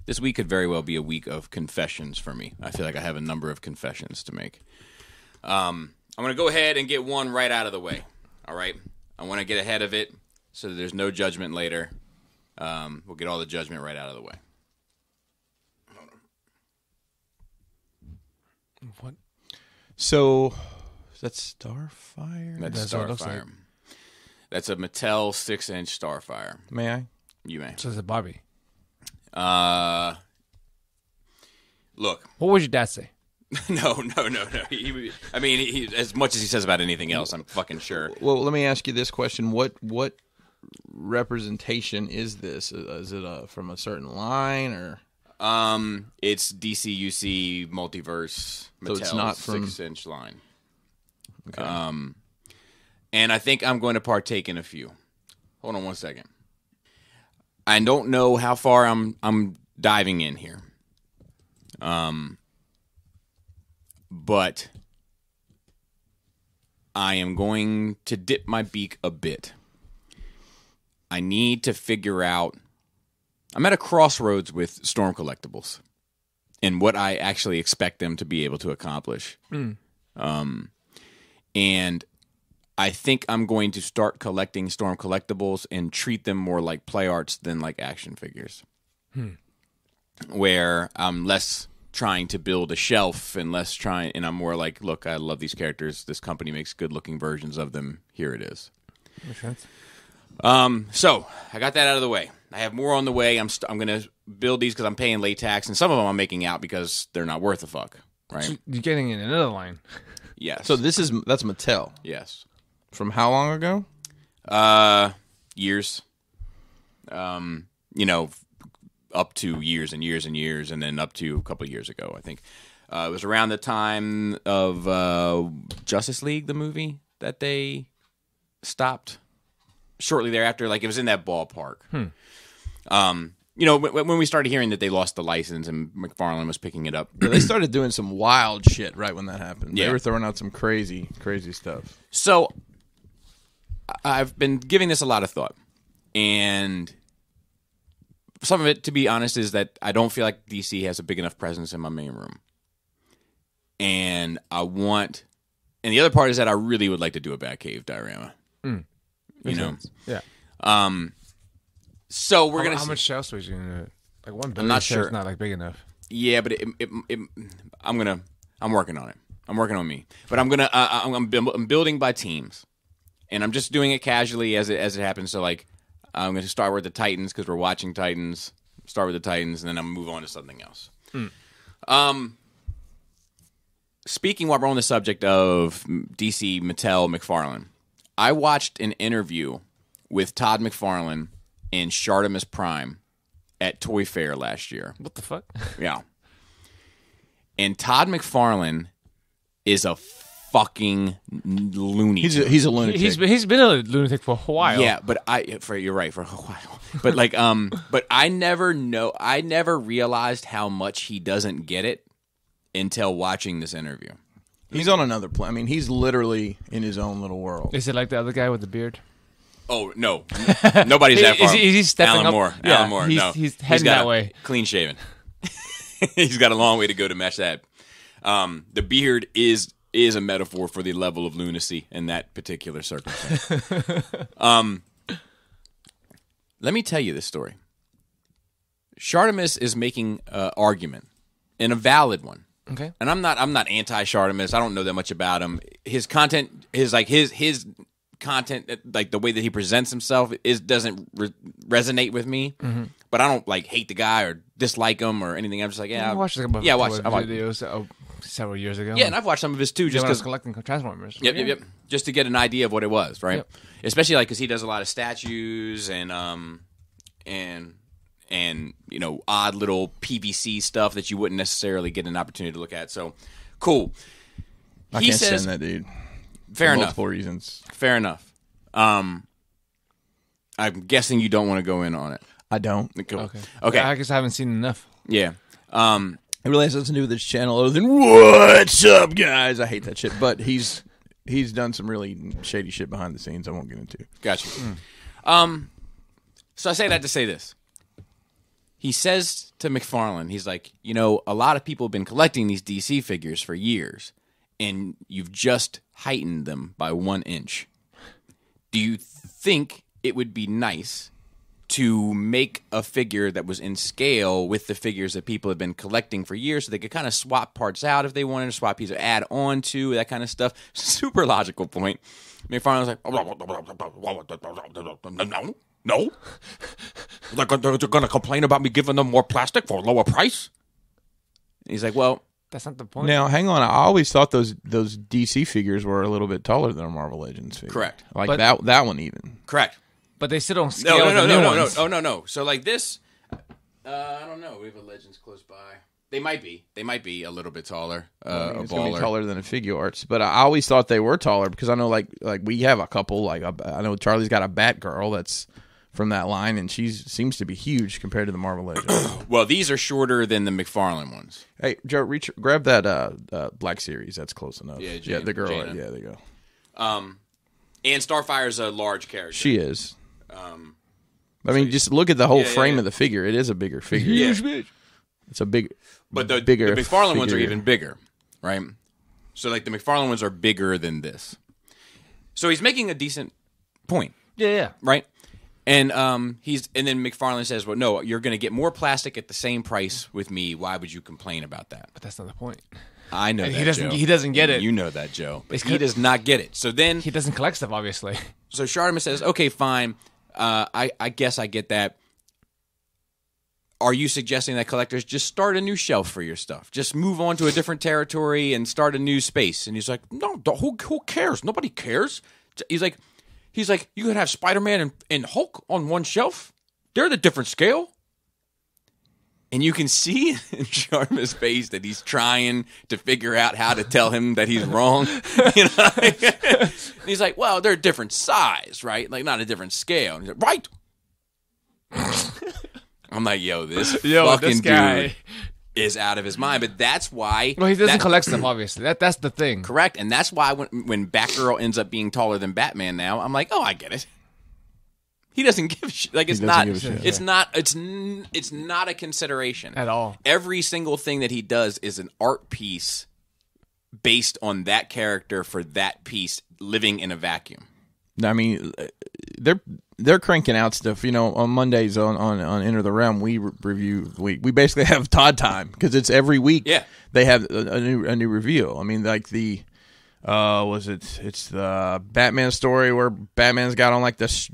This week could very well be a week of confessions for me. I feel like I have a number of confessions to make. I'm going to go ahead and get one right out of the way. All right? I want to get ahead of it so that there's no judgment later. We'll get all the judgment right out of the way. Hold on. What? So, is that Starfire? That's Starfire. That's a Mattel 6-inch Starfire. May I? You may. So it's a Barbie. Look. What would your dad say? No. He, as much as he says about anything else, I'm fucking sure. Well, let me ask you this question: What representation is this? Is it from a certain line or? It's DCUC Multiverse Mattel, so it's not from 6-inch line. Okay. And I think I'm going to partake in a few. Hold on one second. I don't know how far I'm diving in here. But I am going to dip my beak a bit. I need to figure out. I'm at a crossroads with Storm Collectibles and what I actually expect them to be able to accomplish. And I think I'm going to start collecting Storm Collectibles and treat them more like play arts than like action figures. Where I'm less trying to build a shelf and and I'm more like, look, I love these characters. This company makes good-looking versions of them. Here it is. Makes sense. So I got that out of the way. I have more on the way. I'm going to build these because I'm paying late tax, and some of them I'm making out because they're not worth a fuck. Right? So you're getting in another line. Yes. So that's Mattel. Yes. From how long ago? Years. Up to years and years and years, and then up to a couple of years ago, I think. It was around the time of Justice League, the movie, that they stopped. Shortly thereafter, like it was in that ballpark. When we started hearing that they lost the license and McFarlane was picking it up. Yeah, they started doing some wild shit right when that happened. Yeah. They were throwing out some crazy, crazy stuff. So I've been giving this a lot of thought. And some of it, to be honest, is that I don't feel like DC has a big enough presence in my main room. And the other part is that I really would like to do a Batcave diorama. Yeah. So we're gonna. How much shelf space are you gonna? Like 1 billion. I'm not shelf sure. Is not like big enough. Yeah, but I'm working on it. I'm working on me. But I'm building by teams, and I'm just doing it casually as it happens. So like, I'm going to start with the Titans because we're watching Titans. Start with the Titans, and then I'm move on to something else. Speaking while we're on the subject of DC, Mattel, McFarlane, I watched an interview with Todd McFarlane and Shartimus Prime at Toy Fair last year. What the fuck? Yeah. And Todd McFarlane is a fucking loony. He's a lunatic. He's been a lunatic for a while. Yeah, but you're right, for a while. But like but I never realized how much he doesn't get it until watching this interview. He's on another planet. I mean, he's literally in his own little world. Is it like the other guy with the beard? Oh, no. Nobody's that far. Is he stepping Alan up? Moore. Yeah, Alan Moore. No. He's heading that way. Clean shaven. He's got a long way to go to match that. The beard is a metaphor for the level of lunacy in that particular circumstance. Let me tell you this story. Shartimus is making an argument, and a valid one. Okay. And I'm not anti-Shartimus. I don't know that much about him. His content is like his content, like the way that he presents himself, doesn't resonate with me. Mm-hmm. But I don't like hate the guy or dislike him or anything. I'm just like, yeah. I watched a couple of videos several years ago. Yeah, and I've watched some of his too, just because collecting Transformers. Yep. Just to get an idea of what it was, right? Yep. Especially like because he does a lot of statues and odd little PVC stuff that you wouldn't necessarily get an opportunity to look at. So, cool. I can't stand that dude. Fair enough. Multiple reasons. Fair enough. I'm guessing you don't want to go in on it. I don't. Cool. Okay. I guess I haven't seen enough. Yeah. It really has nothing to do with this channel other than what's up, guys. I hate that shit. But he's done some really shady shit behind the scenes I won't get into. Gotcha. So I say that to say this. he says to McFarlane, he's like, a lot of people have been collecting these DC figures for years, and you've just heightened them by 1 inch. Do you think it would be nice to make a figure that was in scale with the figures that people have been collecting for years so they could kind of swap parts out if they wanted to swap pieces, add on to, that kind of stuff? Super logical point. McFarlane's like, no. They're going to complain about me giving them more plastic for a lower price? And he's like, well, that's not the point. Now, hang on. I always thought those DC figures were a little bit taller than a Marvel Legends figure. Correct. Like that one even. Correct. But they still don't scale No. So like this, I don't know. We have a Legends close by. They might be a little bit taller. It's going to be taller than a Figure Arts. But I always thought they were taller because I know like we have a couple. Like I know Charlie's got a Batgirl that's from that line, and she seems to be huge compared to the Marvel Legends. Well, these are shorter than the McFarlane ones. Hey, Joe, grab that Black Series. That's close enough. Yeah, the girl. Jaina. Yeah, there you go. And Starfire's a large character. She is. I mean, just look at the whole frame of the figure. It is a bigger figure. Huge bitch. It's a big, but the bigger McFarlane figure. ones are even bigger, right? So like the McFarlane ones are bigger than this. So he's making a decent point. Yeah. Right? And then McFarlane says, "Well, no, you're going to get more plastic at the same price with me. Why would you complain about that?" But that's not the point. I know that, Joe. He doesn't get it. You know that, Joe. But he does not get it. So then he doesn't collect stuff, obviously. So Sharma says, "Okay, fine. I guess I get that. Are you suggesting that collectors just start a new shelf for your stuff? Just move on to a different territory and start a new space?" And he's like, "No, who cares? Nobody cares." He's like, "You could have Spider-Man and Hulk on one shelf. They're the different scale." And you can see in Sharma's face that he's trying to figure out how to tell him that he's wrong. And he's like, "Well, they're a different size, right? Like not a different scale." And he's like, "Right." I'm like, this guy dude is out of his mind. But that's why. Well, he doesn't collect stuff, obviously. That's the thing. Correct. And that's why when Batgirl ends up being taller than Batman now, I'm like, oh, I get it. He doesn't give a shit. Like it's not a consideration at all. Every single thing that he does is an art piece based on that character for that piece living in a vacuum. I mean, they're cranking out stuff. On Mondays on Enter the Realm, we review. We basically have Todd time because it's every week. Yeah, they have a new review. I mean, like the it's the Batman story where Batman's got on like it's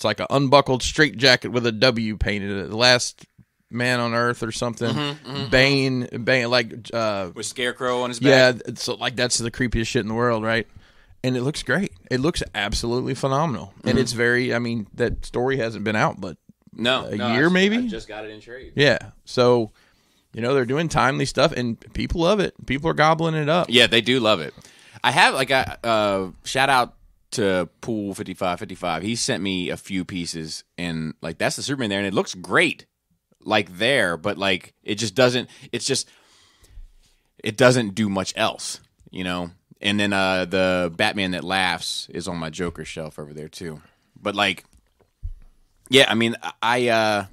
like an unbuckled straitjacket with a W painted. The Last Man on Earth or something. Bane like with Scarecrow on his back. Yeah, it's like that's the creepiest shit in the world, right? And it looks great. It looks absolutely phenomenal. And it's very, I mean, that story hasn't been out, but a year maybe? I just got it in trade. Yeah. So, they're doing timely stuff, and people love it. People are gobbling it up. Yeah, they do love it. I have, like, a shout out to Pool 5555. He sent me a few pieces, and, like, that's the Superman there, and it looks great, like, there, but, like, it doesn't do much else, And then the Batman That Laughs is on my Joker shelf over there too. But like, yeah, I mean, I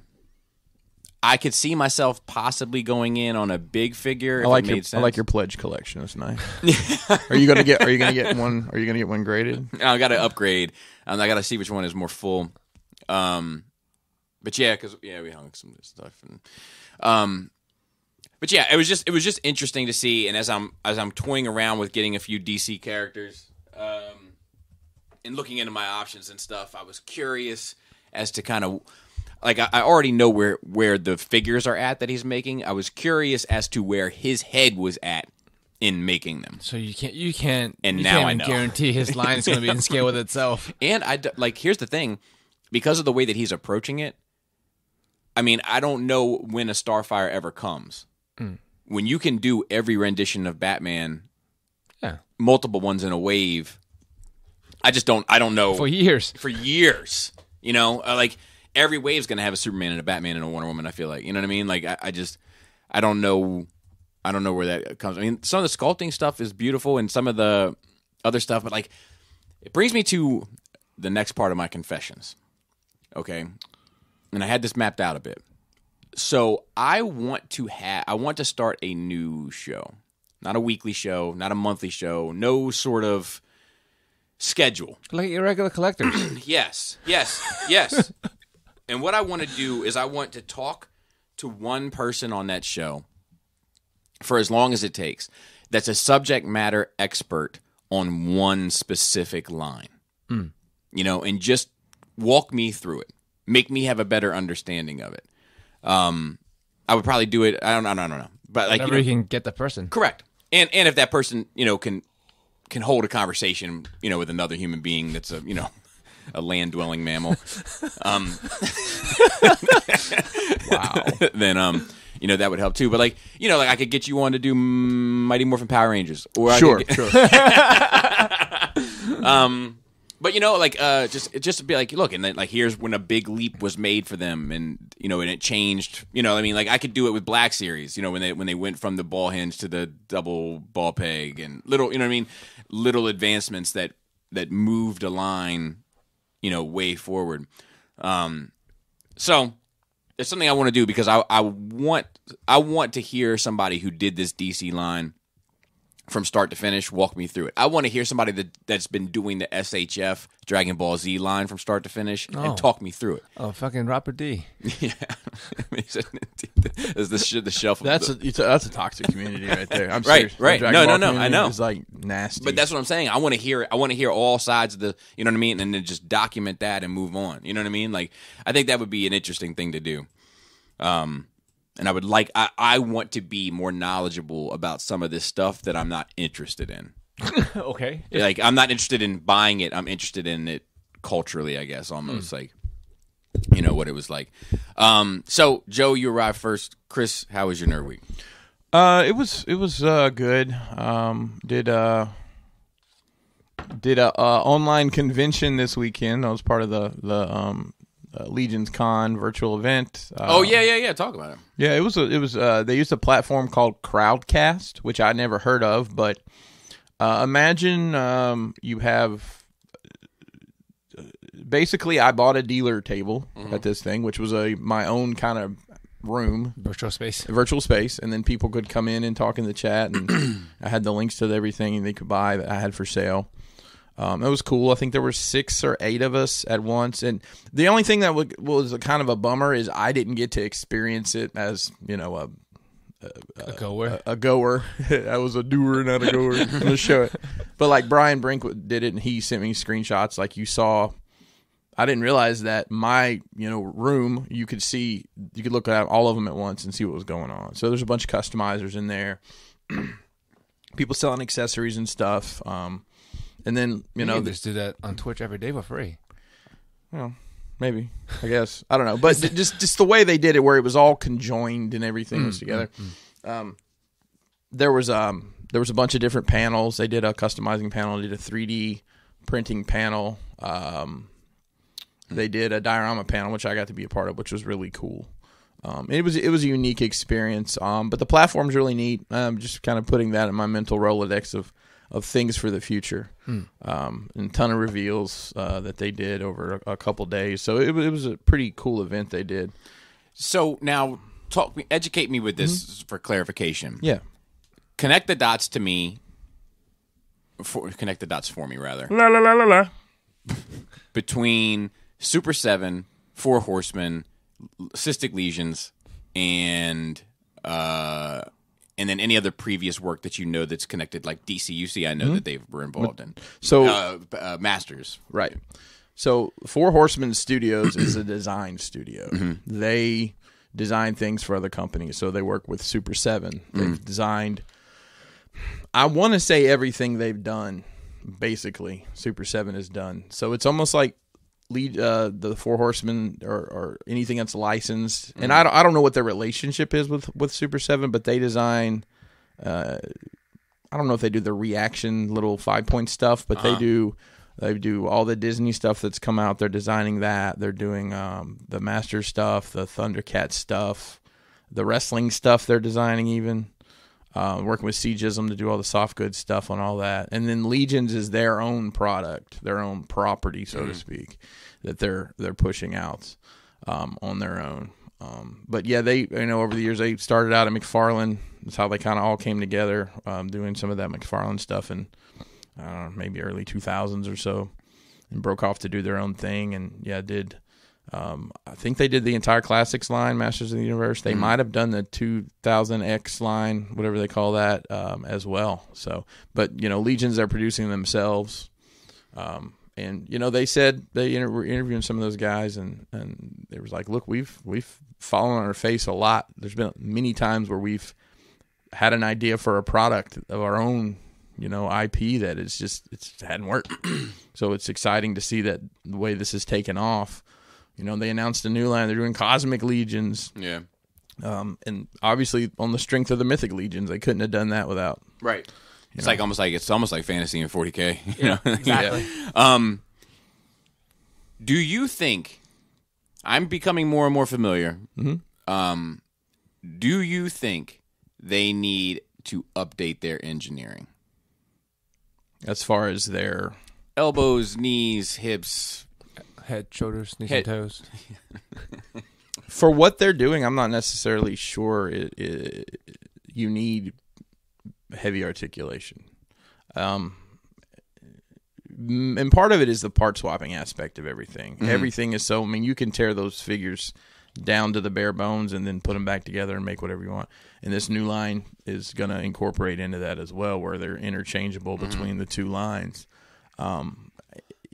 could see myself possibly going in on a big figure. If it made sense. I like your pledge collection. It's nice. Are you gonna get one? Are you gonna get one graded? I got to upgrade. I got to see which one is more full. But yeah, because we hung some stuff and. But yeah, it was just interesting to see, and as I'm toying around with getting a few DC characters, and looking into my options and stuff, I was curious as to kind of like I already know where the figures are at that he's making. I was curious as to where his head was at in making them. So you can't and now I know. Guarantee his line is going to be in scale with itself. And here's the thing, because of the way that he's approaching it, I mean, I don't know when a Starfire ever comes. When you can do every rendition of Batman, multiple ones in a wave, I don't know. For years. Like every wave's going to have a Superman and a Batman and a Wonder Woman, I feel like. You know what I mean? Like I don't know where that comes. I mean, some of the sculpting stuff is beautiful and some of the other stuff, but like it brings me to the next part of my confessions. Okay? And I had this mapped out a bit. So I want to start a new show, not a weekly show, not a monthly show, no sort of schedule. Like your regular collectors. Yes. And what I want to do is I want to talk to one person on that show for as long as it takes that's a subject matter expert on one specific line. And just walk me through it. Make me have a better understanding of it. I would probably do it. I don't know. But like, Whenever you can get the person. Correct. And if that person, can hold a conversation, with another human being that's a land dwelling mammal. Wow. Then that would help too. But like I could get you on to do Mighty Morphin Power Rangers. Or Sure. But just to be like, look, and then like here's when a big leap was made for them, and and it changed. Like I could do it with Black Series. When they went from the ball hinge to the double ball peg, and little advancements that moved a line, way forward. So it's something I want to do because I want to hear somebody who did this DC line from start to finish walk me through it. I want to hear somebody that's been doing the SHF Dragon Ball Z line from start to finish and talk me through it. Oh, fucking Robert D. Yeah, is the shelf. That's a toxic community right there. I'm right, serious. right. The Dragon No, Ball I know. It's like nasty. But that's what I'm saying. I want to hear. I want to hear all sides of the. You know what I mean? And then just document that and move on. You know what I mean? Like I think that would be an interesting thing to do. And I want to be more knowledgeable about some of this stuff that I'm not interested in. Okay. Like I'm not interested in buying it. I'm interested in it culturally, I guess, almost like, what it was like. So Joe, you arrived first. Chris, how was your nerd week? It was good. Did a online convention this weekend. I was part of the Legion's Con virtual event. Yeah. Talk about it. Yeah, it was. They used a platform called Crowdcast, which I never heard of. But imagine you have. Basically, I bought a dealer table at this thing, which was my own kind of room, Virtual space, and then people could come in and talk in the chat, and I had the links to everything they could buy that I had for sale. It was cool. I think there were 6 or 8 of us at once, and the only thing that was a kind of a bummer is I didn't get to experience it as a goer. A goer. I was a doer, not a goer. I'm gonna show it, but like Brian Brink did it, and he sent me screenshots. Like you saw, I didn't realize that my room you could look at all of them at once and see what was going on. So there's a bunch of customizers in there, people selling accessories and stuff. And then, just do that on Twitch every day for free. Well, maybe, I guess. I don't know. But just the way they did it, where it was all conjoined and everything was together. There was a bunch of different panels. They did a customizing panel. They did a 3D printing panel. They did a diorama panel, which I got to be a part of, which was really cool. It was a unique experience. But the platform's really neat. Just kind of putting that in my mental Rolodex of things for the future, and a ton of reveals that they did over a couple days. So it was a pretty cool event they did. So now, educate me with this for clarification. Yeah, connect the dots for me, rather. La la la la la. Between Super 7, 4 Horsemen, Cystic Lesions, and then any other previous work that that's connected, like DCUC, I know that they were involved in. So Masters. Right. So 4 Horsemen Studios is a design studio. They design things for other companies. So they work with Super 7. They've designed, I want to say everything they've done, basically, Super 7 has done. So it's almost like the 4 Horsemen or anything that's licensed, and I don't know what their relationship is with Super 7, but they design. I don't know if they do the reaction little 5-point stuff, but they do all the Disney stuff that's come out. They're designing that. They're doing the Master stuff, the Thundercat stuff, the wrestling stuff. They're designing even. Working with Cgism to do all the soft goods stuff on all that. And then Legions is their own product, their own property, so to speak, that they're pushing out on their own. But yeah, they over the years they started out at McFarlane. That's how they kind of all came together, doing some of that McFarlane stuff in maybe early 2000s or so, and broke off to do their own thing. And yeah, did I think they did the entire Classics line, Masters of the Universe. They might have done the 2000X line, whatever they call that, as well. So, but Legions are producing themselves. And they said they were interviewing some of those guys, and they was like, "Look, we've fallen on our face a lot. There's been many times where we've had an idea for a product of our own, IP that it hadn't worked. So it's exciting to see that the way this has taken off. They announced a new line. They're doing Cosmic Legions. Yeah. And obviously on the strength of the Mythic Legions, they couldn't have done that without. Right. It's almost like fantasy in 40K. Exactly. Do you think I'm becoming more and more familiar? Mm-hmm. Do you think they need to update their engineering As far as their elbows, knees, hips, Head, shoulders, knees, and toes. for what they're doing? I'm not necessarily sure you need heavy articulation. And part of it is the part swapping aspect of everything. Mm-hmm. Everything is you can tear those figures down to the bare bones and then put them back together and make whatever you want. And this new line is going to incorporate into that as well, where they're interchangeable between the two lines.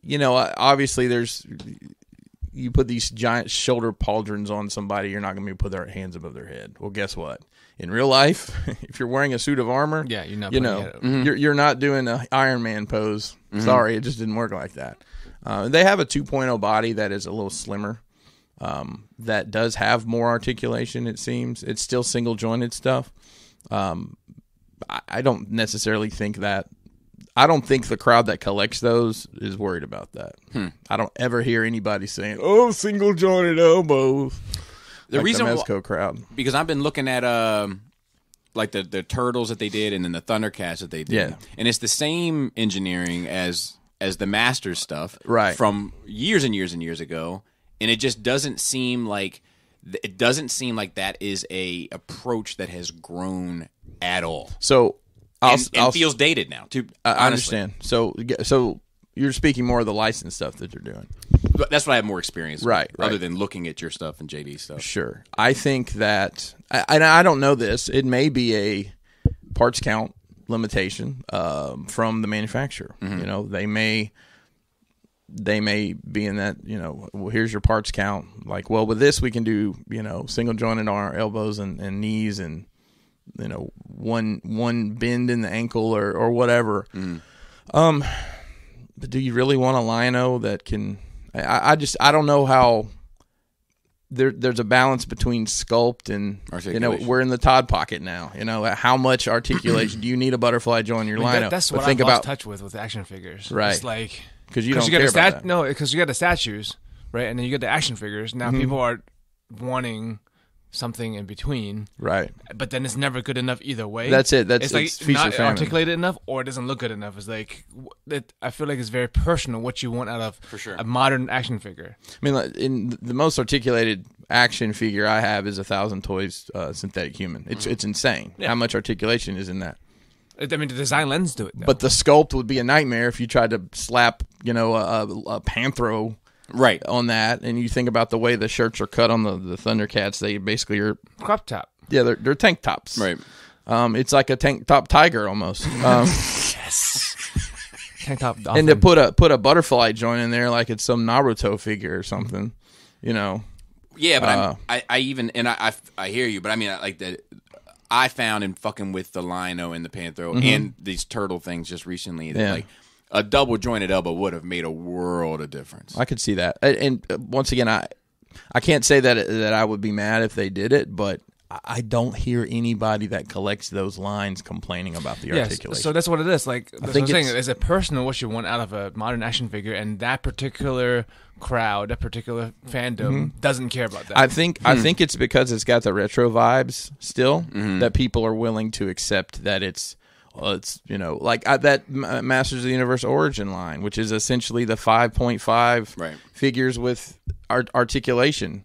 Obviously you put these giant shoulder pauldrons on somebody, you're not going to put their hands above their head. Well, guess what? In real life, if you're wearing a suit of armor, yeah, you're not. You're not doing an Iron Man pose. Mm-hmm. Sorry, it just didn't work like that. They have a 2.0 body that is a little slimmer. That does have more articulation. It seems it's still single jointed stuff. I don't necessarily think that. I don't think the crowd that collects those is worried about that. I don't ever hear anybody saying, "Oh, single jointed elbows." The reason the Mezco crowd, because I've been looking at like the Turtles that they did, and then the Thundercats that they did, and it's the same engineering as the Masters stuff, right, from years and years and years ago, and it just doesn't seem like that is a approach that has grown at all. So. It feels dated now, too. I understand. So you're speaking more of the licensed stuff that they're doing. That's what I have more experience with, right. Other than looking at your stuff and JD stuff. Sure. I think that, and I don't know this, it may be a parts count limitation from the manufacturer. Mm-hmm. They may be in that, well, here's your parts count. Like, well, with this we can do, single jointed on our elbows and knees and, one bend in the ankle or whatever. But do you really want a lino that can? I don't know how. There's a balance between sculpt and we're in the Todd pocket now. How much articulation do you need a butterfly joint in your lino? That's what I've lost touch with action figures. Right, it's like because you don't care about that. No, because you got the statues, right, and then you get the action figures. Now people are wanting something in between, right? But then it's never good enough either way. That's it. It's like feature not famine. Articulated enough, or it doesn't look good enough. It's like I feel like it's very personal what you want out of a modern action figure. I mean, in the most articulated action figure I have is 1,000 Toys Synthetic Human. It's insane how much articulation is in that. I mean, the design lends to it, though. But the sculpt would be a nightmare if you tried to slap, a Panthro. Right. On that, and you think about the way the shirts are cut on the Thundercats, they basically are crop top. Yeah, they're tank tops. Right. It's like a tank top tiger almost. Yes. Tank top dolphin. And to put a butterfly joint in there like it's some Naruto figure or something, Yeah, but I hear you, but I mean, like that. I found in fucking with the Lino and the Panthro and these turtle things just recently that like. A double jointed elbow would have made a world of difference. I could see that. And once again, I can't say that I would be mad if they did it, but I don't hear anybody that collects those lines complaining about the articulation. So that's what it is. Like that's what I'm saying. Is it personal what you want out of a modern action figure, and that particular crowd, that particular fandom doesn't care about that. I think it's because it's got the retro vibes still that people are willing to accept that it's. Well, it's like that Masters of the Universe Origin line, which is essentially the 5.5 figures with articulation.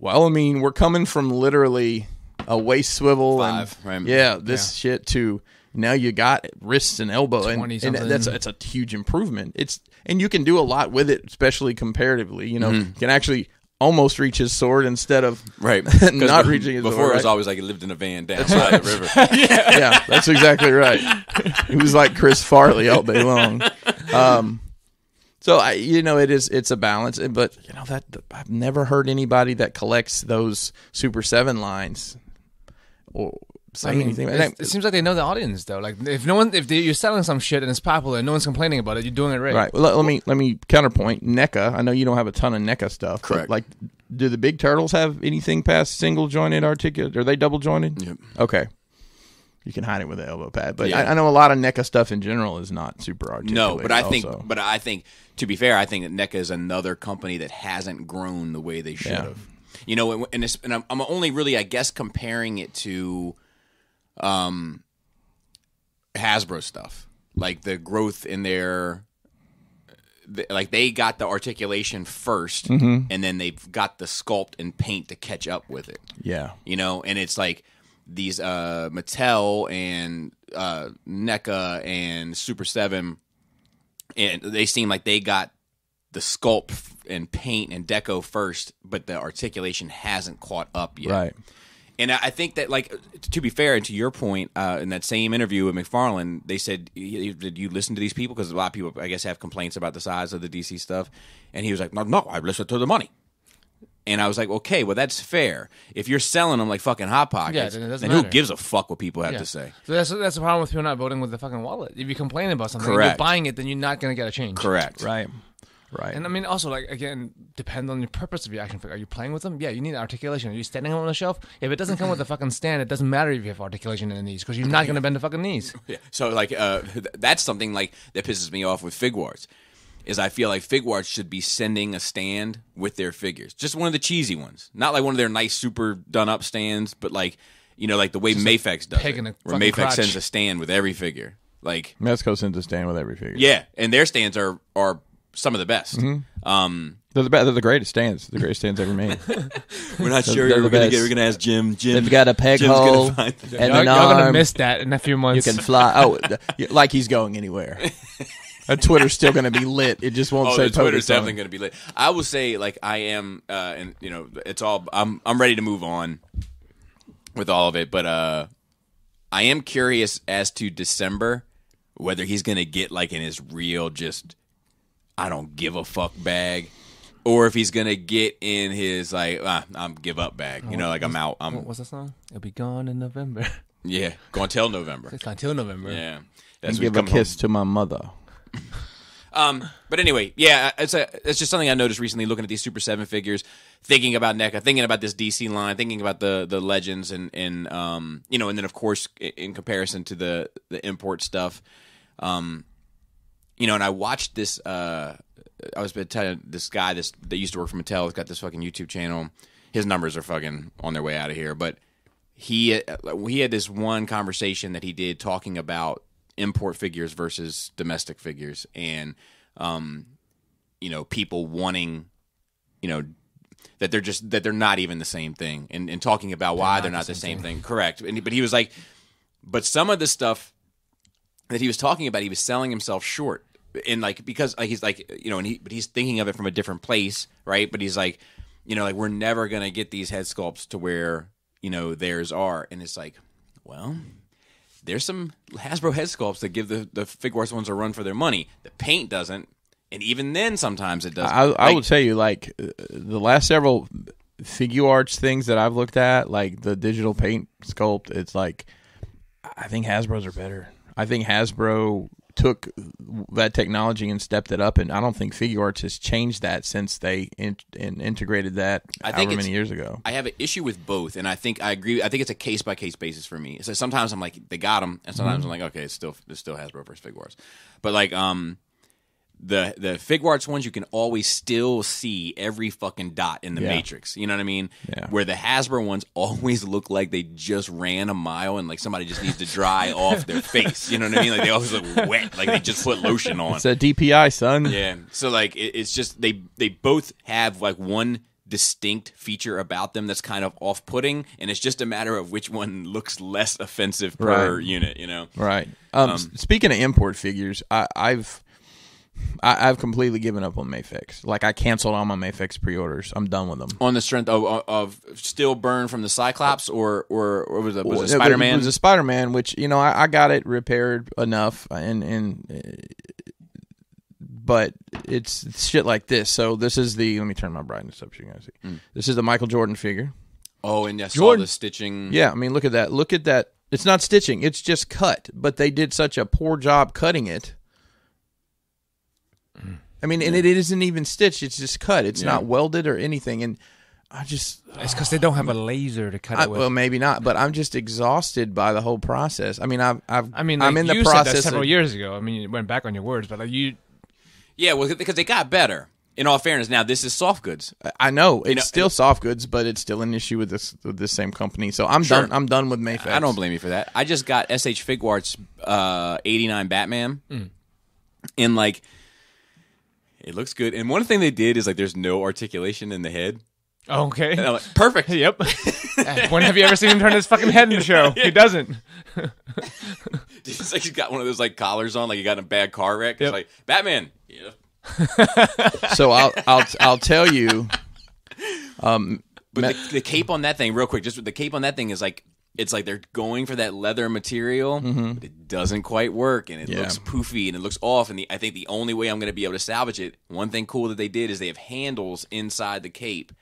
Well, I mean, we're coming from literally a waist swivel 5, and right? shit to now you got wrists and elbow, and that's a huge improvement. And you can do a lot with it, especially comparatively. You know, you can actually almost reach his sword instead of not reaching his sword. Before it was always like he lived in a van down by the river. Yeah, that's exactly right. He was like Chris Farley all day long. So it's a balance, but that I've never heard anybody that collects those Super 7 lines or say anything. It seems like they know the audience though. Like if you're selling some shit and it's popular and no one's complaining about it, you're doing it right. Right. Well, let me counterpoint. NECA. I know you don't have a ton of NECA stuff. Correct. But, like, do the big turtles have anything past single jointed articulate? Are they double jointed? Yep. Okay. You can hide it with an elbow pad, but I know a lot of NECA stuff in general is not super articulated. No, but I think to be fair, I think that NECA is another company that hasn't grown the way they should have. You know, and I'm only really, I guess, comparing it to Hasbro stuff, like the growth in their, like they got the articulation first, and then they've got the sculpt and paint to catch up with it. Yeah, you know, and it's like these Mattel and NECA and Super 7, and they seem like they got the sculpt and paint and deco first, but the articulation hasn't caught up yet. Right. And I think that, like, to be fair, and to your point, in that same interview with McFarlane, they said, did you listen to these people? Because a lot of people, I guess, have complaints about the size of the DC stuff. And he was like, no, I listen to the money. And I was like, okay, well, that's fair. If you're selling them like fucking Hot Pockets, then who gives a fuck what people have to say? So that's the problem with people not voting with the fucking wallet. If you complain about something and you're buying it, then you're not going to get a change. Correct. Right. Right. And I mean, also, like, again, depend on your purpose of your action figure. Are you playing with them? Yeah, you need articulation. Are you standing on the shelf? If it doesn't come with a fucking stand, it doesn't matter if you have articulation in the knees because you're not going to bend the fucking knees. Yeah. So, like, that's something, like, that pisses me off with Figuarts, is I feel like Figuarts should be sending a stand with their figures. Just one of the cheesy ones. Not like one of their nice, super done-up stands, but, like, you know, like the way Mafex does it. Where Mafex sends a stand with every figure. Like Mezco sends a stand with every figure. Yeah, and their stands are some of the best. They're the greatest stands. The greatest stands ever made. We're not sure. We're gonna ask Jim. They've got a peg Jim's hole and an arm. Y'all gonna miss that in a few months. You can fly. Oh, like he's going anywhere. Twitter's still going to be lit. It just won't say. Twitter's definitely going to be lit. I will say, like, I am, and you know, it's all. I'm ready to move on with all of it, but I am curious as to December whether he's going to get like in his real just I don't give a fuck bag, or if he's going to get in his like I'm give up bag. You know, like I'm out. What's that song? It'll be gone in November. Yeah, gone till November. It's until November. Yeah, that's give a kiss to my mother. But anyway, yeah, it's just something I noticed recently looking at these Super 7 figures, thinking about NECA, thinking about this DC line, thinking about the Legends and you know, and then of course in comparison to the import stuff, you know, and I watched this. I was telling this guy that used to work for Mattel. He's got this fucking YouTube channel. His numbers are fucking on their way out of here, but he had this one conversation that he did talking about import figures versus domestic figures, and you know, people wanting, you know, that they're not even the same thing, and talking about why they're not the same thing. Correct. But he was like, but some of the stuff that he was talking about, he was selling himself short, and like because like he's like, you know, but he's thinking of it from a different place, right? But he's like, you know, like we're never gonna get these head sculpts to where, you know, theirs are, and it's like, well, there's some Hasbro head sculpts that give the Figuarts ones a run for their money. The paint doesn't, and even then, sometimes it doesn't. I will tell you, like, the last several Figuarts things that I've looked at, like the digital paint sculpt, it's like, I think Hasbro's are better. I think Hasbro took that technology and stepped it up, and I don't think Figuarts has changed that since they integrated that however many years ago. I have an issue with both, and I think I agree. I think it's a case-by-case basis for me. So sometimes I'm like, they got them, and sometimes I'm like, okay, it's still Hasbro versus Figuarts. But like the Figuarts ones, you can always still see every fucking dot in the matrix. You know what I mean? Yeah. Where the Hasbro ones always look like they just ran a mile and like somebody just needs to dry off their face. You know what I mean? Like they always look wet, like they just put lotion on. It's a DPI, son. Yeah. So like it's just they both have like one distinct feature about them that's kind of off-putting, and it's just a matter of which one looks less offensive per unit, you know? Right. Speaking of import figures, I've completely given up on Mafex. Like, I canceled all my Mafex pre-orders. I'm done with them. On the strength of still burn from the Cyclops, or was it Spider-Man? It was a Spider-Man, which, you know, I got it repaired enough, but it's shit like this. So this is let me turn my brightness up so you guys see. This is the Michael Jordan figure. Oh, and I saw the stitching. Yeah, I mean, look at that. Look at that. It's not stitching. It's just cut. But they did such a poor job cutting it. I mean, and it isn't even stitched. It's just cut. It's not welded or anything. And I just... It's because they don't have a laser to cut it with. Well, maybe not. But I'm just exhausted by the whole process. I mean, I'm in the you process said that several years ago. I mean, you went back on your words, but like you... Yeah, well, because they got better. In all fairness, now this is soft goods. I know it's still soft goods, but it's still an issue with this same company. So I'm done. I'm done with Mafex. I don't blame you for that. I just got SH Figuarts 89 Batman, and like it looks good. And one thing they did is like there's no articulation in the head. Okay, And I'm like, perfect. Yep. When have you ever seen him turn his fucking head in the show? He doesn't. It's like he's got one of those like collars on, like he got in a bad car wreck. It's like Batman. Yeah. So I'll tell you. But the cape on that thing, real quick, just the cape on that thing is like it's like they're going for that leather material, but it doesn't quite work, and it looks poofy and it looks off. And I think the only way I'm going to be able to salvage it, one thing cool that they did is they have handles inside the cape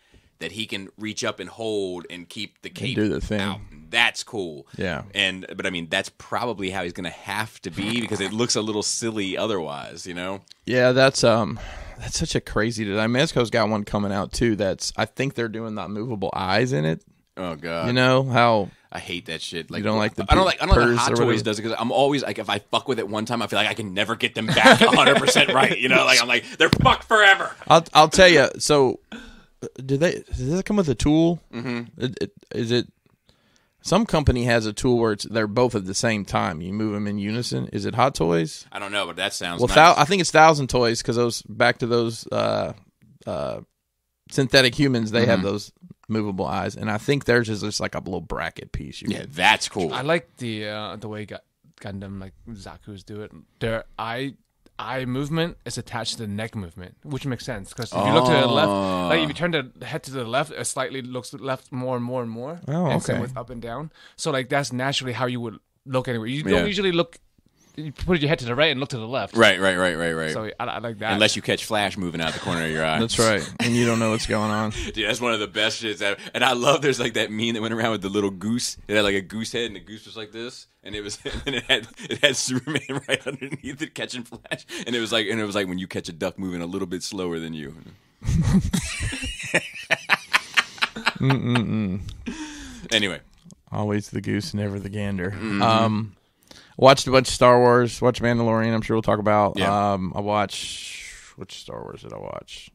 that he can reach up and hold and keep the cape do the thing. out. That's cool. Yeah. But I mean, that's probably how he's going to have to be because it looks a little silly otherwise, you know? Yeah, that's such a crazy design. Mezco's got one coming out too. I think they're doing the movable eyes in it. Oh god. You know how I hate that shit. Like, you don't like the I don't like how purrs Hot or Toys whatever? does it because I'm always like, if I fuck with it one time, I feel like I can never get them back 100% right. You know, like I'm like they're fucked forever. I'll tell you. So, does that come with a tool? Mm-hmm. Is it? Some company has a tool where they're both at the same time. You move them in unison. Is it Hot Toys? I don't know, but that sounds well. nice. I think it's Thousand Toys because those back to those synthetic humans. They have those movable eyes, and I think theirs is just like a little bracket piece. Yeah, that's cool. I like the way Gundam like Zaku's do it. Their eye movement is attached to the neck movement, which makes sense because if you look to the left, like if you turn the head to the left, it slightly looks left more and more and more. Oh, and same okay. with up and down. So like that's naturally how you would look anyway. You don't usually look. You put your head to the right and look to the left. Right. So I like that. Unless you catch Flash moving out the corner of your eye. That's right, and you don't know what's going on. Dude, that's one of the best shits ever. And I love there's like that meme that went around with the little goose. It had like a goose head, and the goose was like this, and it had Superman right underneath it catching Flash, and it was like when you catch a duck moving a little bit slower than you. Anyway, always the goose, never the gander. Watched a bunch of Star Wars. Watched Mandalorian. I'm sure we'll talk about. Yeah. I watched which Star Wars did I watch?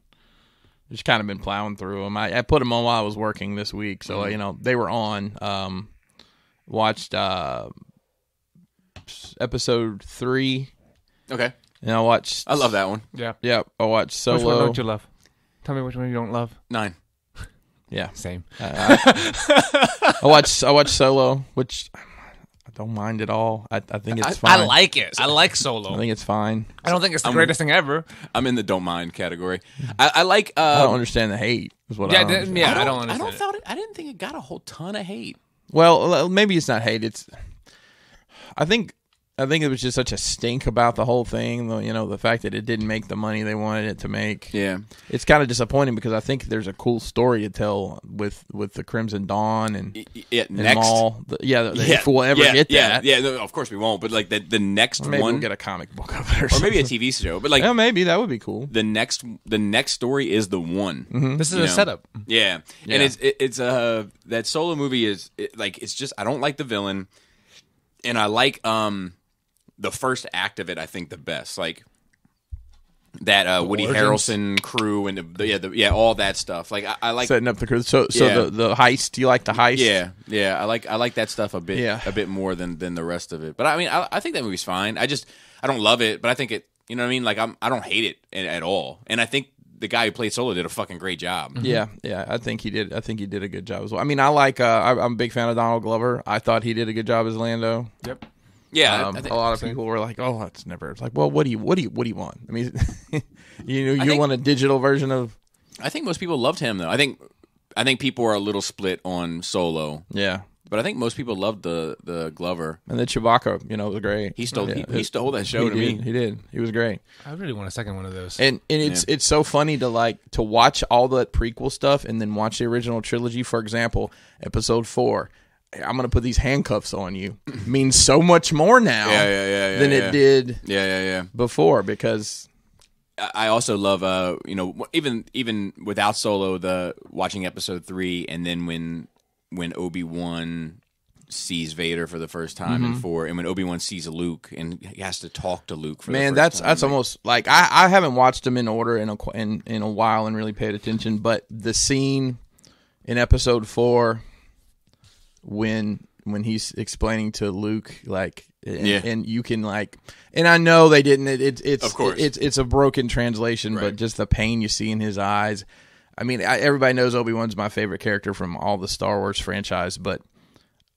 Just kind of been plowing through them. I put them on while I was working this week, so you know they were on. Watched episode 3. okay, and I watched. I love that one. yeah. I watched Solo. Which one don't you love? Tell me which one you don't love. 9. Yeah, Same. I watched Solo, which I don't mind at all. I think it's fine. I like it. I like Solo. I think it's fine. I don't think it's the greatest thing ever. I'm in the don't mind category. I like. I don't understand the hate. Is what I don't understand. I don't understand. I didn't think it got a whole ton of hate. Well, maybe it's not hate. I think it was just such a stink about the whole thing. You know, the fact that it didn't make the money they wanted it to make. Yeah, it's kind of disappointing because I think there's a cool story to tell with the Crimson Dawn and next. Maul. If we'll ever get that. Yeah, no, of course we won't. But like the next maybe one, we'll get a comic book of it, or maybe a TV show. But like, yeah, maybe that would be cool. The next story is the one. Mm-hmm. This is a setup. Yeah, and it's that Solo movie is it's just I don't like the villain, and I like the first act of it, I think the best, like that Woody Harrelson crew and all that stuff. Like I like setting up the crew. So the heist. Do you like the heist? Yeah. I like that stuff a bit more than the rest of it. But I mean, I think that movie's fine. I don't love it, but I think it. You know what I mean? Like I don't hate it at all. And I think the guy who played Solo did a fucking great job. Yeah, I think he did. I think he did a good job as well. I mean, I like. I'm a big fan of Donald Glover. I thought he did a good job as Lando. Yep. Yeah, a lot of people were like, "Oh, that's never." It's like, well, what do you want? I mean, you want a digital version of. I think most people loved him though. I think people are a little split on Solo. Yeah. But I think most people loved the Glover. And then Chewbacca, was great. He stole that show to me. He did. He was great. I really want a second one of those. And it's so funny to watch all that prequel stuff and then watch the original trilogy. For example, Episode 4. I'm gonna put these handcuffs on you. Means so much more now than it did before, because I also love even without Solo, watching Episode 3 and then when Obi-Wan sees Vader for the first time in 4, and when Obi-Wan sees Luke and he has to talk to Luke for the first time. That's almost like I haven't watched them in order in a while and really paid attention, but the scene in Episode 4 when he's explaining to Luke and you can and I know they didn't it's of course it's a broken translation, but just the pain you see in his eyes. I mean, everybody knows Obi-Wan's my favorite character from all the Star Wars franchise, but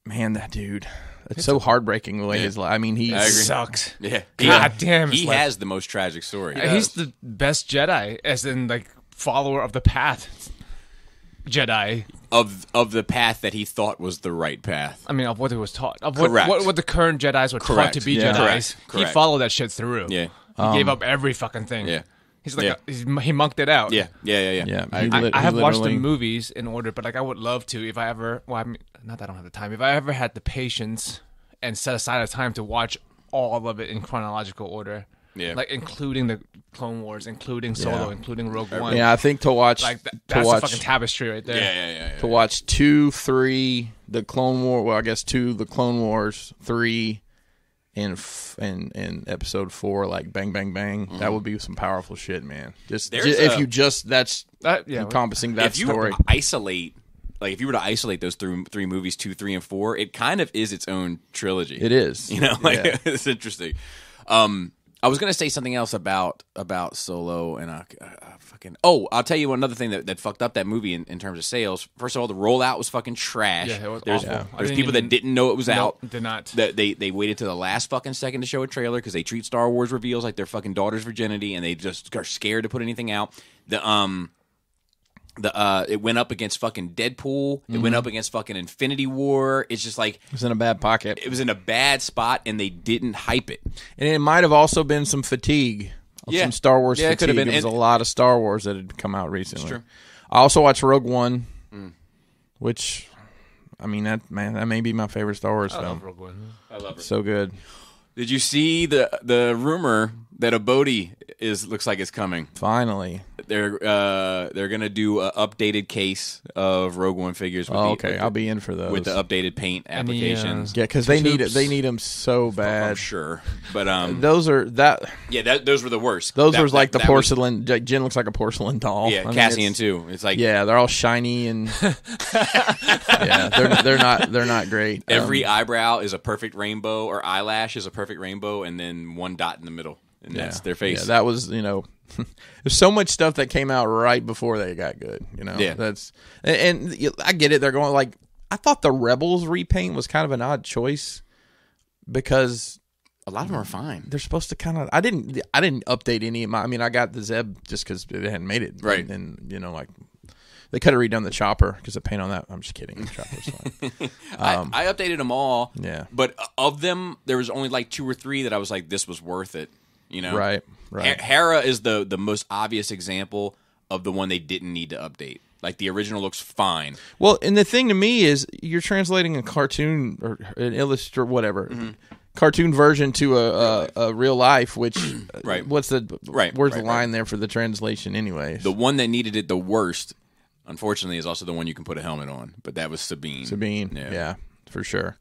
man, that dude, it's so heartbreaking the way his life. I mean, he sucks. Yeah, God damn, he has the most tragic story. He's the best Jedi, as in follower of the path. Jedi of the path that he thought was the right path. I mean, of what he was taught, of Correct. what the current Jedis were taught to be Jedis. Correct. He followed that shit through. Yeah, he gave up every fucking thing. Yeah. He's he monked it out. Yeah. I have watched the movies in order, but I would love to if I ever. Well, I mean, not that I don't have the time. If I ever had the patience and set aside a time to watch all of it in chronological order. Yeah. Including the Clone Wars, including Solo, including Rogue One. Yeah, I think to watch that's a fucking tapestry right there. Yeah. To watch 2, 3, the Clone War. Well, I guess 2, the Clone Wars, 3. And Episode 4, bang, bang, bang. That would be some powerful shit, man. That's encompassing that story. If you were to isolate those three movies, 2, 3, and 4, it kind of is its own trilogy. It is. It's interesting. I was gonna say something else about Solo and I'll tell you another thing that fucked up that movie in terms of sales. First of all, the rollout was fucking trash. Yeah, it was awful. There's people that didn't know it was out. Did not. They waited to the last fucking second to show a trailer because they treat Star Wars reveals like their fucking daughter's virginity, and they just are scared to put anything out. It went up against fucking Deadpool. It went up against fucking Infinity War. It's just it was in a bad pocket. It was in a bad spot, and they didn't hype it. And it might have also been some fatigue. Some Star Wars fatigue. It could have been. There was a lot of Star Wars that had come out recently. True. I also watched Rogue One, which, I mean, that may be my favorite Star Wars film. I love Rogue One. I love it. So good. Did you see the rumor that a Bodhi looks like it's coming? Finally, they're gonna do an updated case of Rogue One figures. I'll be in for those with the updated paint applications. Because they need it. They need them so bad. I'm sure, but those are that. Yeah, those were the worst. Those were like the porcelain. Jen looks like a porcelain doll. Yeah, Cassian too. It's like they're all shiny and they're not great. Every eyebrow is a perfect rainbow, or eyelash is a perfect rainbow, and then one dot in the middle. And that's their face. Yeah, that was, there's so much stuff that came out right before they got good, Yeah. That's and I get it. They're going I thought the Rebels repaint was kind of an odd choice because a lot of them are fine. They're supposed to kind of I didn't update any of my I got the Zeb just because they hadn't made it. Right. And they could have redone the chopper because the paint on that. I'm just kidding. The chopper's fine. I updated them all. Yeah. But of them, there was only 2 or 3 that I was like, this was worth it. Right. Hera is the most obvious example of the one they didn't need to update. The original looks fine. Well, and the thing to me is you're translating a cartoon or an illustrator, whatever, cartoon version to a real life. Which what's the Where's the line there for the translation, anyways? The one that needed it the worst, unfortunately, is also the one you can put a helmet on. But that was Sabine. Yeah, for sure.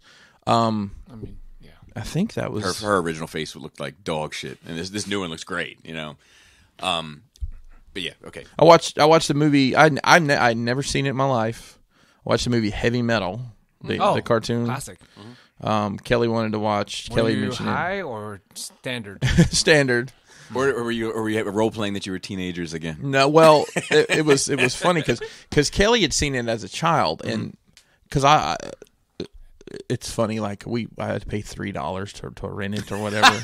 I think that was her original face looked like dog shit, and this new one looks great. But yeah, okay. I watched the movie. I'd never seen it in my life. I watched the movie Heavy Metal, the cartoon classic. Kelly wanted to watch. Were Kelly you mentioned high or standard? Standard. Or were you role playing that you were teenagers again? No, well, it was funny because Kelly had seen it as a child, and because it's funny, like I had to pay $3 to rent it or whatever.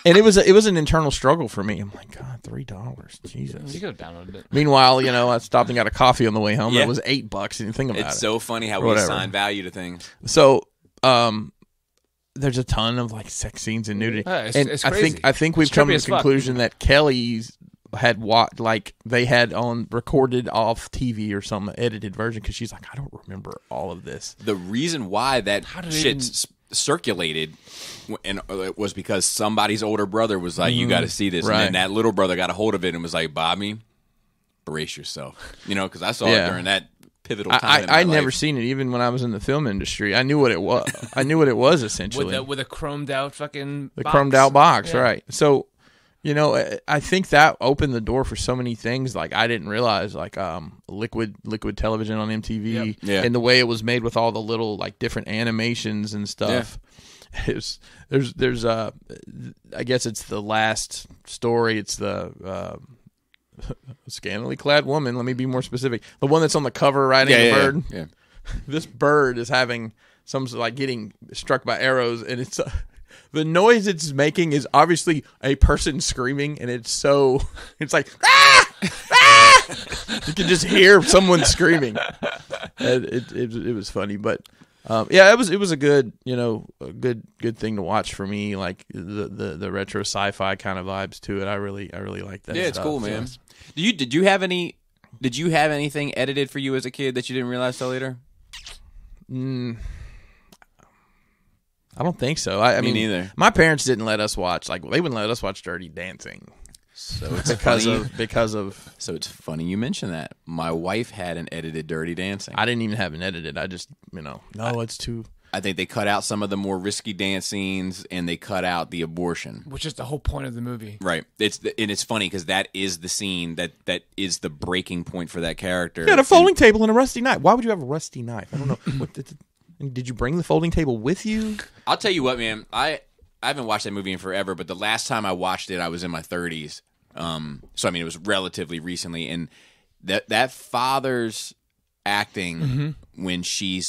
And it was an internal struggle for me. I'm like, God, $3, Jesus. You could have downloaded it. Meanwhile, I stopped and got a coffee on the way home. Yeah. It was $8. And think about it. It's so funny how we assign value to things. So, there's a ton of like sex scenes and nudity, it's I crazy. think we've come to the conclusion that Kelly's had they had on recorded off TV or some edited version because she's like, I don't remember all of this. The reason why that shit circulated was because somebody's older brother was like, you got to see this. Right. And then that little brother got a hold of it and was like, Bobby, brace yourself. Because I saw it during that pivotal time. I never seen it even when I was in the film industry. I knew what it was. I knew what it was essentially. With a chromed out fucking box. Chromed out box, right. So, I think that opened the door for so many things. Like I didn't realize, like liquid television on MTV, and the way it was made with all the little like different animations and stuff. Yeah. There's I guess it's the last story. It's the scantily clad woman. Let me be more specific. The one that's on the cover riding the bird. Yeah. This bird is having some like getting struck by arrows, and it's. The noise it's making is obviously a person screaming, and it's like, ah! Ah! You can just hear someone screaming. It was funny, but it was a good, a good thing to watch for me. Like the retro sci-fi kind of vibes to it. I really like that. Yeah, it's cool, man. So. Did you have anything edited for you as a kid that you didn't realize till later? I don't think so. I mean, neither. My parents didn't let us watch. Like they wouldn't let us watch Dirty Dancing. So it's because of. So it's funny you mention that. My wife had an edited Dirty Dancing. I didn't even have an edited. I just it's too. I think they cut out some of the more risky dance scenes, and they cut out the abortion, which is the whole point of the movie. Right. It's funny because that is the scene that is the breaking point for that character. You had a folding table and a rusty knife. Why would you have a rusty knife? I don't know. Did you bring the folding table with you? I'll tell you what, man. I haven't watched that movie in forever, but the last time I watched it, I was in my 30s. So it was relatively recently, and that father's acting when she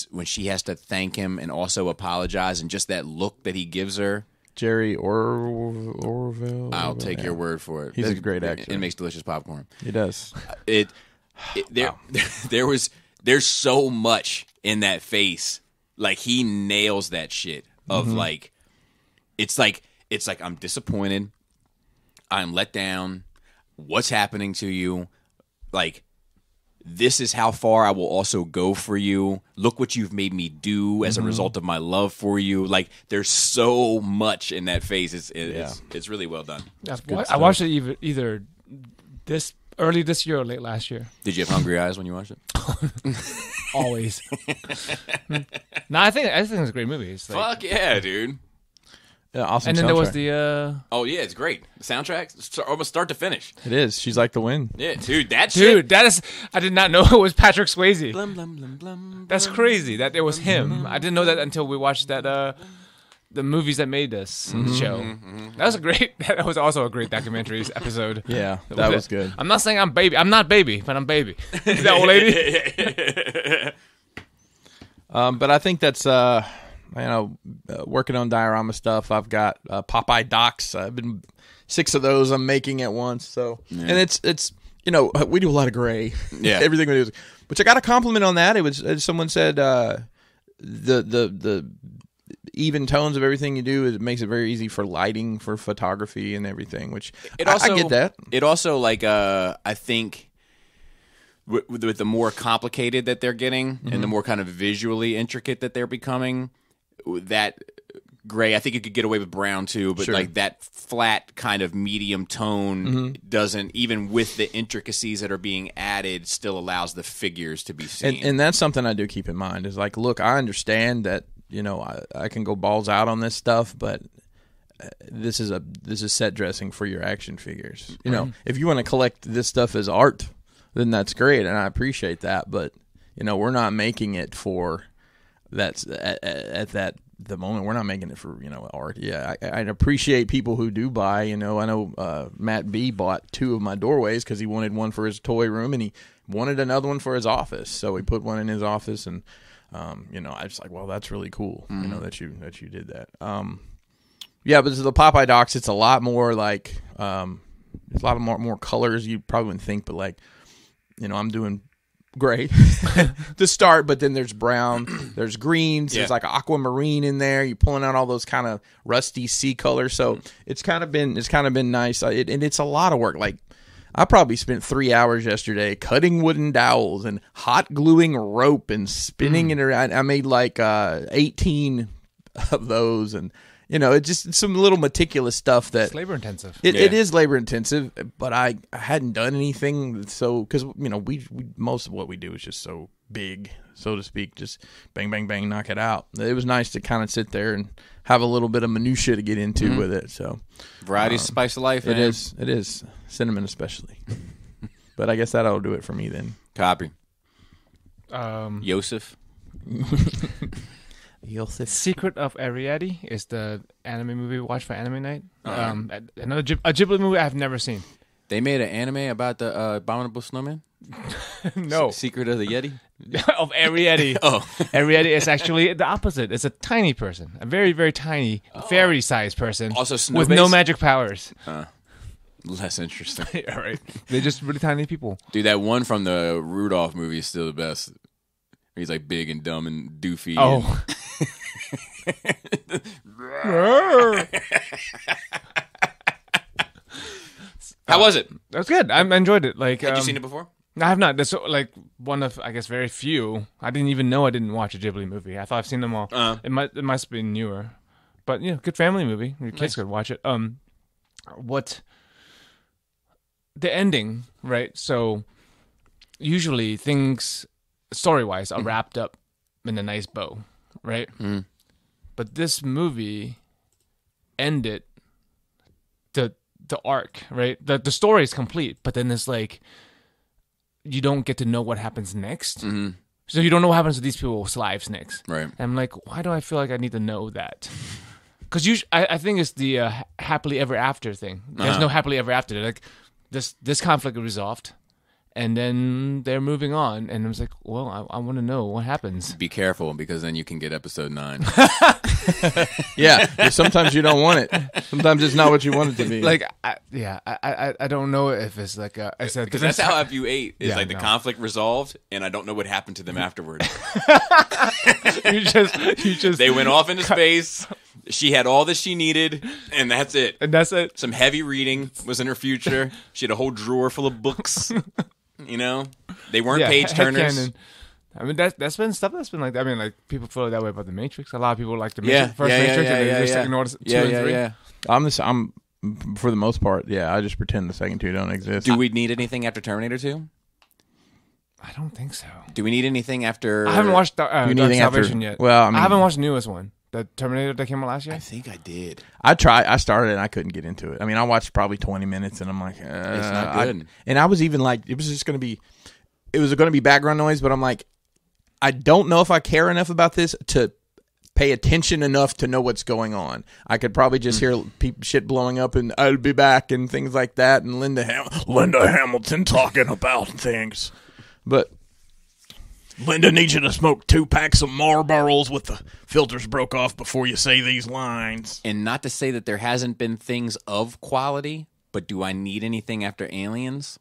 has to thank him and also apologize, and just that look that he gives her. Jerry Orville. I'll take your word for it. He's a great actor. It makes delicious popcorn. He does. There's so much in that face. Like he nails that shit of it's like I'm disappointed, I'm let down, what's happening to you? Like this is how far I will also go for you. Look what you've made me do as a result of my love for you. Like there's so much in that face. It's really well done. I watched it either early this year or late last year. Did you have hungry eyes when you watched it? Always. No, I think it's a great movie. It's like, fuck yeah, dude. Yeah, awesome. And then soundtrack. there was the. Oh yeah, it's great. The soundtrack, almost start to finish. It is. She's like the wind. Yeah, dude. That is. I did not know it was Patrick Swayze. Blum, blum, blum, blum, That's crazy. That it was him. I didn't know that until we watched that. The movies that made this show. That was That was also a great documentaries episode. Yeah, that was good. I'm not saying I'm baby. I'm not baby, but I'm baby. Is that old lady? But I think that's working on diorama stuff. I've got Popeye docs. I've been 6 of those I'm making at once. So and it's we do a lot of gray. Yeah, everything we do. Which I got a compliment on that. It was someone said the even tones of everything you do, it makes it very easy for lighting, for photography and everything, which I get that. It also I think with the more complicated that they're getting and the more kind of visually intricate that they're becoming, that gray, I think you could get away with brown too, but like that flat kind of medium tone doesn't, even with the intricacies that are being added, still allows the figures to be seen. And that's something I do keep in mind is like, look, I understand that I can go balls out on this stuff, but this is set dressing for your action figures. If you want to collect this stuff as art, then that's great, and I appreciate that. But we're not making it for that at that the moment we're not making it for art. Yeah, I appreciate people who do buy. I know Matt B bought 2 of my doorways because he wanted one for his toy room and he wanted another one for his office. So he put one in his office, and I was like, well, that's really cool. That you did that. Yeah, but the Popeye docs, it's a lot more like there's a lot of more colors you probably wouldn't think, but like I'm doing gray to start, but then there's brown, there's greens, there's like aquamarine in there. You're pulling out all those kind of rusty sea colors, so it's kind of been nice. And it's a lot of work. Like I probably spent 3 hours yesterday cutting wooden dowels and hot gluing rope and spinning it around. I made like 18 of those, and it's just some little meticulous stuff that it's labor intensive. It is labor intensive, but I hadn't done anything. So because we most of what we do is just so big, so to speak, just bang bang bang, knock it out. It was nice to kind of sit there and have a little bit of minutia to get into with it. So variety, spice of life. It is cinnamon especially. But I guess that'll do it for me then. Copy. Yosef. Secret of Ariadne is the anime movie we watched for anime night. Another a Ghibli movie I've never seen. They made an anime about the abominable snowman? No. Secret of the Yeti? Of Ariadne. Oh. Ariadne is actually the opposite. It's a tiny person. A very, very tiny, fairy-sized person. Also with no magic powers. Less interesting. All right. They're just really tiny people. Dude, that one from the Rudolph movie is still the best. He's like big and dumb and doofy. Oh. How was it? That was good. I enjoyed it. Like, had you seen it before? I have not. That's like one of, I guess, very few. I didn't even know I didn't watch a Ghibli movie. I thought I've seen them all. It must be newer, but good family movie. Your kids could watch it. What the ending, right? So usually things story-wise are wrapped up in a nice bow, right? But this movie ended the arc, right? The story is complete, but then it's like you don't get to know what happens next. So you don't know what happens to these people's lives next. Right. And I'm like, why do I feel like I need to know that? Because I think it's the happily ever after thing. There's no happily ever after. Like this conflict is resolved, and then they're moving on. And I was like, well, I want to know what happens. Be careful, because then you can get episode 9. Yeah, sometimes you don't want it. Sometimes it's not what you want it to be. Like, I don't know if it's like I said, because that's how I view 8. Is Yeah, the conflict resolved, and I don't know what happened to them afterward. you just They went off into space. She had all that she needed, and that's it. and that's it. Some heavy reading was in her future. She had a whole drawer full of books. They weren't page turners. headcanon. I mean, that's been stuff that's been like that. I mean, like, people feel that way about the Matrix. A lot of people like the Matrix, first Matrix, and they just ignore 2 and 3. I'm for the most part, I just pretend the second 2 don't exist. Do we need anything after Terminator 2? I don't think so. Do we need anything after? I haven't watched Dark Salvation yet. Well, I mean, I haven't watched the newest one, the Terminator that came out last year. I think I did. I started and I couldn't get into it. I mean, I watched probably 20 minutes and I'm like, it's not good. And I was even like, it was going to be background noise, but I'm like, I don't know if I care enough about this to pay attention enough to know what's going on. I could probably just hear shit blowing up and I'll be back and things like that, and Linda Hamilton talking about things. But Linda needs you to smoke 2 packs of Marlboros with the filters broke off before you say these lines. And not to say that there hasn't been things of quality, but do I need anything after Aliens?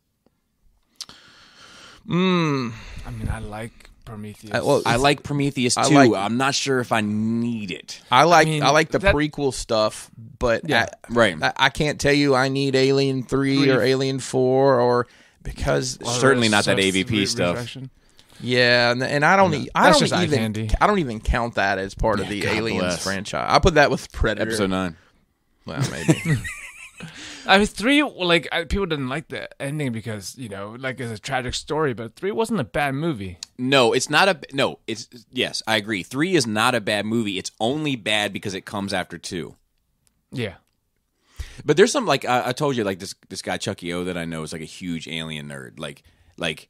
I mean, I like Prometheus. I like Prometheus too. I'm not sure if I need it. I like the prequel stuff, but I can't tell you I need Alien 3 or Alien 4 or because certainly not that AVP stuff. Yeah, and I don't even count that as part of the Aliens franchise. I put that with Predator. Episode 9. Well, maybe. I mean, 3, like, people didn't like the ending because, like, it's a tragic story, but 3 wasn't a bad movie. No, it's not yes, I agree. 3 is not a bad movie. It's only bad because it comes after 2. Yeah. But there's some, like, I told you, like, this guy, Chucky O, that I know is, like, a huge alien nerd. Like,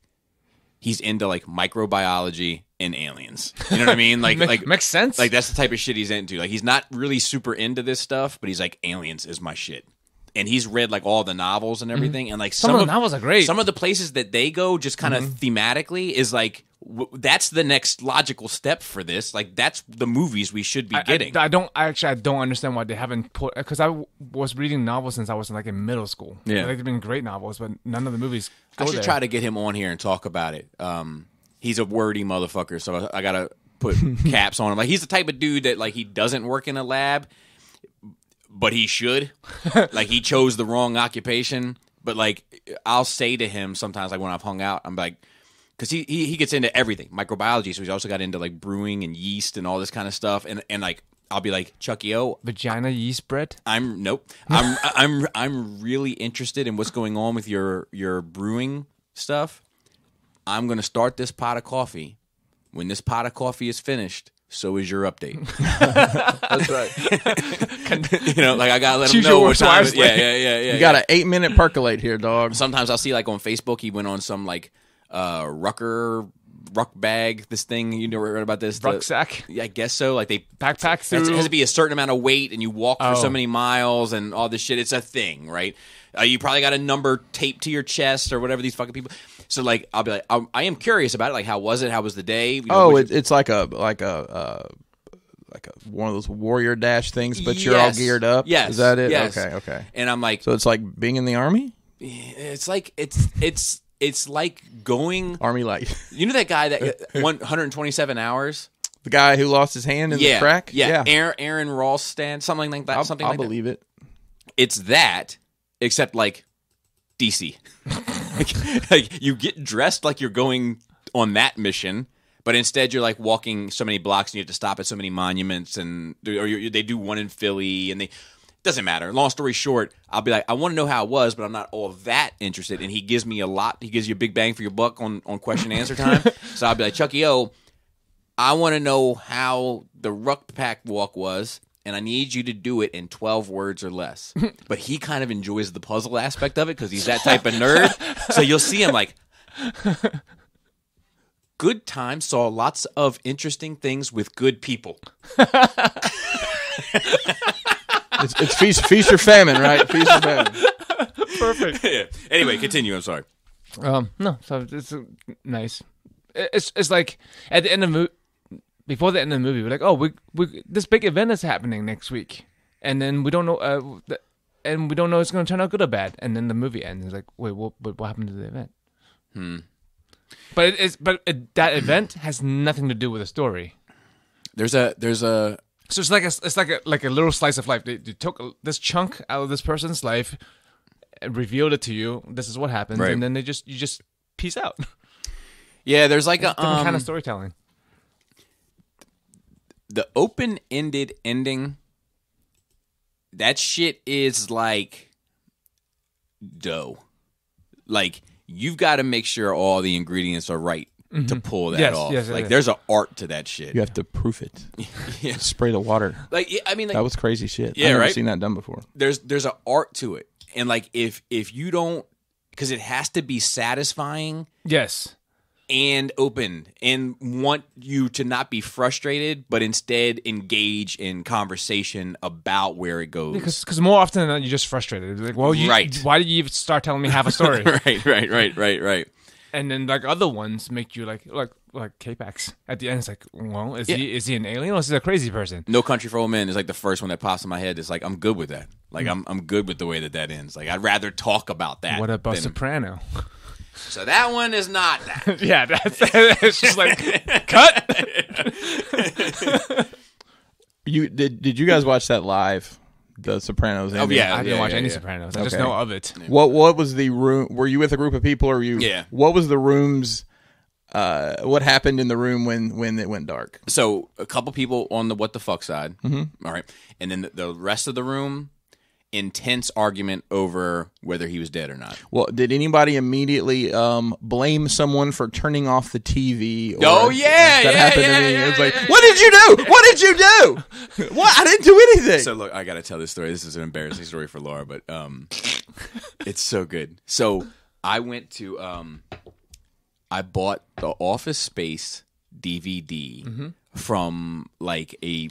he's into, like, microbiology and aliens. You know what I mean? Like makes sense. Like that's the type of shit he's into. Like he's not really super into this stuff, but he's like, aliens is my shit. And he's read like all the novels and everything, and like some of the novels are great. Some of the places that they go, just kind of thematically, is like that's the next logical step for this. Like that's the movies we should be getting. I don't understand why they haven't put, because I was reading novels since I was like in middle school. Yeah, they've been great novels, but none of the movies go I should there. try to get him on here and talk about it. He's a wordy motherfucker, so I gotta put caps on him. Like he's the type of dude that like he doesn't work in a lab. But he should. Like, he chose the wrong occupation. But, like, I'll say to him sometimes, like, when I've hung out, I'm like, because he gets into everything, microbiology. So he's also got into, like, brewing and yeast and all this kind of stuff. And like, I'll be like, Chucky O. Vagina yeast bread? Nope. I'm really interested in what's going on with your brewing stuff. I'm going to start this pot of coffee. When this pot of coffee is finished, so is your update. That's right. You know, like I gotta let him Choose know your what words time. wisely. Yeah. You got an 8-minute percolate here, dog. Sometimes I'll see like on Facebook he went on some like ruck bag, this thing. You never read about this? Rucksack? Yeah, I guess so. Like they Backpack through. it has to be a certain amount of weight, and you walk for so Oh. many miles and all this shit. It's a thing, right? You probably got a number taped to your chest or whatever these fucking people. So like I'll be like, I am curious about it. Like how was it? How was the day? You know, It's like a one of those warrior dash things, but you're all Yes. geared up. Yes. Is that it? Yes. Okay. And I'm like, So it's like being in the army, it's like it's like going. army life. You know that guy that 127 hours. The guy who lost his hand in the crack. Yeah. Aaron Ralston, something like that. I'll believe it. It's that, except like DC. like you get dressed like you're going on that mission, but instead you're like walking so many blocks and you have to stop at so many monuments, and they do one in Philly, and doesn't matter. Long story short, I'll be like, I want to know how it was, but I'm not all that interested. And he gives me a lot. He gives you a big bang for your buck on question and answer time. So I'll be like, Chucky O, I want to know how the ruck pack walk was, and I need you to do it in 12 words or less. But he kind of enjoys the puzzle aspect of it because he's that type of nerd. So you'll see him like, good time, saw lots of interesting things with good people. It's feast or famine, right? Feast or famine. Perfect. Yeah. Anyway, continue. I'm sorry. No, so it's nice. It's like at the end of before the end of the movie, we're like, oh, we this big event is happening next week, and then we don't know, and we don't know if it's going to turn out good or bad, and then the movie ends. It's like, wait, what happened to the event? But that event has nothing to do with the story. There's a So it's like a little slice of life. They took this chunk out of this person's life, and revealed it to you. This is what happens, Right. and then you just peace out. yeah. There's like a Different kind of storytelling. The open-ended ending. That shit is like dough. Like you've got to make sure all the ingredients are right to pull that off. Yes, like yes. there's an art to that shit. You have to proof it. Yeah. Spray the water. Like I mean, like, That was crazy shit. Yeah, I've never right? seen that done before. there's an art to it, and like if you don't, because it has to be satisfying Yes. and open and want you to not be frustrated, but instead engage in conversation about where it goes. Because more often than not, you're just frustrated. It's like, well, Right. why did you even start telling me half a story? right. And then like other ones make you like K-Pax. At the end, it's like, well, is he an alien or is he a crazy person? No Country for Old Men is like the first one that pops in my head. It's like I'm good with that. Like I'm good with the way that ends. Like I'd rather talk about that. What about than- Soprano? So that one is not that. Yeah, it's just like cut. Did you guys watch that live? The Sopranos. ending? yeah. I didn't watch any Sopranos. I just Okay. know of it. What was the room? Were you with a group of people, or you? Yeah. What was the room's? What happened in the room when it went dark? So a couple people on the what the fuck side. Mm-hmm. All right, and then the rest of the room, intense argument over whether he was dead or not. Well, did anybody immediately blame someone for turning off the TV? Or Oh, yeah, that yeah, happened yeah, to me. yeah, It was yeah, like, yeah. what did you do? What did you do? What? I didn't do anything. So look, I got to tell this story. This is an embarrassing story for Laura, but it's so good. So I went to I bought the office space DVD from like a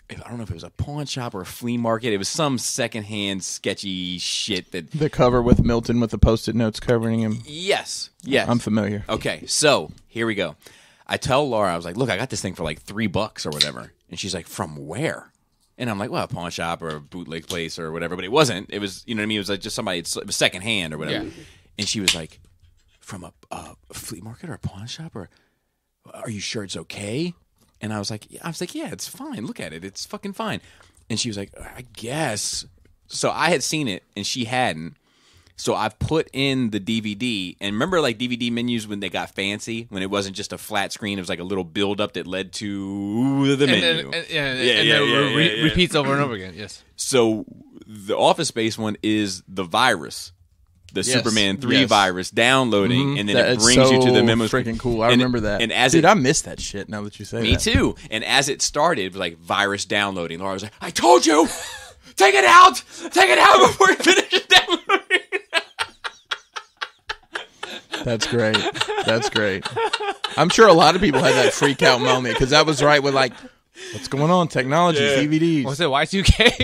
I don't know if it was a pawn shop or a flea market. It was some secondhand sketchy shit that. The cover with Milton with the Post-it notes covering him. Yes. I'm familiar. Okay, so here we go. I tell Laura, I was like, look, I got this thing for like $3 or whatever. And she's like, from where? And I'm like, well, a pawn shop or a bootleg place or whatever. But it wasn't. It was, you know what I mean? It was like just somebody, it was secondhand or whatever. Yeah. And she was like, from a flea market or a pawn shop? Or are you sure it's okay? And I was like, yeah, it's fine. Look at it. It's fucking fine. And she was like, I guess. So I had seen it and she hadn't. So I've put in the DVD. And remember like DVD menus when they got fancy? When it wasn't just a flat screen. It was like a little build-up that led to the menu. And repeats over and over again. Yes. So the Office Space one is the virus. The Superman 3 virus downloading, and then it brings you to the memo screen. Freaking cool! I remember that. And as I missed that shit. Now that you say me that, too. And as it started, it was like virus downloading. Laura was like, "I told you, take it out before you finish downloading." That's great. I'm sure a lot of people had that freak out moment because that was right with like, what's going on? Technology, DVDs. What's it? Y2K?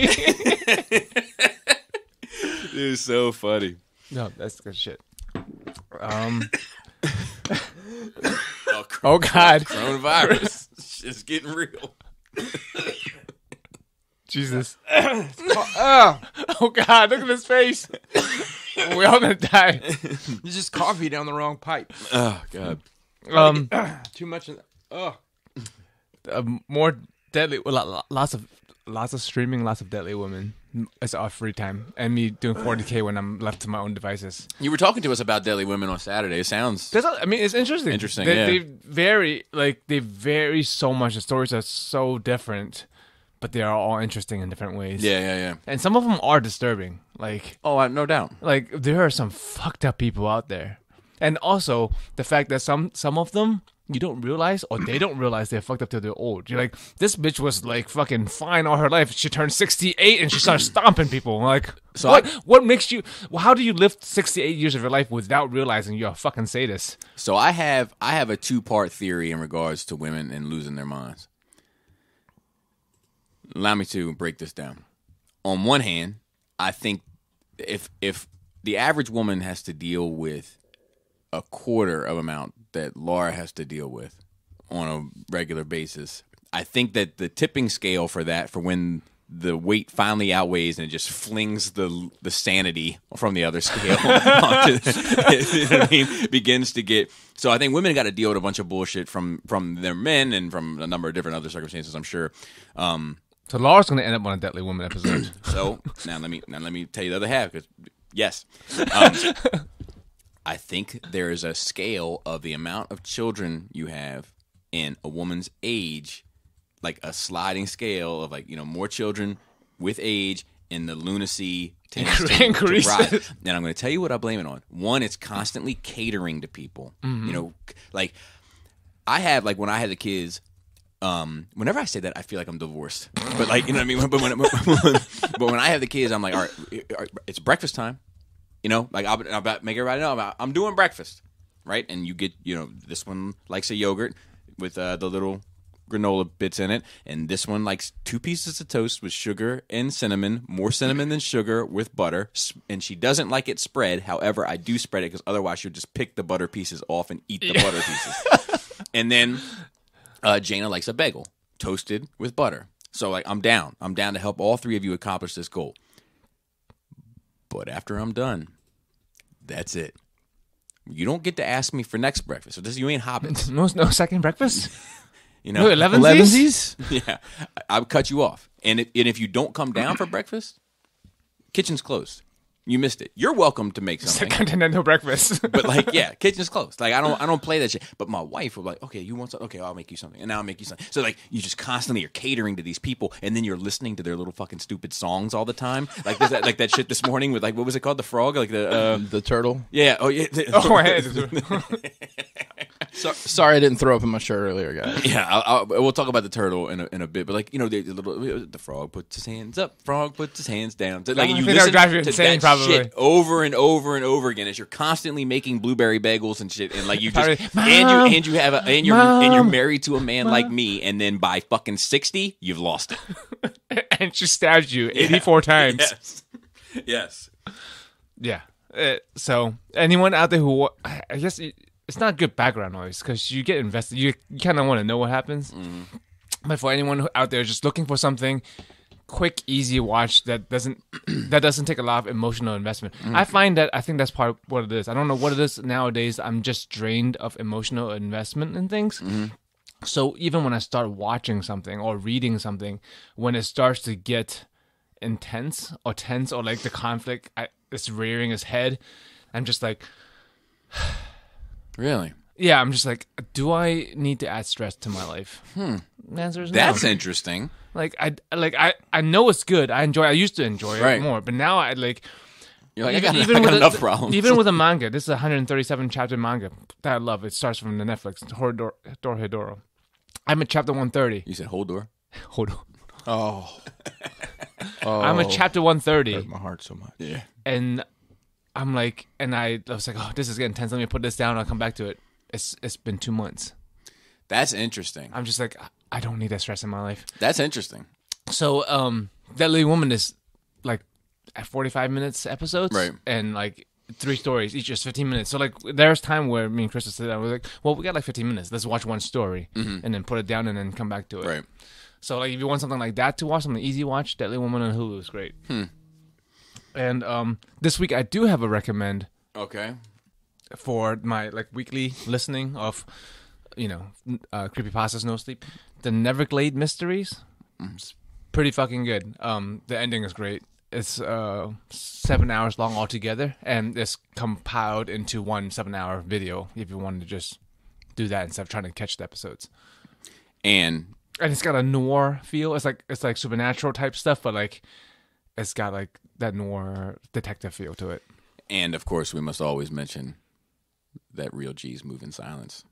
It was so funny. No, that's good shit. Oh God, coronavirus is getting real. Jesus. Oh God, look at his face. We're all gonna die. It's just coffee down the wrong pipe. Oh God. Too much of that. More deadly. Lots of streaming. Lots of deadly women. It's our free time, and me doing 40K when I'm left to my own devices. You were talking to us about deadly women on Saturday. It sounds. It's interesting. Interesting. They vary so much. The stories are so different, but they are all interesting in different ways. Yeah. And some of them are disturbing. Like, no doubt. Like there are some fucked up people out there, and also the fact that some of them you don't realize, or they don't realize they're fucked up till they're old. You're like, this bitch was like fucking fine all her life. She turned 68 and she started stomping people. Like, so what makes you? How do you live 68 years of your life without realizing you're a fucking sadist? So I have a 2-part theory in regards to women and losing their minds. Allow me to break this down. On one hand, I think if the average woman has to deal with a quarter of amount that Laura has to deal with on a regular basis, I think that the tipping scale for that, for when the weight finally outweighs and it just flings the sanity from the other scale onto, you know what I mean, begins to get. So I think women got to deal with a bunch of bullshit from their men and from a number of different other circumstances, I'm sure. So Laura's going to end up on a Deadly Woman episode. So now let me tell you the other half, because yes. I think there is a scale of the amount of children you have in a woman's age, like a sliding scale of like, more children with age, and the lunacy tends to rise. And I'm going to tell you what I blame it on. One, it's constantly catering to people. Mm-hmm. Like I have, like when I had the kids, whenever I say that, I feel like I'm divorced. But like, you know what I mean? But when I have the kids, I'm like, all right, it's breakfast time. Like I'll make everybody know I'm doing breakfast, right? And you get, this one likes a yogurt with the little granola bits in it, and this one likes 2 pieces of toast with sugar and cinnamon, more cinnamon than sugar, with butter, and she doesn't like it spread. However, I do spread it because otherwise she'll just pick the butter pieces off and eat the butter pieces. And then Jaina likes a bagel, toasted with butter. So like I'm down to help all 3 of you accomplish this goal. But after I'm done, that's it. You don't get to ask me for next breakfast. So you ain't hobbits. No second breakfast? No, 11sies? Yeah. I'll cut you off. And if you don't come down for breakfast, kitchen's closed. You missed it. You're welcome to make something. Continental breakfast. But like, yeah, kitchen's closed. Like I don't play that shit. But my wife will be like, okay, you want something? Okay, I'll make you something. And now I'll make you something. So like you just constantly are catering to these people, and then you're listening to their little fucking stupid songs all the time. Like like that shit this morning with like, what was it called? The frog? Like the turtle? Yeah. Oh yeah. Sorry I didn't throw up in my shirt earlier, guys. Yeah, we'll talk about the turtle in a bit, but like the frog puts his hands up, frog puts his hands down. Like you listen to insane, that probably. shit over and over and over again as you're constantly making blueberry bagels and shit, and like you just and you're married to a man like me, and then by fucking 60, you've lost it. And she stabbed you 84 times. Yes. Yeah. So anyone out there who, I guess it's not good background noise because you get invested. You kind of want to know what happens. Mm. But for anyone out there just looking for something quick, easy watch that doesn't take a lot of emotional investment, I think that's part of what it is. I don't know what it is nowadays. I'm just drained of emotional investment in things. Mm-hmm. So even when I start watching something or reading something, when it starts to get intense or tense or like the conflict it's rearing its head, I'm just like, really? Yeah, I'm just like, do I need to add stress to my life? The answer is no. That's interesting. Like I know it's good. I used to enjoy it more, but now I like. You're like, I got enough problems. Even with a manga, this is a 137 chapter manga that I love. It starts from the Netflix Dorohedoro. I'm at chapter 130. You said Hodor? Hodor. Oh. I'm at chapter 130. Hurt my heart so much. Yeah. And I'm like, I was like, oh, this is getting tense. Let me put this down. I'll come back to it. It's been 2 months. That's interesting. I'm just like, I don't need that stress in my life. That's interesting. So, Deadly Woman is like at 45 minutes episodes. Right. And like 3 stories, each just 15 minutes. So like there's time where me and Chris sit down. We're like, well, we got like 15 minutes. Let's watch one story and then put it down and then come back to it. Right. So like if you want something like that to watch, something easy watch, Deadly Woman on Hulu is great. And this week I do have a recommend. Okay. For my like weekly listening of, creepypastas, no sleep, the Neverglade Mysteries. It's pretty fucking good. The ending is great. It's 7 hours long altogether, and it's compiled into one 7-hour video. If you wanted to just do that instead of trying to catch the episodes, and it's got a noir feel. It's like supernatural type stuff, but like it's got like that noir detective feel to it. And of course, we must always mention that real G's move in silence,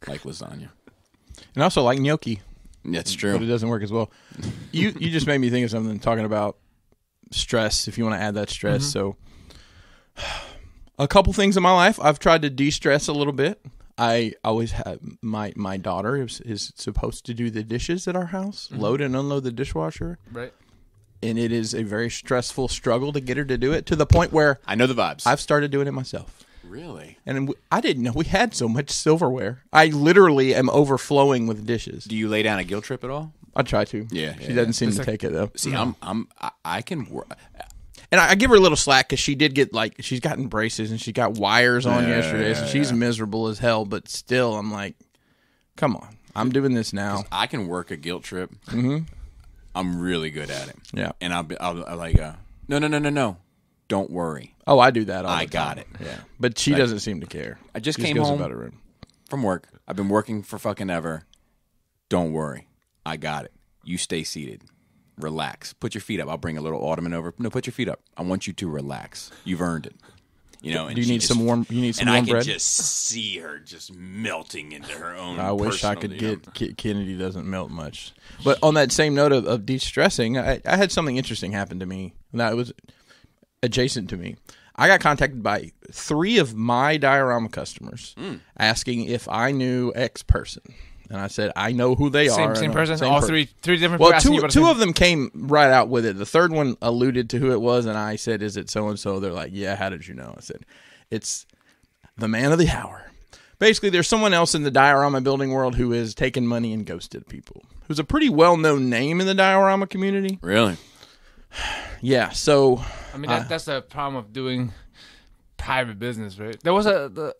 like lasagna, and also like gnocchi. That's true, but it doesn't work as well. You just made me think of something talking about stress. If you want to add that stress, so a couple things in my life, I've tried to de-stress a little bit. I always have my daughter is supposed to do the dishes at our house, load and unload the dishwasher, right? And it is a very stressful struggle to get her to do it, to the point where I know the vibes. I've started doing it myself. Really? And I didn't know we had so much silverware. I literally am overflowing with dishes. Do you lay down a guilt trip at all? I try to. Yeah. She doesn't seem to take it though. See, I can work. And I give her a little slack because she did get she's gotten braces and she got wires on yesterday, so she's miserable as hell. But still, I'm like, come on, I'm doing this now. I can work a guilt trip. I'm really good at it. Yeah. And I'll like, no. Don't worry. Oh, I do that all the time. I got it. Yeah. But she doesn't seem to care. I just came home from work. I've been working for fucking ever. Don't worry. I got it. You stay seated. Relax. Put your feet up. I'll bring a little ottoman over. No, put your feet up. I want you to relax. You've earned it. And do you need some warm? You need some warm bread. And I can just see her just melting into her own. I wish I could get. Kennedy doesn't melt much. But on that same note of de-stressing, I had something interesting happen to me. That was adjacent to me. I got contacted by 3 of my diorama customers asking if I knew X person. And I said, I know who they are. Same person? All three different people? Well, two of them came right out with it. The third one alluded to who it was, and I said, is it so-and-so? They're like, yeah, how did you know? I said, it's the man of the hour. Basically, there's someone else in the diorama building world who has taken money and ghosted people. Who's a pretty well-known name in the diorama community. Really? Yeah, so... I mean, that's the problem of doing private business, right? There was the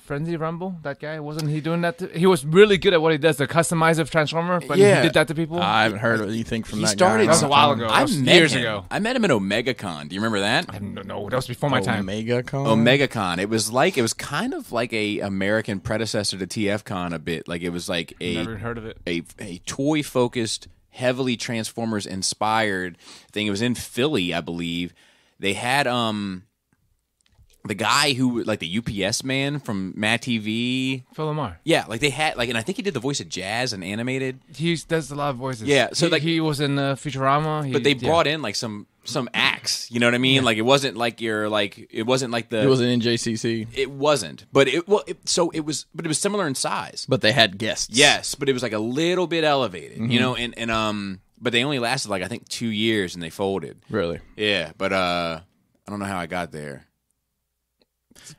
Frenzy Rumble, that guy, wasn't he doing that? He was really good at what he does, the customizer transformer, but he did that to people. I haven't heard anything from that guy. That was a while ago. Years ago. I met him at OmegaCon. Do you remember that? No, that was before my time. OmegaCon? It was kind of like a American predecessor to TFCon a bit. Like it was like never heard of it. A toy focused, heavily Transformers inspired thing. It was in Philly, I believe. They had the guy who, like the UPS man from Mad TV. Phil Lamar. Yeah, like they had, like, and I think he did the voice of Jazz and animated. He does a lot of voices. Yeah, so he was in Futurama. But they brought in like some acts. You know what I mean? Like it wasn't like it wasn't like the. It wasn't in JCC. It wasn't, but it was similar in size. But they had guests. Yes, but it was like a little bit elevated. You know, and but they only lasted like I think 2 years and they folded. Really? Yeah, but I don't know how I got there.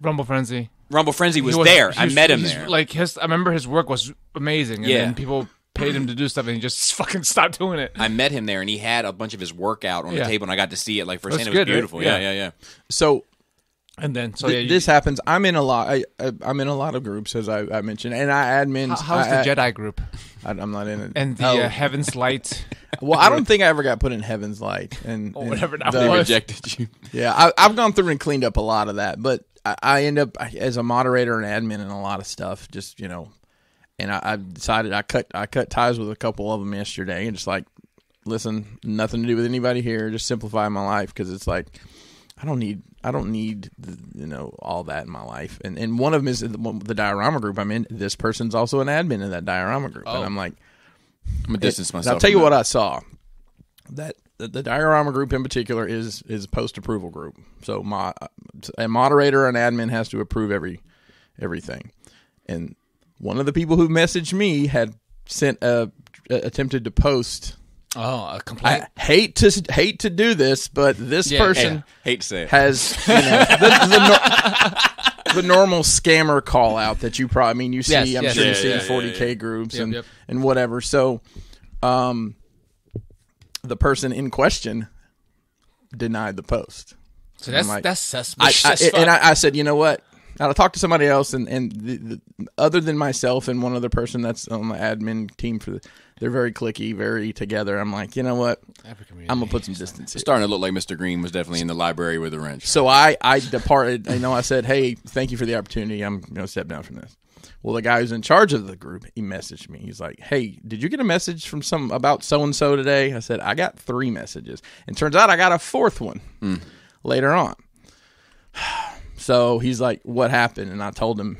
Rumble Frenzy. Rumble Frenzy was there. I met him there. Like I remember his work was amazing. And Yeah. then people paid him to do stuff, and he just fucking stopped doing it. I met him there, and he had a bunch of his workout on the table, and I got to see it like firsthand. It was good, right? beautiful. Yeah. Yeah. So And then this happens. I'm in a lot. I'm in a lot of groups, as I mentioned, and I admin. How's the Jedi group I'm not in it. and the Heaven's Light? Well, I don't think I ever got put in Heaven's Light, and whatever that They was. rejected you. Yeah, I've gone through and cleaned up a lot of that, but I end up as a moderator and admin in a lot of stuff. Just and I decided I cut ties with a couple of them yesterday, and just like, listen, nothing to do with anybody here. Just simplify my life, because it's like I don't need all that in my life. And one of them is the diorama group I'm in. This person's also an admin in that diorama group, and I'm like, I'm gonna distance myself. I'll tell you what I saw. That the diorama group in particular is a post approval group. So a moderator, an admin has to approve everything. And one of the people who messaged me had attempted to post. Oh, a complaint. I hate to do this, but this person hate to say it. has the normal scammer call out that you probably you see. Yes, I'm yes. sure you Yeah, see in yeah, 40K groups Yep. and whatever. So, the person in question denied the post. So I'm like, that's suspicious. I said, you know what? Now, I talked to somebody else, and the other than myself and one other person that's on the admin team they're very cliquey, very together. I'm like, you know what? I'm gonna put some distance here. Starting to look like Mr. Green was definitely in the library with a wrench. So I departed. I said, hey, thank you for the opportunity. I'm gonna step down from this. Well, the guy who's in charge of the group, he messaged me. He's like, hey, did you get a message from about so-and-so today? I said, I got 3 messages. And turns out I got a 4th one later on. So he's like, what happened? And I told him.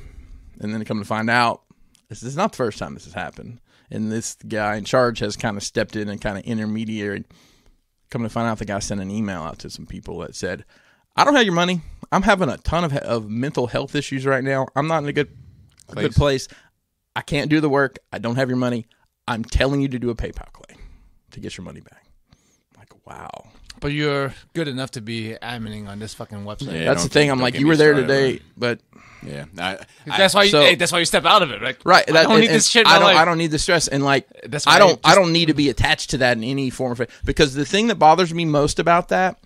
And then come to find out, this is not the first time this has happened. And this guy in charge has kind of stepped in and kind of intermediated. Come to find out, the guy sent an email out to some people that said, I don't have your money. I'm having a ton of mental health issues right now. I'm not in a good place. I can't do the work. I don't have your money. I'm telling you to do a PayPal claim to get your money back. I'm like, wow. But you're good enough to be adminning on this fucking website. Yeah, That's the thing. I'm like, you were there today, but yeah, that's why you step out of it, right? right. I don't need this shit. I don't need the stress, and like, That's why I don't need to be attached to that in any form of it. Because the thing that bothers me most about that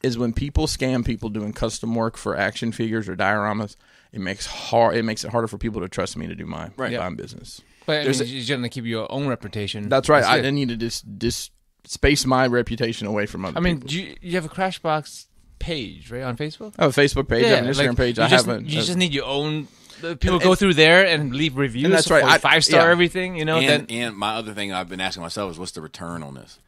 is when people scam people doing custom work for action figures or dioramas. It makes it harder for people to trust me to do my business. But you're going to keep your own reputation. That's right. I need to just space my reputation away from other people. Do you have a Crashbox page, right, on Facebook? I have a Facebook page. I have an Instagram page. You just need your own. People go through there and leave reviews. And that's right. 5-star everything. And my other thing I've been asking myself is, what's the return on this?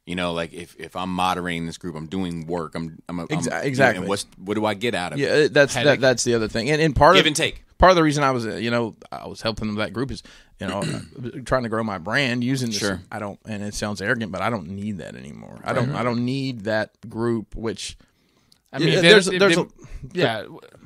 Like if I'm moderating this group, I'm doing work. I'm exactly. And what do I get out of it? Yeah, that's the other thing. And part give of and take. Part of the reason I was helping that group is trying to grow my brand using this. Sure. And it sounds arrogant, but I don't need that anymore. I don't need that group. Which I mean,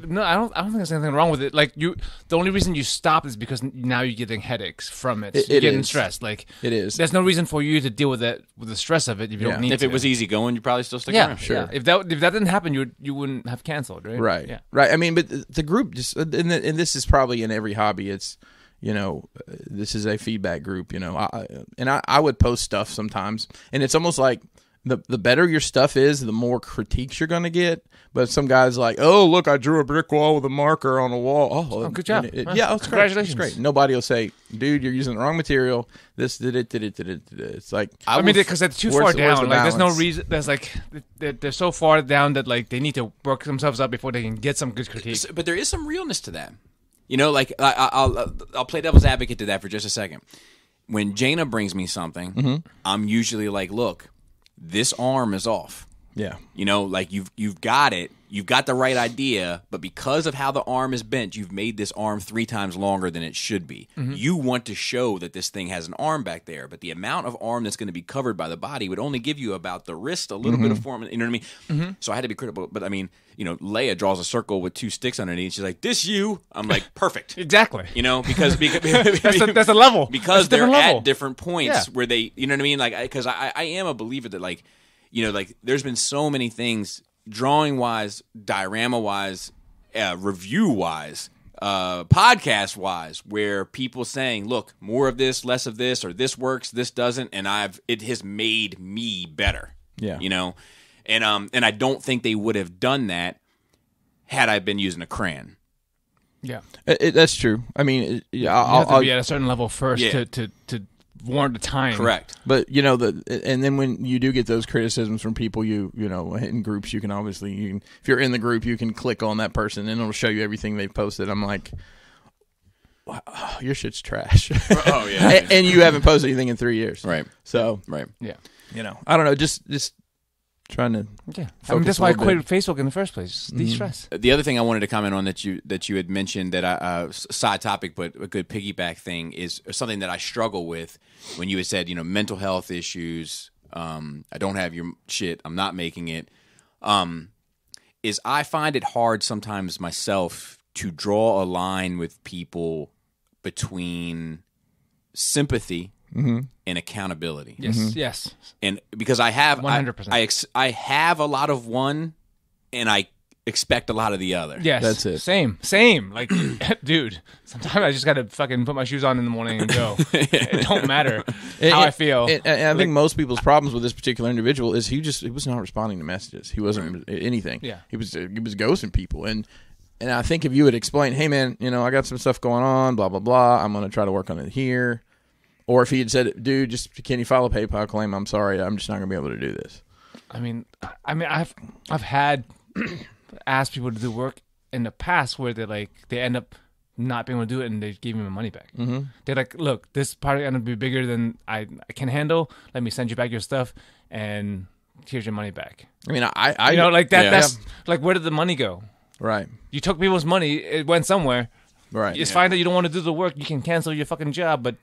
no, I don't think there's anything wrong with it. Like the only reason you stop is because now you're getting headaches from it. You're getting stressed. Like it is. There's no reason for you to deal with that, with the stress of it if you don't need to. If it was easy going, you'd probably still stick yeah, around. sure. Yeah. If that didn't happen, you wouldn't have canceled, right? Right. Yeah. Right. I mean, but the group just and this is probably in every hobby. It's this is a feedback group. I would post stuff sometimes, and it's almost like the better your stuff is, the more critiques you're going to get. But some guys like, oh, look, I drew a brick wall with a marker on a wall. Oh, good job. It's Congratulations. great. Nobody will say, dude, you're using the wrong material. This did it. It's like, I mean, because they're too far down. The like, there's no reason. There's like they're so far down that like they need to work themselves up before they can get some good critique. But there is some realness to that. Like I'll play devil's advocate to that for just a second. When Jaina brings me something, I'm usually like, look, this arm is off. Yeah. Like you've got it. you've got the right idea, but because of how the arm is bent, you've made this arm 3 times longer than it should be. You want to show that this thing has an arm back there, but the amount of arm that's going to be covered by the body would only give you about the wrist, a little bit of form. You know what I mean? So I had to be critical. But I mean, you know, Leia draws a circle with 2 sticks underneath. She's like, "This you?" I'm like, "Perfect." Exactly. You know, because that's a level. Because that's they're level. at different points Yeah. where they, you know what I mean? Like, because I am a believer that, like, you know, like there's been so many things, drawing wise, diorama wise, review wise, podcast wise, where people saying, "Look, more of this, less of this, or this works, this doesn't," and it has made me better. Yeah. You know, and I don't think they would have done that had I been using a crayon. Yeah. That's true. I mean, You have to be at a certain level first Yeah. to warrant the time. Correct. But you know and then when you do get those criticisms from people, you know, in groups, you can obviously, if you're in the group, you can click on that person and it'll show you everything they've posted. I'm like, wow, your shit's trash. Oh yeah. and you haven't posted anything in 3 years, Right. So Right. Yeah. you know, I don't know, just trying to. Yeah. I mean, Focus that's a why I little quit Facebook in the first place. Just de-stress. The other thing I wanted to comment on that you had mentioned that side topic, but a good piggyback thing is something that I struggle with when you had said, you know, mental health issues. I don't have your shit. I'm not making it. Is I find it hard sometimes myself to draw a line with people between sympathy and accountability. Yes. Yes. And because I have 100%. I have a lot of one, and I expect a lot of the other. Yes. That's it. Same. Like, dude, sometimes I just got to fucking put my shoes on in the morning and go. It don't matter how I feel. And I think most people's problems with this particular individual is he was not responding to messages. He wasn't anything. Yeah. He was ghosting people. And I think if you would explain, hey man, you know, I got some stuff going on, blah blah blah. I'm going to try to work on it here. Or if he had said, dude, just can you file a PayPal claim? I'm sorry, I'm just not going to be able to do this. I mean, I've had asked people to do work in the past where they end up not being able to do it and they give me my money back. Mm-hmm. They're like, look, this project ended up being bigger than I can handle. Let me send you back your stuff and here's your money back. I mean, I You know, like that. Yeah. That's like, where did the money go? right, You took people's money. It went somewhere. right, It's fine that you don't want to do the work. You can cancel your fucking job, but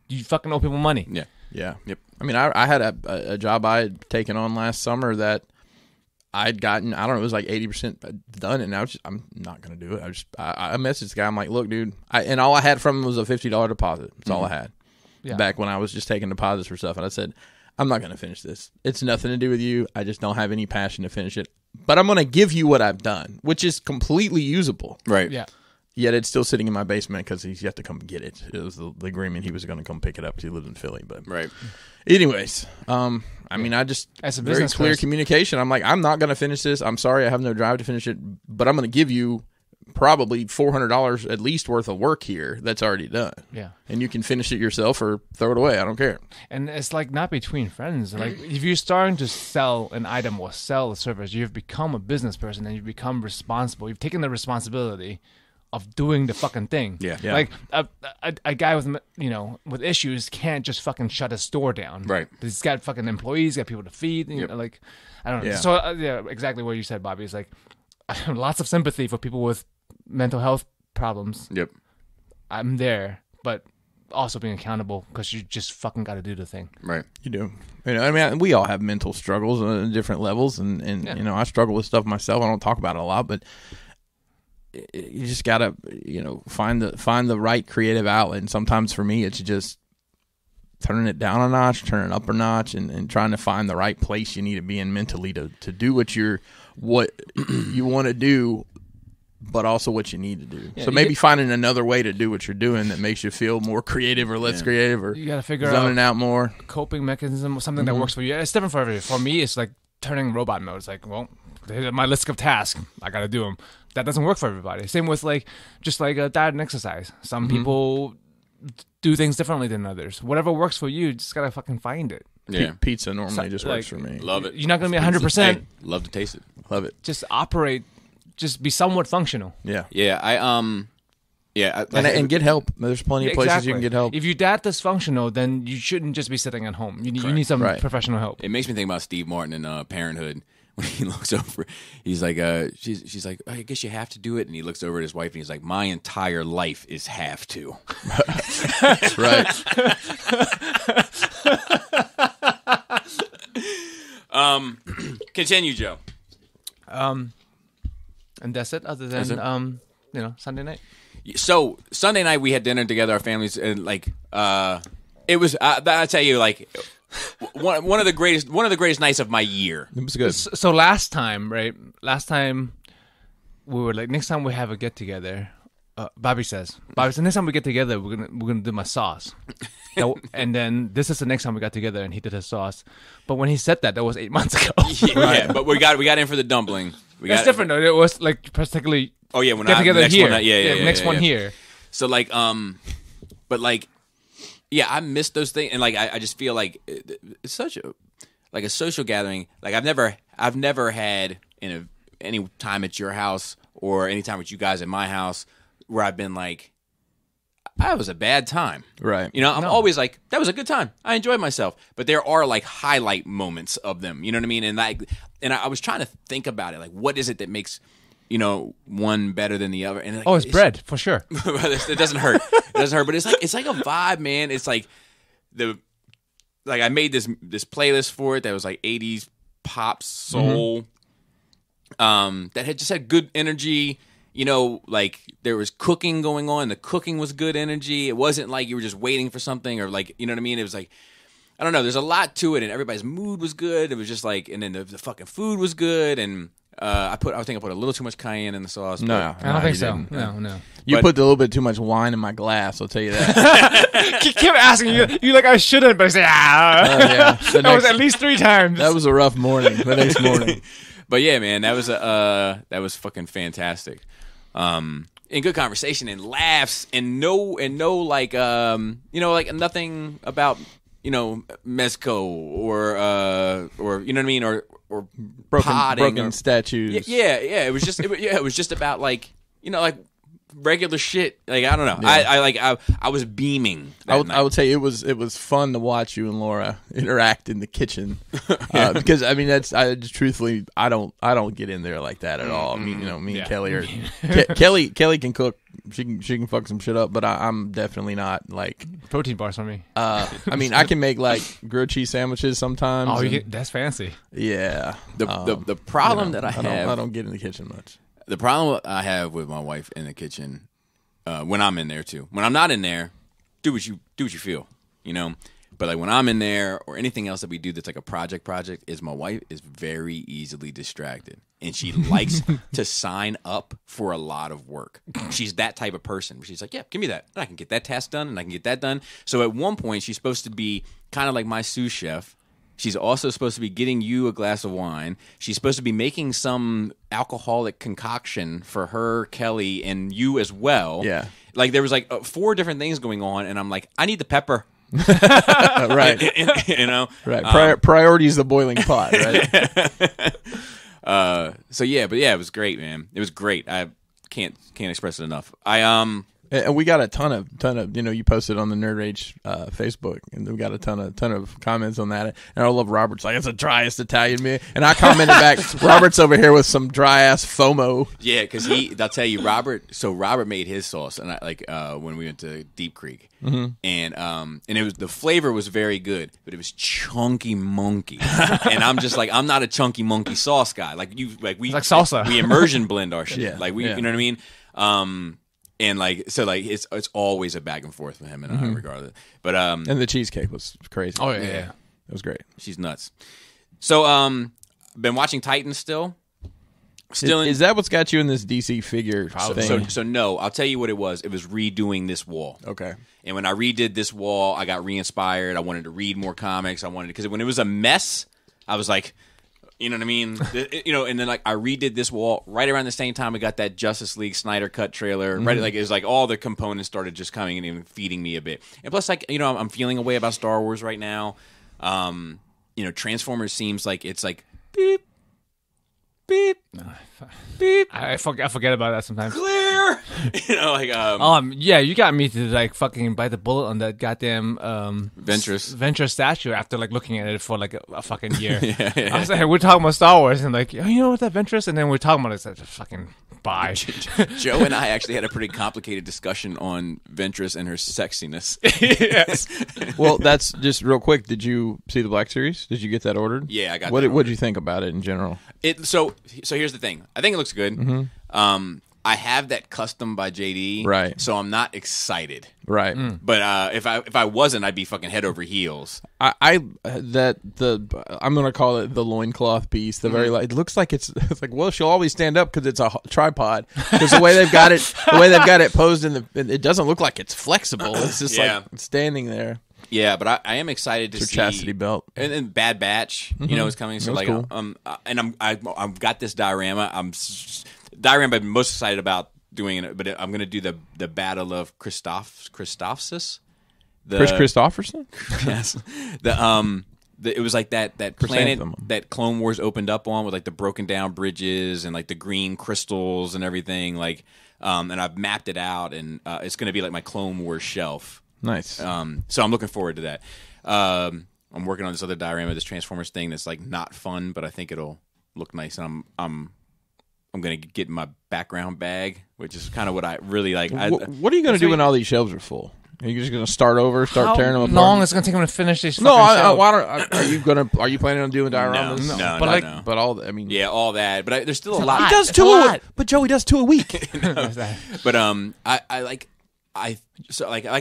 you fucking owe people money. Yeah. yeah. Yep. I mean, I had a job I had taken on last summer that I'd gotten, I don't know, it was like 80% done, and I'm not going to do it. I messaged the guy. I'm like, look, dude, and all I had from him was a $50 deposit. That's all I had. Yeah. Back when I was just taking deposits for stuff, and I said, I'm not going to finish this. It's nothing to do with you. I just don't have any passion to finish it. But I'm going to give you what I've done, which is completely usable. Right. Yeah. Yet it's still sitting in my basement because he's yet to come get it. It was the agreement he was going to come pick it up because he lived in Philly. But Right. anyways, I mean, I just As a very business clear person. communication. I'm like, I'm not going to finish this. I'm sorry, I have no drive to finish it, but I'm going to give you probably $400 at least worth of work here that's already done. Yeah. And you can finish it yourself or throw it away. I don't care. And it's like not between friends. Like if you're starting to sell an item or sell a service, you've become a business person and you've become responsible. You've taken the responsibility of doing the fucking thing. Yeah. Yeah. Like a guy with with issues can't just fucking shut his store down. Right. He's got fucking employees, got people to feed. You know, like I don't know. Yeah. So yeah, exactly what you said, Bobby. It's like lots of sympathy for people with mental health problems. Yep. I'm there, but also being accountable because you just fucking got to do the thing. Right. You do. You know, I mean, we all have mental struggles on different levels, and you know, I struggle with stuff myself. I don't talk about it a lot, but you just gotta, you know, find the right creative outlet. And sometimes for me, it's just turning it down a notch, turning it up a notch, and trying to find the right place you need to be in mentally to do what you want to do, but also what you need to do. Yeah, so maybe finding another way to do what you're doing that makes you feel more creative or less creative, or You got to figure zoning out more. coping mechanism, something that works for you. It's different for everybody. For me, it's like turning robot mode. It's like, well, here's my list of tasks. I got to do them. That doesn't work for everybody. Same with just like diet and exercise. Some people do things differently than others. Whatever works for you, just got to fucking find it. Yeah. Pizza normally just works like, for me. Love it. You're not going to be 100%. Hey, love to taste it. Love it. Just operate. Just be somewhat functional. Yeah. Yeah. And get help. There's plenty of places you can get help. If you're that dysfunctional, then you shouldn't just be sitting at home. You need some Right. professional help. It makes me think about Steve Martin in Parenthood, when he looks over, he's like, she's like, I guess you have to do it. And he looks over at his wife and he's like, my entire life is have to. That's right. Continue, Joe. And that's it. Other than Sunday night. So Sunday night we had dinner together, our families, and like it was. I tell you, like one of the greatest nights of my year. It was good. So last time we were like, next time we have a get together. Bobby says, next time we get together, we're gonna do my sauce. And then this is the next time we got together, and he did his sauce. But when he said that was 8 months ago. Yeah, but we got in for the dumpling. It's different though. It was like particularly. Oh yeah, when get together next here. One, next one here. So like, but like, yeah, I miss those things, and like, I just feel like it's such a like a social gathering. Like I've never had any time at your house or any time with you guys at my house where I've been like, that was a bad time. Right. You know, I'm always like, that was a good time. I enjoyed myself. But there are like highlight moments of them. You know what I mean? And I was trying to think about it. Like, what is it that makes, one better than the other? And like, it's bread, for sure. It doesn't hurt. It doesn't hurt. But it's like a vibe, man. It's like I made this playlist for it that was like 80s pop soul. That had just had good energy. Like there was cooking going on. The cooking was good energy. It wasn't like you were just waiting for something or like, you know what I mean? It was like, I don't know. There's a lot to it, and everybody's mood was good. It was just like, and then the fucking food was good, and I think I put a little too much cayenne in the sauce. No, I don't think so. No. You put a little bit too much wine in my glass. I'll tell you that. Keep asking you like I shouldn't, but I say yeah. That was at least 3 times. That was a rough morning. The next morning. But yeah, man, that was fucking fantastic. And good conversation and laughs and no like like nothing about mezco or you know what I mean or broken statues. Yeah. It was just about like like regular shit. Like I don't know. Yeah. I was beaming. I would say it was fun to watch you and Laura interact in the kitchen because I mean truthfully I don't get in there like that at all. I mean me and Kelly are Kelly can cook. She can fuck some shit up, but I'm definitely not like protein bars for me. I mean I can make like grilled cheese sandwiches sometimes. Oh, that's fancy. Yeah. The problem that I don't get in the kitchen much. The problem I have with my wife in the kitchen, when I'm in there too. When I'm not in there, do what you feel, But like when I'm in there or anything else that we do that's like a project, is my wife is very easily distracted, and she likes to sign up for a lot of work. She's that type of person. She's like, yeah, give me that, and I can get that task done, and I can get that done. So at one point, she's supposed to be kind of like my sous chef. She's also supposed to be getting you a glass of wine. She's supposed to be making some alcoholic concoction for her, Kelly, and you as well. Yeah. Like there was like 4 different things going on, and I'm like, I need the pepper. Right. Right. Priority is the boiling pot, right? So yeah, it was great, man. It was great. I can't express it enough. And we got a ton of you posted on the Nerd Rage Facebook, and we got a ton of comments on that. And I love Robert's like, it's the driest Italian meal, and I commented back, Robert's over here with some dry ass FOMO. Yeah, because I'll tell you, Robert made his sauce, and when we went to Deep Creek, and it was the flavor was very good, but it was chunky monkey, and I'm just like, I'm not a chunky monkey sauce guy. Like we like salsa. We immersion blend our shit. Yeah, you know what I mean. And it's always a back and forth with him and I regardless. But and the cheesecake was crazy. Oh yeah, it was great. She's nuts. So been watching Titans still. Is that what's got you in this DC figure thing? So no, I'll tell you what it was. It was redoing this wall. Okay. And when I redid this wall, I got re-inspired. I wanted to read more comics. Because when it was a mess, I was like, you know what I mean? And then like I redid this wall right around the same time we got that Justice League Snyder Cut trailer. Right, like it was like all the components started just coming and even feeding me a bit. And plus, like I'm feeling a way about Star Wars right now. Transformers seems like it's like beep, beep, beep. I forget about that sometimes. Clear. here. Like yeah, you got me to like fucking bite the bullet on that goddamn Ventress statue after like looking at it for like a fucking year. I was like, hey, we're talking about Star Wars, and like, oh, you know what, that Ventress, and then we're talking about it. It's like, fucking bye. Joe and I actually had a pretty complicated discussion on Ventress and her sexiness. Yes. Well, that's just real quick. Did you see the Black Series? Did you get that ordered? Yeah, I got. What did you think about it in general? So here's the thing. I think it looks good. Mm-hmm. I have that custom by JD, right? So I'm not excited, right? But if I wasn't, I'd be fucking head over heels. I'm gonna call it the loincloth piece. The very it looks like it's like, well, she'll always stand up because it's a tripod. Because the way they've got it posed it doesn't look like it's flexible. It's just like standing there. Yeah, but I am excited to see chastity belt, and then Bad Batch, is coming. So like, cool. And I've got this diorama. Diorama I'm most excited about doing it, but I'm going to do the Battle of Christophsis. Chris Christopherson. Yes. It was like that planet that Clone Wars opened up on with like the broken down bridges and like the green crystals and everything. Like, and I've mapped it out, and it's going to be like my Clone Wars shelf. Nice. So I'm looking forward to that. I'm working on this other diorama, this Transformers thing that's like not fun, but I think it'll look nice. And I'm going to get in my background bag, which is kind of what I really like. What are you going to do when all these shelves are full? Are you just going to start over, tearing them apart? How long is it going to take them to finish these? No, are you planning on doing dioramas? No. But all, I mean, yeah, all that. But there's still a lot. He does two a week. But Joey does 2 a week. But like I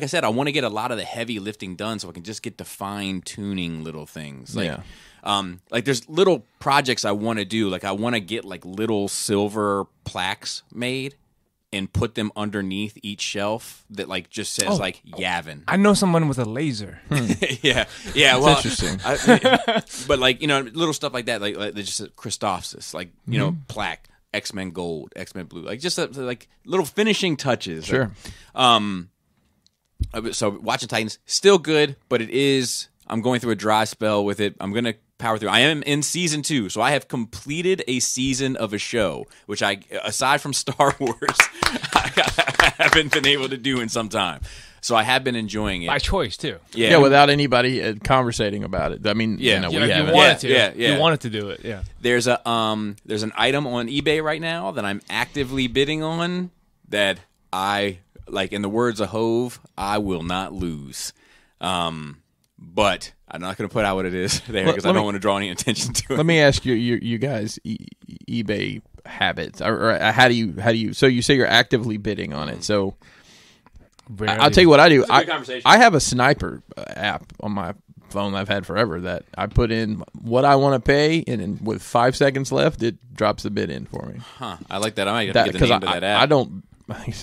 said, I want to get a lot of the heavy lifting done, so I can just get the fine tuning little things. Like there's little projects I want to do. Like I want to get like little silver plaques made and put them underneath each shelf that like just says like Yavin. I know someone with a laser. yeah. Well, interesting. But like little stuff like that, like they just said Christophsis, like plaque. X-Men Gold, X-Men Blue, like just like little finishing touches. Sure. So watching Titans, still good, but I'm going through a dry spell with it. I'm gonna power through. I am in season 2, so I have completed a season of a show, which aside from Star Wars, I haven't been able to do in some time. So I have been enjoying it by choice too. Yeah, without anybody conversating about it. I mean, you wanted to. Yeah. You wanted to do it. Yeah. There's an item on eBay right now that I'm actively bidding on that I like. In the words of Hove, I will not lose. But I'm not going to put out what it is there because I don't want to draw any attention to it. Let me ask you guys eBay habits, or how do you? So you say you're actively bidding on it. So I'll tell you what I do. I have a sniper app on my phone that I've had forever that I put in what I want to pay, and with 5 seconds left, it drops the bid in for me. Huh? I like that. I might have to get the name to that app. I don't.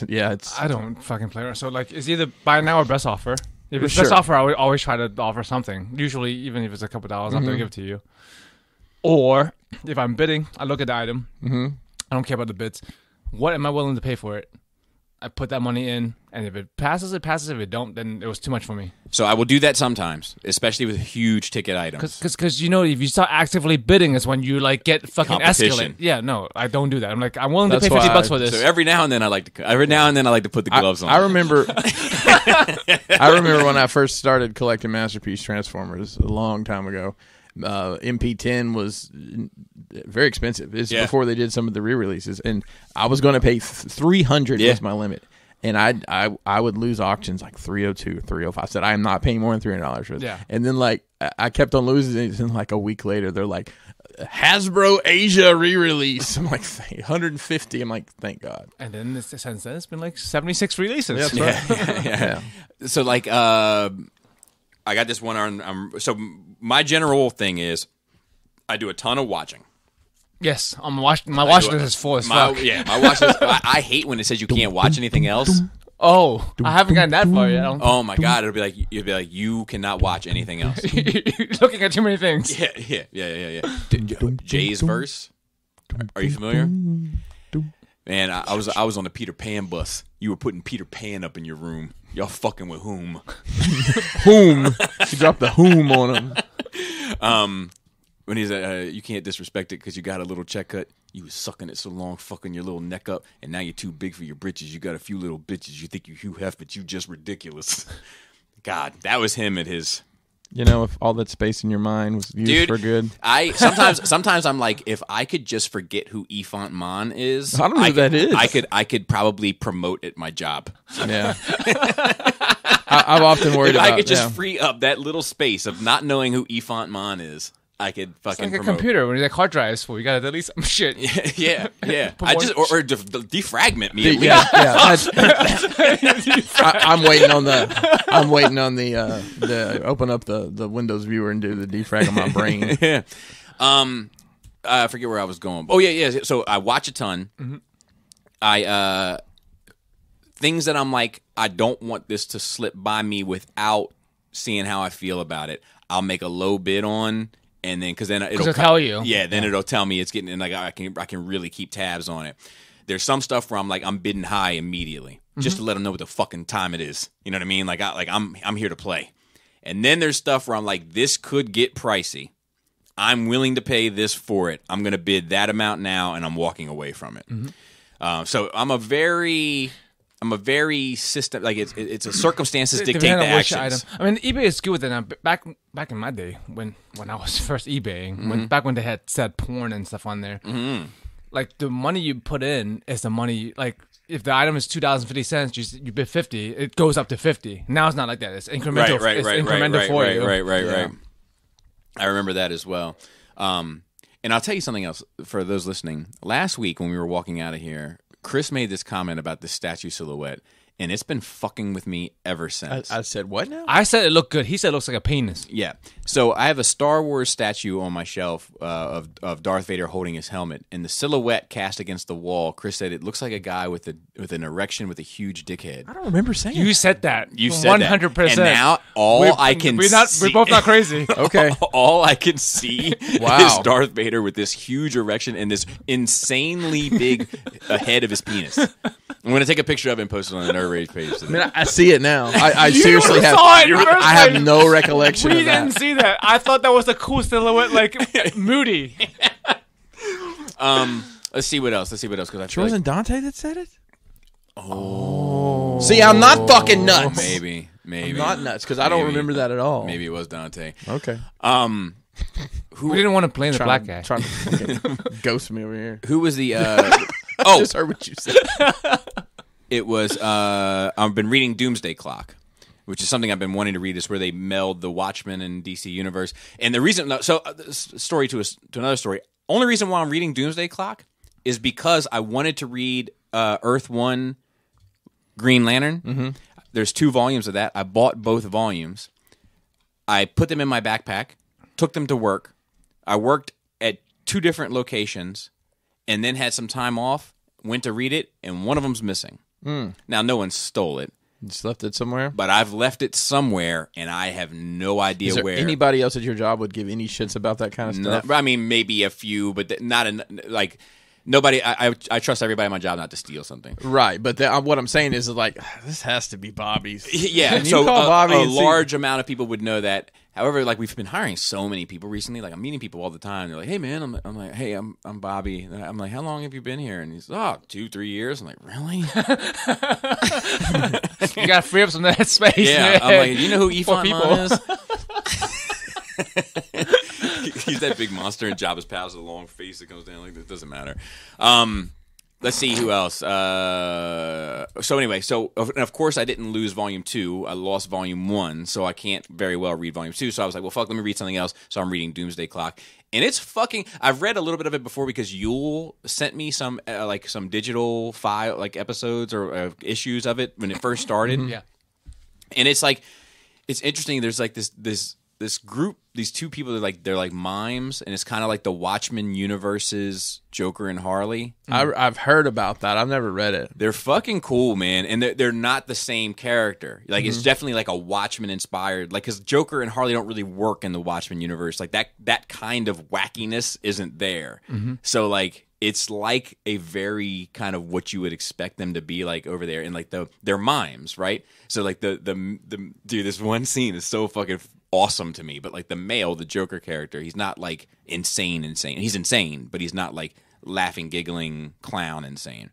Yeah, I don't fucking play around. So like, it's either buy now or best offer. If it's best offer, I would always try to offer something. Usually, even if it's a couple dollars, I'm going to give it to you. Or if I'm bidding, I look at the item. I don't care about the bids. What am I willing to pay for it? I put that money in, and if it passes, it passes. If it don't, then it was too much for me. So I will do that sometimes, especially with huge ticket items. Because if you start actively bidding, is when you like get fucking escalate. Yeah, no, I don't do that. I'm like, I'm willing to pay $50 for this. So every now and then I like to put the gloves on. I remember when I first started collecting Masterpiece Transformers a long time ago. MP10 was very expensive. It's before they did some of the re-releases, and I was going to pay $300 was my limit, and I would lose auctions like $302, $305. I said I am not paying more than $300 for it. Yeah. And then like I kept on losing it, and like a week later they're like, Hasbro Asia re-release. I'm like, $150. I'm like, thank God. And then since then it's been like 76 releases. Yeah. So like I got this one on. So my general thing is, I do a ton of watching. Yes, my watch list is full as fuck. Yeah, my watch list. I hate when it says you can't watch anything else. Oh, I haven't gotten that far yet. Oh my God, you'll be like you cannot watch anything else. You're looking at too many things. Yeah. Jay's verse. Are you familiar? Man, I was on the Peter Pan bus. You were putting Peter Pan up in your room. Y'all fucking with whom? Whom? You dropped the whom on him. when he's you can't disrespect it because you got a little check cut. You was sucking it so long, fucking your little neck up, and now you're too big for your britches. You got a few little bitches. You think you Hugh Hef, but you just ridiculous. God, that was him at his. You know, if all that space in your mind was used for good. I sometimes I'm like, if I could just forget who Ifant Mon is, I don't know who that is. I could probably promote at my job. Yeah. I've often worried if about. I could just free up that little space of not knowing who Ifant Mon is, I could fucking It's like a promote. computer when you like hard drives full. You gotta delete some shit. Yeah. I just or defragment me. At least. I'm waiting on the open up the Windows viewer and do the defrag on my brain. Yeah. I forget where I was going. Oh yeah. So I watch a ton. Mm-hmm. I things that I'm like, I don't want this to slip by me without seeing how I feel about it. I'll make a low bid on. And then, because then it'll tell you. Yeah, then it'll tell me it's getting, and like I can really keep tabs on it. There's some stuff where I'm like, I'm bidding high immediately, just to let them know what the fucking time it is. You know what I mean? Like I'm here to play. And then there's stuff where I'm like, this could get pricey. I'm willing to pay this for it. I'm going to bid that amount now, and I'm walking away from it. Mm-hmm. So I'm a very system, like it's a circumstances dictate the actions. I mean, eBay is good with it now. Back in my day when I was first eBaying, back when they had said porn and stuff on there, like the money you put in is the money. Like if the item is $2.50, you bid 50, it goes up to 50. Now it's not like that. It's incremental. Incremental for you. Right. I remember that as well. And I'll tell you something else for those listening. Last week when we were walking out of here, Chris made this comment about the statue silhouette, and it's been fucking with me ever since. I said, what now? I said it looked good. He said it looks like a penis. Yeah. So I have a Star Wars statue on my shelf of Darth Vader holding his helmet, and the silhouette cast against the wall, Chris said it looks like a guy with an erection with a huge dick head. I don't remember saying You said that. You said 100%. that. And now we're both not crazy. Okay. All I can see is Darth Vader with this huge erection and this insanely big head of his penis. I'm going to take a picture of it and post it on the Nerd Rage page today. I mean, I see it now. I seriously have. I have no recollection we of that. didn't see that. I thought that was a cool silhouette, like Moody. Let's see what else. Because I It wasn't Dante that said it. Oh. See, I'm not fucking nuts. Maybe. I'm not nuts because I don't remember that at all. Maybe it was Dante. Okay. We didn't want to blame the black guy. Trying to ghost me over here. Who was the? I just heard what you said. It was. I've been reading Doomsday Clock, which is something I've been wanting to read. It's where they meld the Watchmen and DC universe. And the reason, story to another story. Only reason why I'm reading Doomsday Clock is because I wanted to read Earth 1 Green Lantern. Mm-hmm. There's 2 volumes of that. I bought both volumes. I put them in my backpack, took them to work. I worked at 2 different locations, and then had some time off, went to read it, and one of them's missing. Now, no one stole it. You just left it somewhere? But I've left it somewhere, and I have no idea where. Anybody else at your job would give any shits about that kind of stuff? I mean, maybe a few, but not like nobody. I trust everybody at my job not to steal something. Right, but what I'm saying is like this has to be Bobby's. Yeah, so a large amount of people would know that. However, like we've been hiring so many people recently. Like I'm meeting people all the time. They're like, "Hey, man," I'm like, "Hey, I'm Bobby." And I'm like, "How long have you been here?" And he's, 2-3 years." I'm like, "Really?" You got to free up some of that space. Yeah, I'm like, "You know who Ifant Mon is?" He's that big monster, and Jabba's pals with a long face that comes down like that. It doesn't matter. Let's see who else. So anyway, and of course I didn't lose Volume 2. I lost Volume 1, so I can't very well read Volume 2. So I was like, well, fuck, let me read something else. So I'm reading Doomsday Clock. And it's fucking... I've read a little bit of it before because Yule sent me some some digital file, like episodes or issues of it when it first started. Yeah. And it's like... It's interesting. There's like this group, these 2 people, they're like mimes, and it's kind of like the Watchmen universe's Joker and Harley. I've heard about that. I've never read it. They're fucking cool, man, and they're not the same character. Like it's definitely like a Watchmen inspired. Like because Joker and Harley don't really work in the Watchmen universe. Like that kind of wackiness isn't there. So like. It's like a very kind of what you would expect them to be like over there, and like they're mimes, right? So like the dude, this one scene is so fucking awesome to me. But like the Joker character, he's not like insane. He's insane, but he's not like laughing, giggling, clown insane.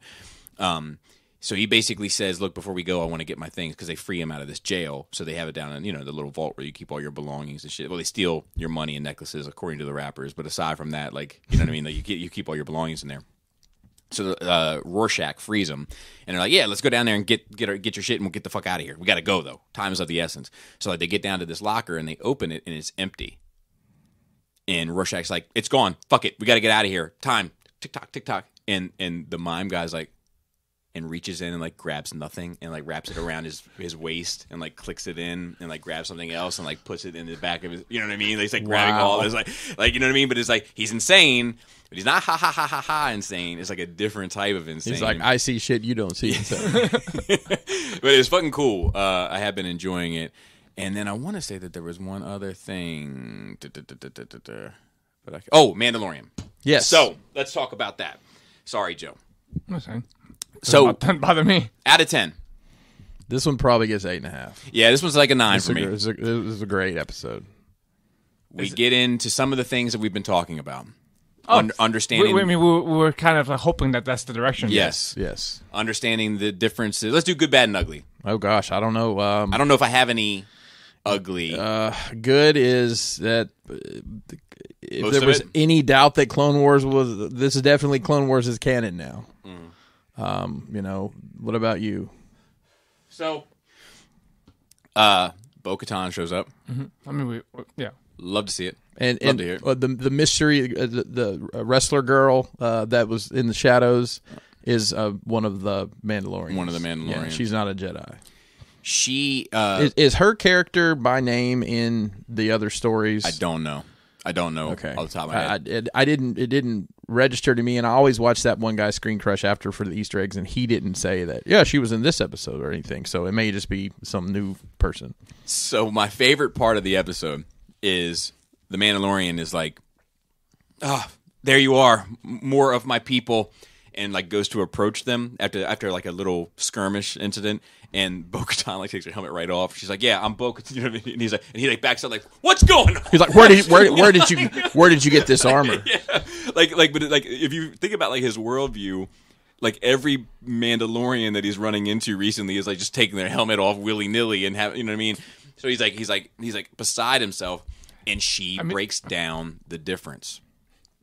So he basically says, look, before we go, I want to get my things, because they free him out of this jail. So they have it down in, the little vault where you keep all your belongings and shit. Well, they steal your money and necklaces, according to the rappers. But aside from that, like, you know what I mean? Like, you keep all your belongings in there. So Rorschach frees him. And they're like, yeah, let's go down there and get your shit, and we'll get the fuck out of here. We got to go, though. Time is of the essence. So like, they get down to this locker, and they open it, and it's empty. And Rorschach's like, it's gone. Fuck it. We got to get out of here. Time. Tick-tock, tick-tock. And the mime guy's like, and reaches in and like grabs nothing and like wraps it around his waist and like clicks it in and like grabs something else and like puts it in the back of his, you know what I mean? He's like grabbing all this, like you know what I mean? But it's like, he's insane, but he's not ha ha ha ha ha insane. It's like a different type of insane. He's like, I see shit you don't see. But it's fucking cool. I have been enjoying it. And then I want to say that there was one other thing. But Mandalorian. Yes. So let's talk about that. Sorry, Joe. Okay. So Doesn't bother me. Out of 10. This one probably gets 8.5. Yeah, this one's like a 9 for me. It was a great episode. We get into some of the things that we've been talking about. Understanding. We were kind of hoping that that's the direction. Yes. Understanding the differences. Let's do good, bad, and ugly. Oh gosh, I don't know. I don't know if I have any ugly. Good is that if Most there of was it? any doubt that Clone Wars this is definitely Clone Wars is canon now. What about you? So, Bo-Katan shows up. Mm-hmm. I mean, Love to see it. And Love to hear it. the mystery, the wrestler girl that was in the shadows is one of the Mandalorians. One of the Mandalorians. Yeah, she's not a Jedi. She Is her character by name in the other stories? I don't know. Okay. Off the top of my head. It didn't register to me, and I always watch that one guy Screen Crush after for the Easter eggs, and he didn't say that. Yeah, she was in this episode or anything. So it may just be some new person. So my favorite part of the episode is the Mandalorian is like, there you are, more of my people, and like goes to approach them after like a little skirmish incident. And Bo-Katan like takes her helmet right off. She's like, "Yeah, I'm Bo-Katan." You know what I mean? And he like backs up like, "What's going on?" He's like, "Where did you get this armor?" Yeah, but if you think about like his worldview, like every Mandalorian that he's running into recently is like just taking their helmet off willy nilly and have, you know what I mean? So he's like beside himself, and she breaks down the difference.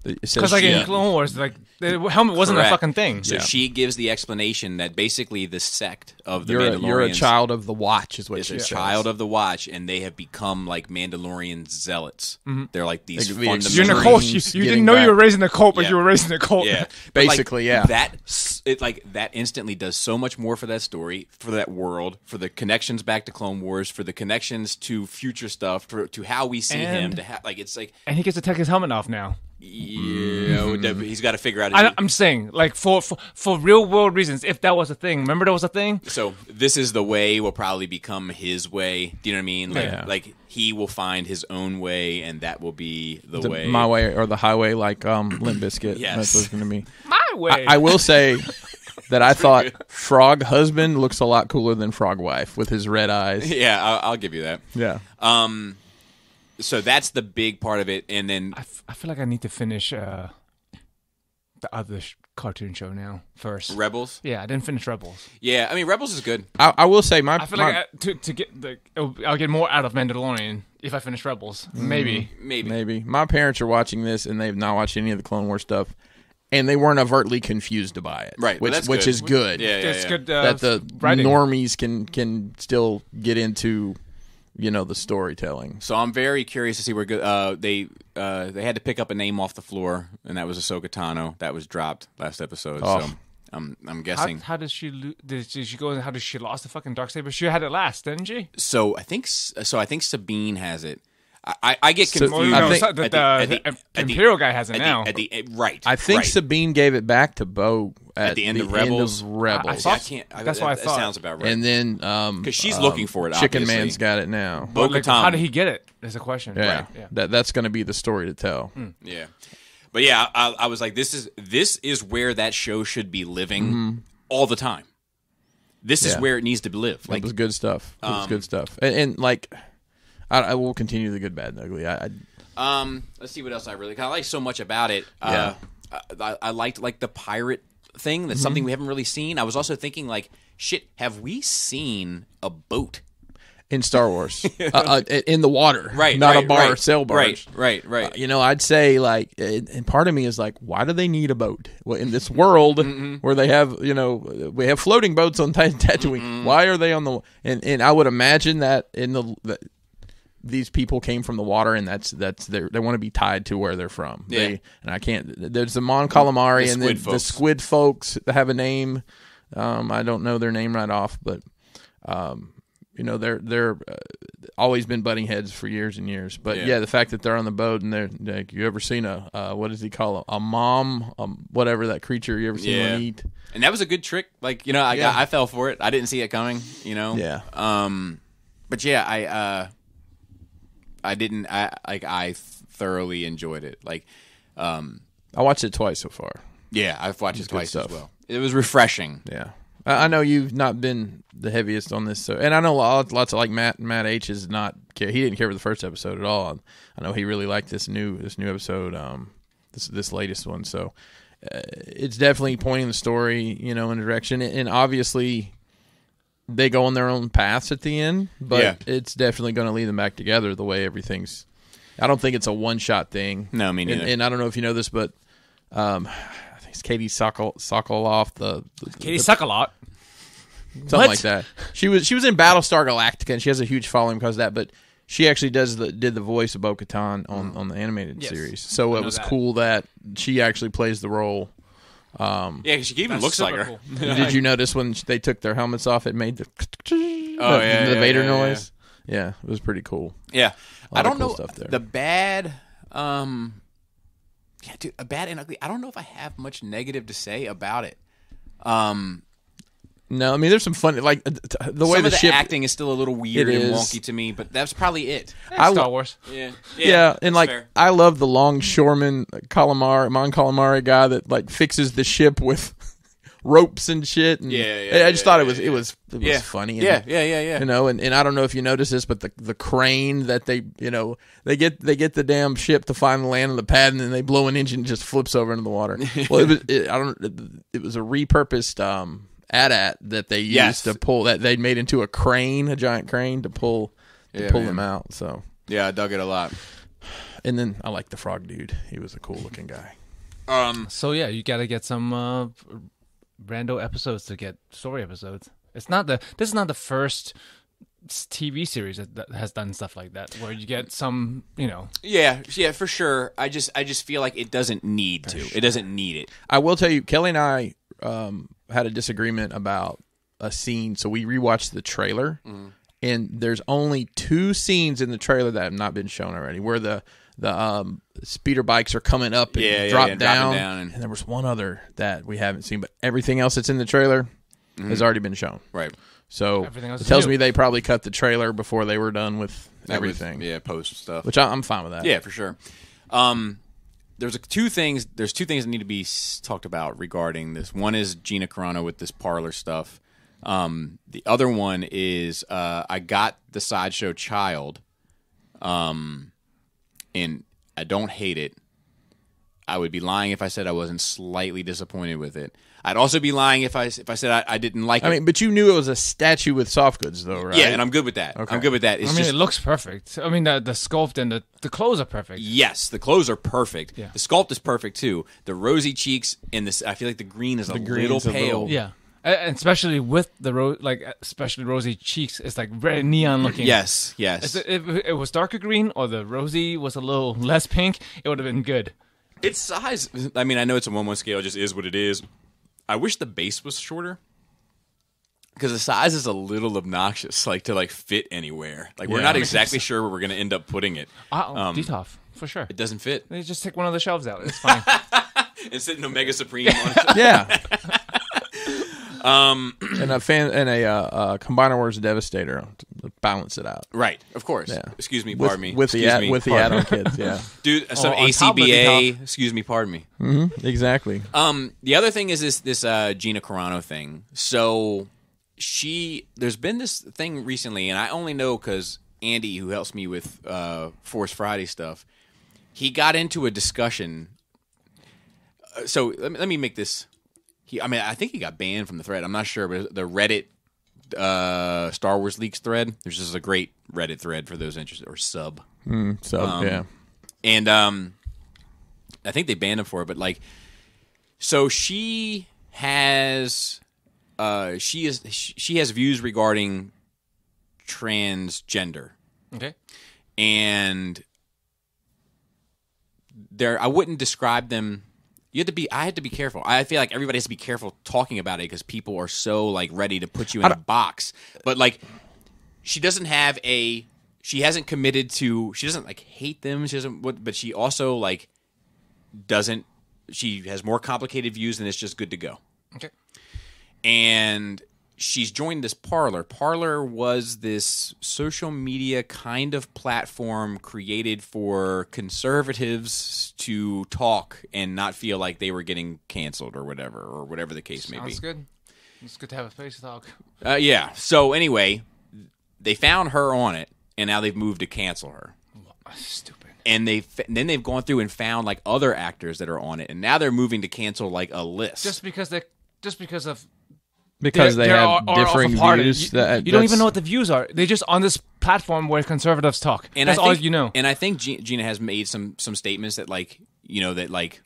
Because like in Clone Wars, like the helmet wasn't Correct. a fucking thing. So she gives the explanation that basically the sect of the Mandalorians, you're a child of the Watch, is what she says. A child of the Watch, and they have become like Mandalorian zealots. Mm-hmm. They're like these fundamental. You're in a cult. You didn't know you were raising a cult, but you were raising a cult. Yeah, basically, That instantly does so much more for that story, for that world, for the connections back to Clone Wars, for the connections to future stuff, to how we see him. It's like, and he gets to take his helmet off now. Yeah, he's got to figure out. I'm saying, like for real world reasons, if that was a thing. Remember, that was a thing. So this is the way will probably become his way. Do you know what I mean? Like he will find his own way, and that will be the way. My way or the highway, like Limp Bizkit. Yes. That's what's going to be. My way. I will say that I thought Frog Husband looks a lot cooler than Frog Wife with his red eyes. Yeah, I'll give you that. Yeah. So that's the big part of it, and then I feel like I need to finish the other cartoon show now first. Rebels. Yeah, I didn't finish Rebels. Yeah, I mean Rebels is good. I will say I feel like to get I'll get more out of Mandalorian if I finish Rebels. Maybe. My parents are watching this, and they've not watched any of the Clone Wars stuff, and they weren't overtly confused by it. Right, which is good. Yeah, it's good that the writing. normies can still get into. The storytelling. So I'm very curious to see where they had to pick up a name off the floor, and that was Ahsoka Tano. That was dropped last episode. Oh. So I'm guessing. How did she did she go? How did she lost the fucking Darksaber? She had it last, didn't she? So I think Sabine has it. I get confused. The Imperial guy has it now. Right. I think Sabine gave it back to Bo at the end of Rebels. That's what I thought. That sounds about right. And then because she's looking for it. Chicken obviously. Man's got it now. How did he get it? Is a question. Yeah, right. Yeah. That's going to be the story to tell. Yeah, but yeah, I was like, this is where that show should be living all the time. This is where it needs to live. Like, it was good stuff. And like, I will continue the good, bad, and ugly. Let's see what else I really kind of like so much about it. Yeah. I liked like the pirate thing. That's something we haven't really seen. I was also thinking like, shit, have we seen a boat in Star Wars in the water, right? Not right, a bar right, sail barge, right. I'd say like, and part of me is like, why do they need a boat? Well, in this world where they have, we have floating boats on Tatooine. Why are they on the? And I would imagine that these people came from the water, and that's they want to be tied to where they're from. Yeah. And I can't. There's the Mon Calamari, The and squid then folks. the squid folks that have a name. I don't know their name right off, but they're always been butting heads for years and years. But yeah, the fact that they're on the boat and they're like, you ever seen a what does he call it? A mom, whatever that creature, you ever seen one eat? And that was a good trick. Like I fell for it. I didn't see it coming. Yeah. But yeah, I didn't. I thoroughly enjoyed it. Like, I watched it twice so far. yeah, I've watched it good twice as stuff. well. It was refreshing. Yeah. I know you've not been the heaviest on this, and I know lots of like Matt H is not care. He didn't care for the first episode at all. I know he really liked this new episode, this latest one. So it's definitely pointing the story, in a direction, and obviously they go on their own paths at the end, but it's definitely going to lead them back together. The way everything's, I don't think it's a one shot thing. No, me neither. And I don't know if you know this, but it's Katie Sokoloff, Katie Sokoloff. something like that. She was in Battlestar Galactica, and she has a huge following because of that. But she actually did the voice of Bo-Katan on the animated series. So it was cool that she actually plays the role. Yeah, she even looks like her. Cool. Did you notice when they took their helmets off, it made the the Vader noise? Yeah, it was pretty cool. Yeah, I don't cool know stuff there. the bad. Yeah, dude, a bad and ugly. I don't know if I have much negative to say about it. No, I mean there's some fun, like the way Some of the ship acting is still a little weird It and is. wonky to me, but that's probably it. Star Wars. Yeah, and that's like fair. I love the longshoreman Mon Calamari guy that like fixes the ship with ropes and shit. And I just thought it was funny. And, Yeah. And I don't know if you noticed this, but the crane that they get the damn ship to finally land on the pad, and then they blow an engine and just flips over into the water. Well, it was a repurposed AT-AT that they used to pull, that they made into a giant crane to pull them out. So Yeah, I dug it a lot. and then I like the frog dude. He was a cool looking guy. So yeah, you got to get some rando episodes to get story episodes. This is not the first TV series that has done stuff like that, where you get some, Yeah, for sure. I just feel like it doesn't need to. It doesn't need it. I will tell you, Kelly and I had a disagreement about a scene, so we rewatched the trailer, and there's only 2 scenes in the trailer that have not been shown already, where the speeder bikes are coming up and drop down, and there was one other that we haven't seen, but everything else that's in the trailer has already been shown. Right. So Everything else it is tells new. me they probably cut the trailer before they were done with everything. Post stuff. Which I'm fine with that. Yeah, for sure. There's 2 things. There's 2 things that need to be talked about regarding this. One is Gina Carano with this parlor stuff. The other one is I got the Sideshow Child, and I don't hate it. I would be lying if I said I wasn't slightly disappointed with it. I'd also be lying if I said I didn't like it. I mean, but you knew it was a statue with soft goods, though, right? Yeah, and I'm good with that. Okay. I'm good with that. It's it looks perfect. I mean, the sculpt and the clothes are perfect. Yes, the clothes are perfect. Yeah. The sculpt is perfect too. The rosy cheeks and this, I feel like the green is a little green's a pale. little- Yeah, and especially with the especially rosy cheeks, it's like very neon looking. Yes. If it was darker green or the rosy was a little less pink, it would have been good. Its size. I mean, I know it's a 1/1 scale. It just is what it is. I wish the base was shorter because the size is a little obnoxious, to fit anywhere. Like we're not exactly sure where we're going to end up putting it. Detolf, for sure. It doesn't fit. They just take one of the shelves out. It's fine. It's sitting Omega Supreme on it. Yeah. And a Combiner Wars Devastator to balance it out. Right, of course. Yeah. Excuse me, pardon me. With the add-on kids, yeah. Dude, some on top of the ACBA. Excuse me, pardon me. Exactly. The other thing is this Gina Carano thing. So there's been this thing recently, and I only know because Andy, who helps me with Force Friday stuff, he got into a discussion. So let me make this. I think he got banned from the thread. I'm not sure, but the Reddit Star Wars Leaks thread. There's just a great Reddit thread for those interested, or sub. Yeah. And I think they banned him for it, but like, so she has views regarding transgender. Okay. And I wouldn't describe them. I had to be careful. I feel like everybody has to be careful talking about it because people are so like ready to put you in a box. But like, she hasn't committed to. She doesn't like hate them. She doesn't. But she also like doesn't. She has more complicated views, and it's just good to go. Okay. And she's joined this Parler. Parler was this social media kind of platform created for conservatives to talk and not feel like they were getting canceled or whatever the case may be. Sounds good. It's good to have a face to talk. Yeah. So anyway, they found her on it, and now they've moved to cancel her. Stupid. And then they've gone through and found like other actors that are on it, and now they're moving to cancel like a list. Just because they have differing views. You don't even know what the views are. They're just on this platform where conservatives talk. And that's all you know. And I think Gina has made some statements that like, you know, that like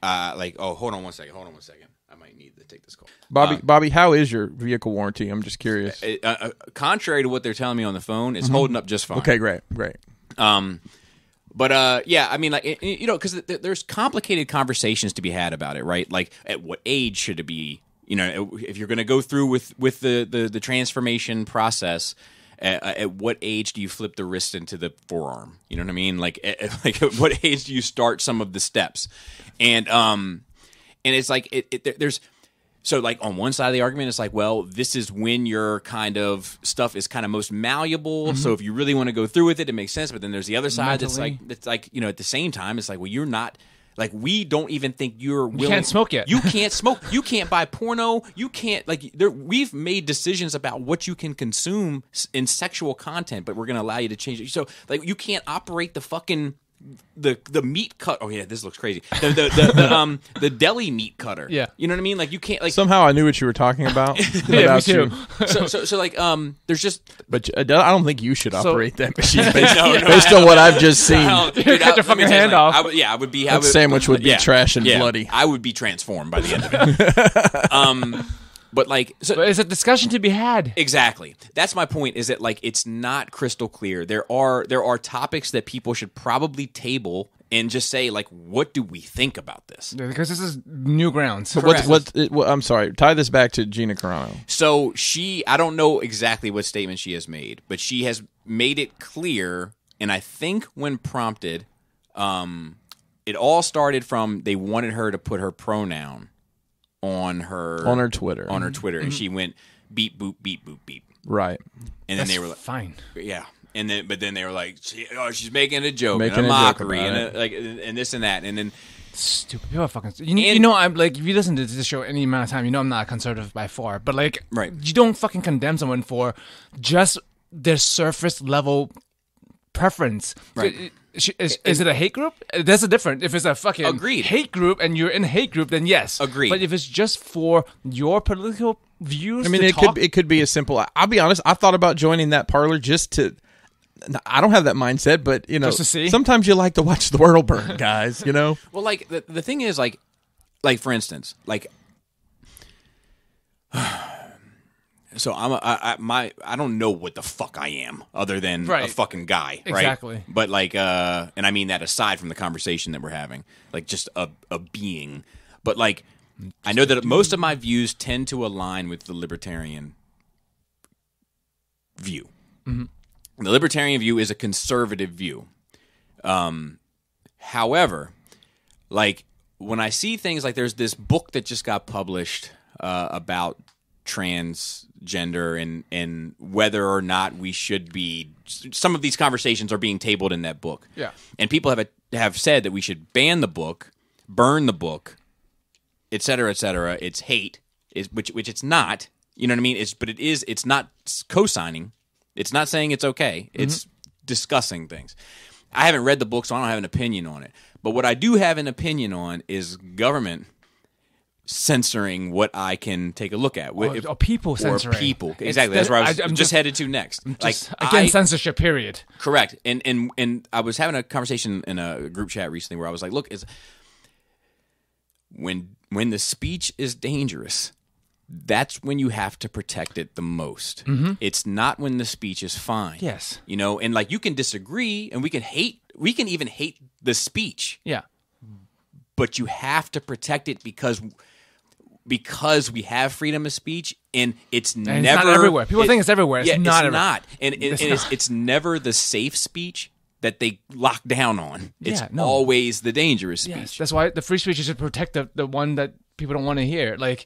hold on one second. I might need to take this call. Bobby, how is your vehicle warranty? I'm just curious. Contrary to what they're telling me on the phone, it's holding up just fine. Okay, great. Yeah, I mean, like, you know, because there's complicated conversations to be had about it, right? Like, at what age should it be? You know, if you're going to go through with the transformation process, at what age do you flip the wrist into the forearm? You know what I mean? Like at what age do you start some of the steps? And it's like there's. So, like, on one side of the argument, it's like, well, this is when your kind of stuff is kind of most malleable. So if you really want to go through with it, it makes sense. But then there's the other side that's like, you know, at the same time, it's like, well, you're not, like, we don't even think you're willing. You can't smoke yet. You can't smoke. You can't buy porno. You can't, like, we've made decisions about what you can consume in sexual content, but we're going to allow you to change it. So, like, you can't operate the fucking... The meat cut. Oh yeah, this looks crazy. The deli meat cutter. Yeah, you know what I mean. Like you can't. Like somehow I knew what you were talking about. Yeah, me too. So like there's just. But I don't think you should operate that machine No, based on what I've just seen. Cut your fucking hand off. I would be. That sandwich would be trash and bloody. I would be transformed by the end of it. But like, but it's a discussion to be had. Exactly. That's my point. Is that like it's not crystal clear. There are topics that people should probably table and just say like, what do we think about this? Yeah, because this is new ground. So I'm sorry. Tie this back to Gina Carano. So I don't know exactly what statement she has made, but she has made it clear. And I think when prompted, it all started from they wanted her to put her pronoun on her Twitter, and she went beep boop beep boop beep. Right, and then they were like, fine, yeah, and then they were like, she's making a joke, and a mockery, and this and that, and then stupid people are fucking. You know, I'm like, if you listen to this show any amount of time, you know I'm not a conservative by far, but like, right, you don't fucking condemn someone for just their surface level preference, right. Is it a hate group? That's a different. If it's a fucking hate group and you're in a hate group, then yes. Agreed. But if it's just for your political views, I mean, it could be as simple. I'll be honest. I thought about joining that Parler just to. I don't have that mindset, but you know, just to see? Sometimes you like to watch the world burn, guys. You know. Well, like the thing is, like for instance, like. So I don't know what the fuck I am other than a fucking guy, right? Exactly. But like, and I mean that aside from the conversation that we're having, like just a being. But like, I know that most of my views tend to align with the libertarian view. Mm-hmm. The libertarian view is a conservative view. However, like when I see things like there's this book that just got published about transgender and whether or not we should be, some of these conversations are being tabled in that book. Yeah. And people have said that we should ban the book, burn the book, et cetera, et cetera. It's hate, which it's not. You know what I mean? It's not co-signing It's not saying it's okay. It's discussing things. I haven't read the book, so I don't have an opinion on it. But what I do have an opinion on is government censoring what I can take a look at. Or people censoring. Or people. Exactly. That's where I'm just headed to next. Censorship, period. Correct. And I was having a conversation in a group chat recently where I was like, look, when the speech is dangerous, that's when you have to protect it the most. It's not when the speech is fine. Yes. And like you can disagree and we can even hate the speech. Yeah. But you have to protect it because we have freedom of speech, and it's never not everywhere. People think it's everywhere. It's not everywhere. Not. And it's never the safe speech that they lock down on. It's always the dangerous speech. Yes, that's why the free speech should protect the one that people don't want to hear. Like,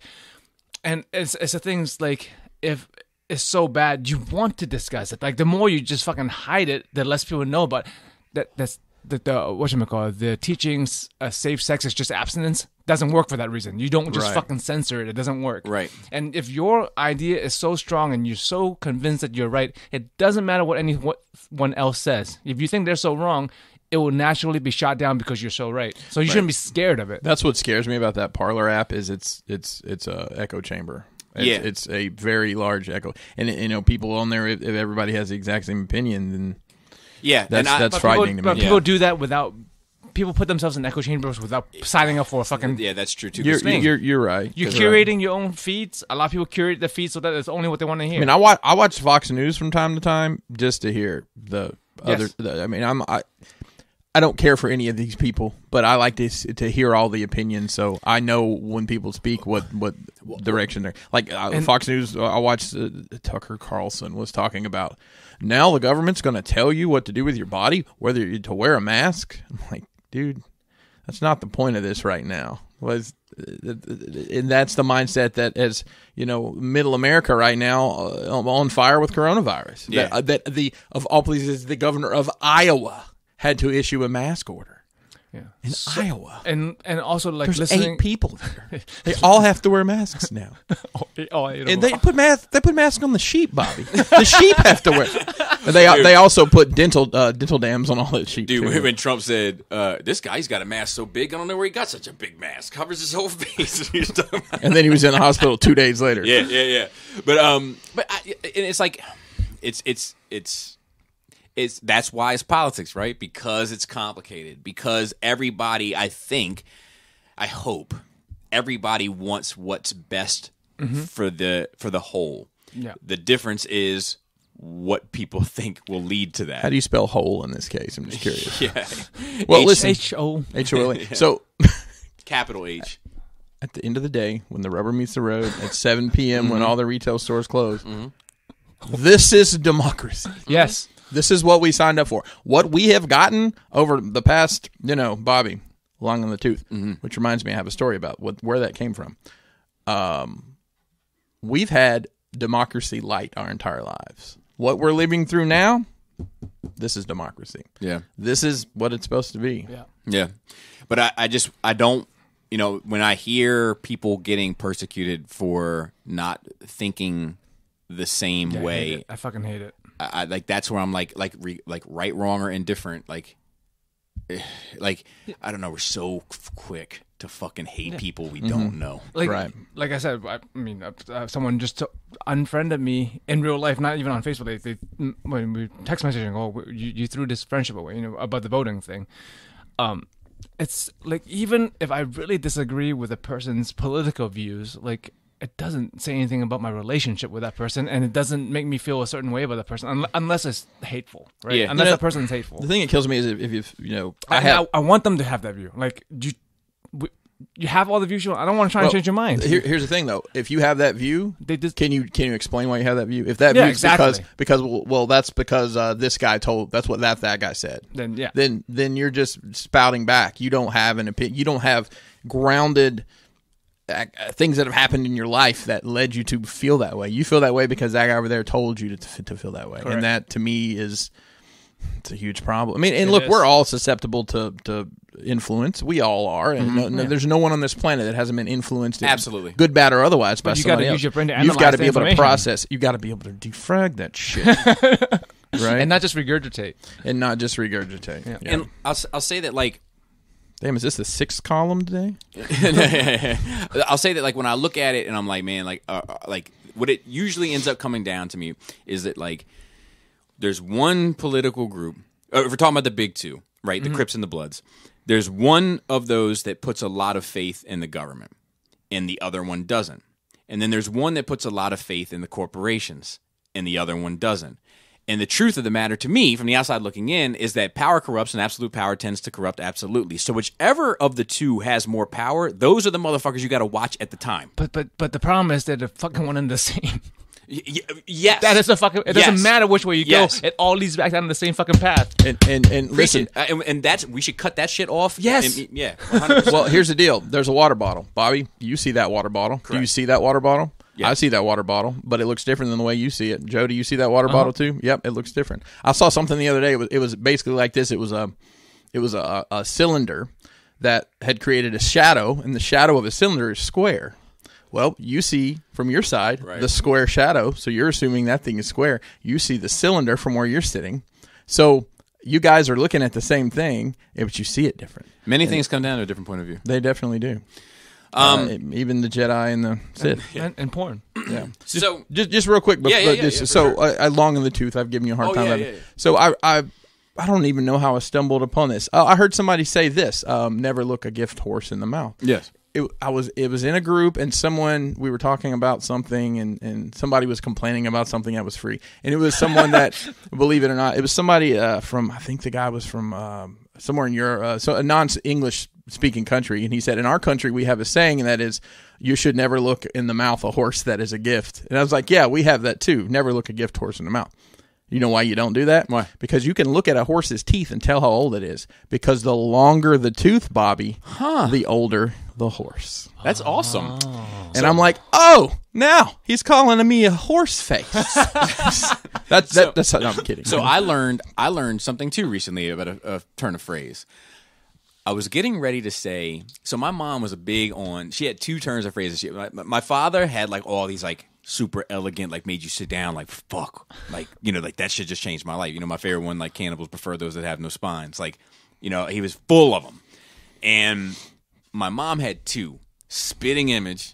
and it's the things like if it's so bad, you want to discuss it. Like the more you just fucking hide it, the less people know. But that's the whatchamacallit, the teachings safe sex is just abstinence doesn't work for that reason. You don't just fucking censor it. It doesn't work. Right. And if your idea is so strong and you're so convinced that you're right, it doesn't matter what anyone else says. If you think they're so wrong, it will naturally be shot down because you're so right. So you shouldn't be scared of it. That's what scares me about that Parler app is it's a echo chamber. It's a very large echo. And people on there, if everybody has the exact same opinion, then that's frightening to me. But people do that without. People put themselves in echo chambers without signing up for a fucking. Yeah, that's true too. You're right. You're curating your own feeds. A lot of people curate the feeds so that it's only what they want to hear. I mean, I watch Fox News from time to time just to hear the other. I don't care for any of these people, but I like to hear all the opinions, so I know when people speak what direction they're like. Fox News, I watched Tucker Carlson was talking about now the government's going to tell you what to do with your body, whether to wear a mask. I'm like, dude, that's not the point of this right now. And that's the mindset that, as you know, middle America right now on fire with coronavirus. Yeah. That of all places, the governor of Iowa had to issue a mask order. Yeah. In Iowa. And also like there's listening 8 people there. They all have to wear masks now. And they put masks on the sheep, Bobby. The sheep have to wear. And they also put dental dams on all the sheep. Dude, too. when Trump said, "This guy's got a mask so big, I don't know where he got such a big mask. Covers his whole face." And then he was in the hospital 2 days later. Yeah. But it's like it's that's why it's politics, right? Because it's complicated. Because everybody, I hope, everybody wants what's best for the whole. Yeah. The difference is what people think will lead to that. How do you spell whole in this case? I'm just curious. Yeah. Well, listen. H-O-L-E. Yeah. So, capital H. At the end of the day, when the rubber meets the road at 7 p.m. when all the retail stores close, this is democracy. Yes. This is what we signed up for. What we have gotten over the past, Bobby, long in the tooth, which reminds me I have a story about where that came from. We've had democracy light our entire lives. What we're living through now, this is democracy. Yeah. This is what it's supposed to be. Yeah. Yeah. But I don't, when I hear people getting persecuted for not thinking the same way. I fucking hate it. I like that's where I'm like right, wrong, or indifferent. Like I don't know. We're so quick to fucking hate people we don't know. Like I said, I mean, someone just unfriended me in real life, not even on Facebook. They when we text messaging, you threw this friendship away, about the voting thing. It's like even if I really disagree with a person's political views, like. It doesn't say anything about my relationship with that person, and it doesn't make me feel a certain way about that person, unless it's hateful, right? Yeah. Unless that person's hateful. The thing that kills me is if I want them to have that view. Like, you have all the views you want. I don't want to try and change your mind. Here's the thing, though. If you have that view, can you explain why you have that view? If that view is exactly. because that's because this guy that's what that guy said. Then you're just spouting back. You don't have an opinion. You don't have grounded things that have happened in your life that led you to feel that way. You feel that way because that guy over there told you to feel that way. Correct. And that, to me, it's a huge problem. I mean, and look, we're all susceptible to influence. We all are, and there's no one on this planet that hasn't been influenced, Absolutely. good, bad, or otherwise, by you somebody gotta else. use your brain to You've got to analyze be the able to information. process. You got to be able to defrag that shit, right? And not just regurgitate. And not just regurgitate. Yeah. And I'll say that, like, Damn, is this the 6th column today? I'll say that, like, when I look at it and I'm like, man, like what it usually ends up coming down to me is that, like, there's one political group. If we're talking about the big two, right, the Crips and the Bloods. There's one of those that puts a lot of faith in the government, and the other one doesn't. And then there's one that puts a lot of faith in the corporations, and the other one doesn't. And the truth of the matter to me, from the outside looking in, is that power corrupts, and absolute power tends to corrupt absolutely. So whichever of the two has more power, those are the motherfuckers you got to watch at the time. But the problem is that they're fucking one and the same. Yes, That is the fucking. It doesn't matter which way you Yes. go. It all leads back down the same fucking path. And listen, and that's we should cut that shit off. Yes. Yeah. 100%. well, here's the deal. There's a water bottle. Bobby, do you see that water bottle? Do you see that water bottle? Yeah. I see that water bottle, but it looks different than the way you see it. Joe, do you see that water bottle too? Yep, it looks different. I saw something the other day. It was basically like this. It was a cylinder that had created a shadow, and the shadow of a cylinder is square. Well, you see from your side the square shadow, so you're assuming that thing is square. You see the cylinder from where you're sitting. So you guys are looking at the same thing, but you see it different. Many things come down to a different point of view. They definitely do. Even the Jedi and the Sith. And porn. Yeah. So Just real quick. Yeah, So for sure. I long in the tooth. I've given you a hard Oh, time. yeah, about it. yeah, yeah. So I don't even know how I stumbled upon this. I heard somebody say this: "Never look a gift horse in the mouth." yes. It was in a group, and we were talking about something, and somebody was complaining about something that was free, and it was someone that, believe it or not, it was somebody from, I think the guy was from somewhere in Europe, so a non-English speaking country, and he said, in our country we have a saying, and that is, you should never look in the mouth a horse that is a gift. And I was like, yeah, we have that too. Never look a gift horse in the mouth. You know why you don't do that? Why? Because you can look at a horse's teeth and tell how old it is. Because the longer the tooth, Bobby, the older the horse. That's awesome. And I'm like, oh, now he's calling me a horse face. That's no, I'm kidding. So I learned something too recently about a turn of phrase. I was getting ready to say. So my mom was she had two turns of phrases. My father had like all these like super elegant, like made you sit down, like fuck, like like that shit just changed my life. My favorite one, like cannibals prefer those that have no spines. Like he was full of them. And my mom had two. Spitting image.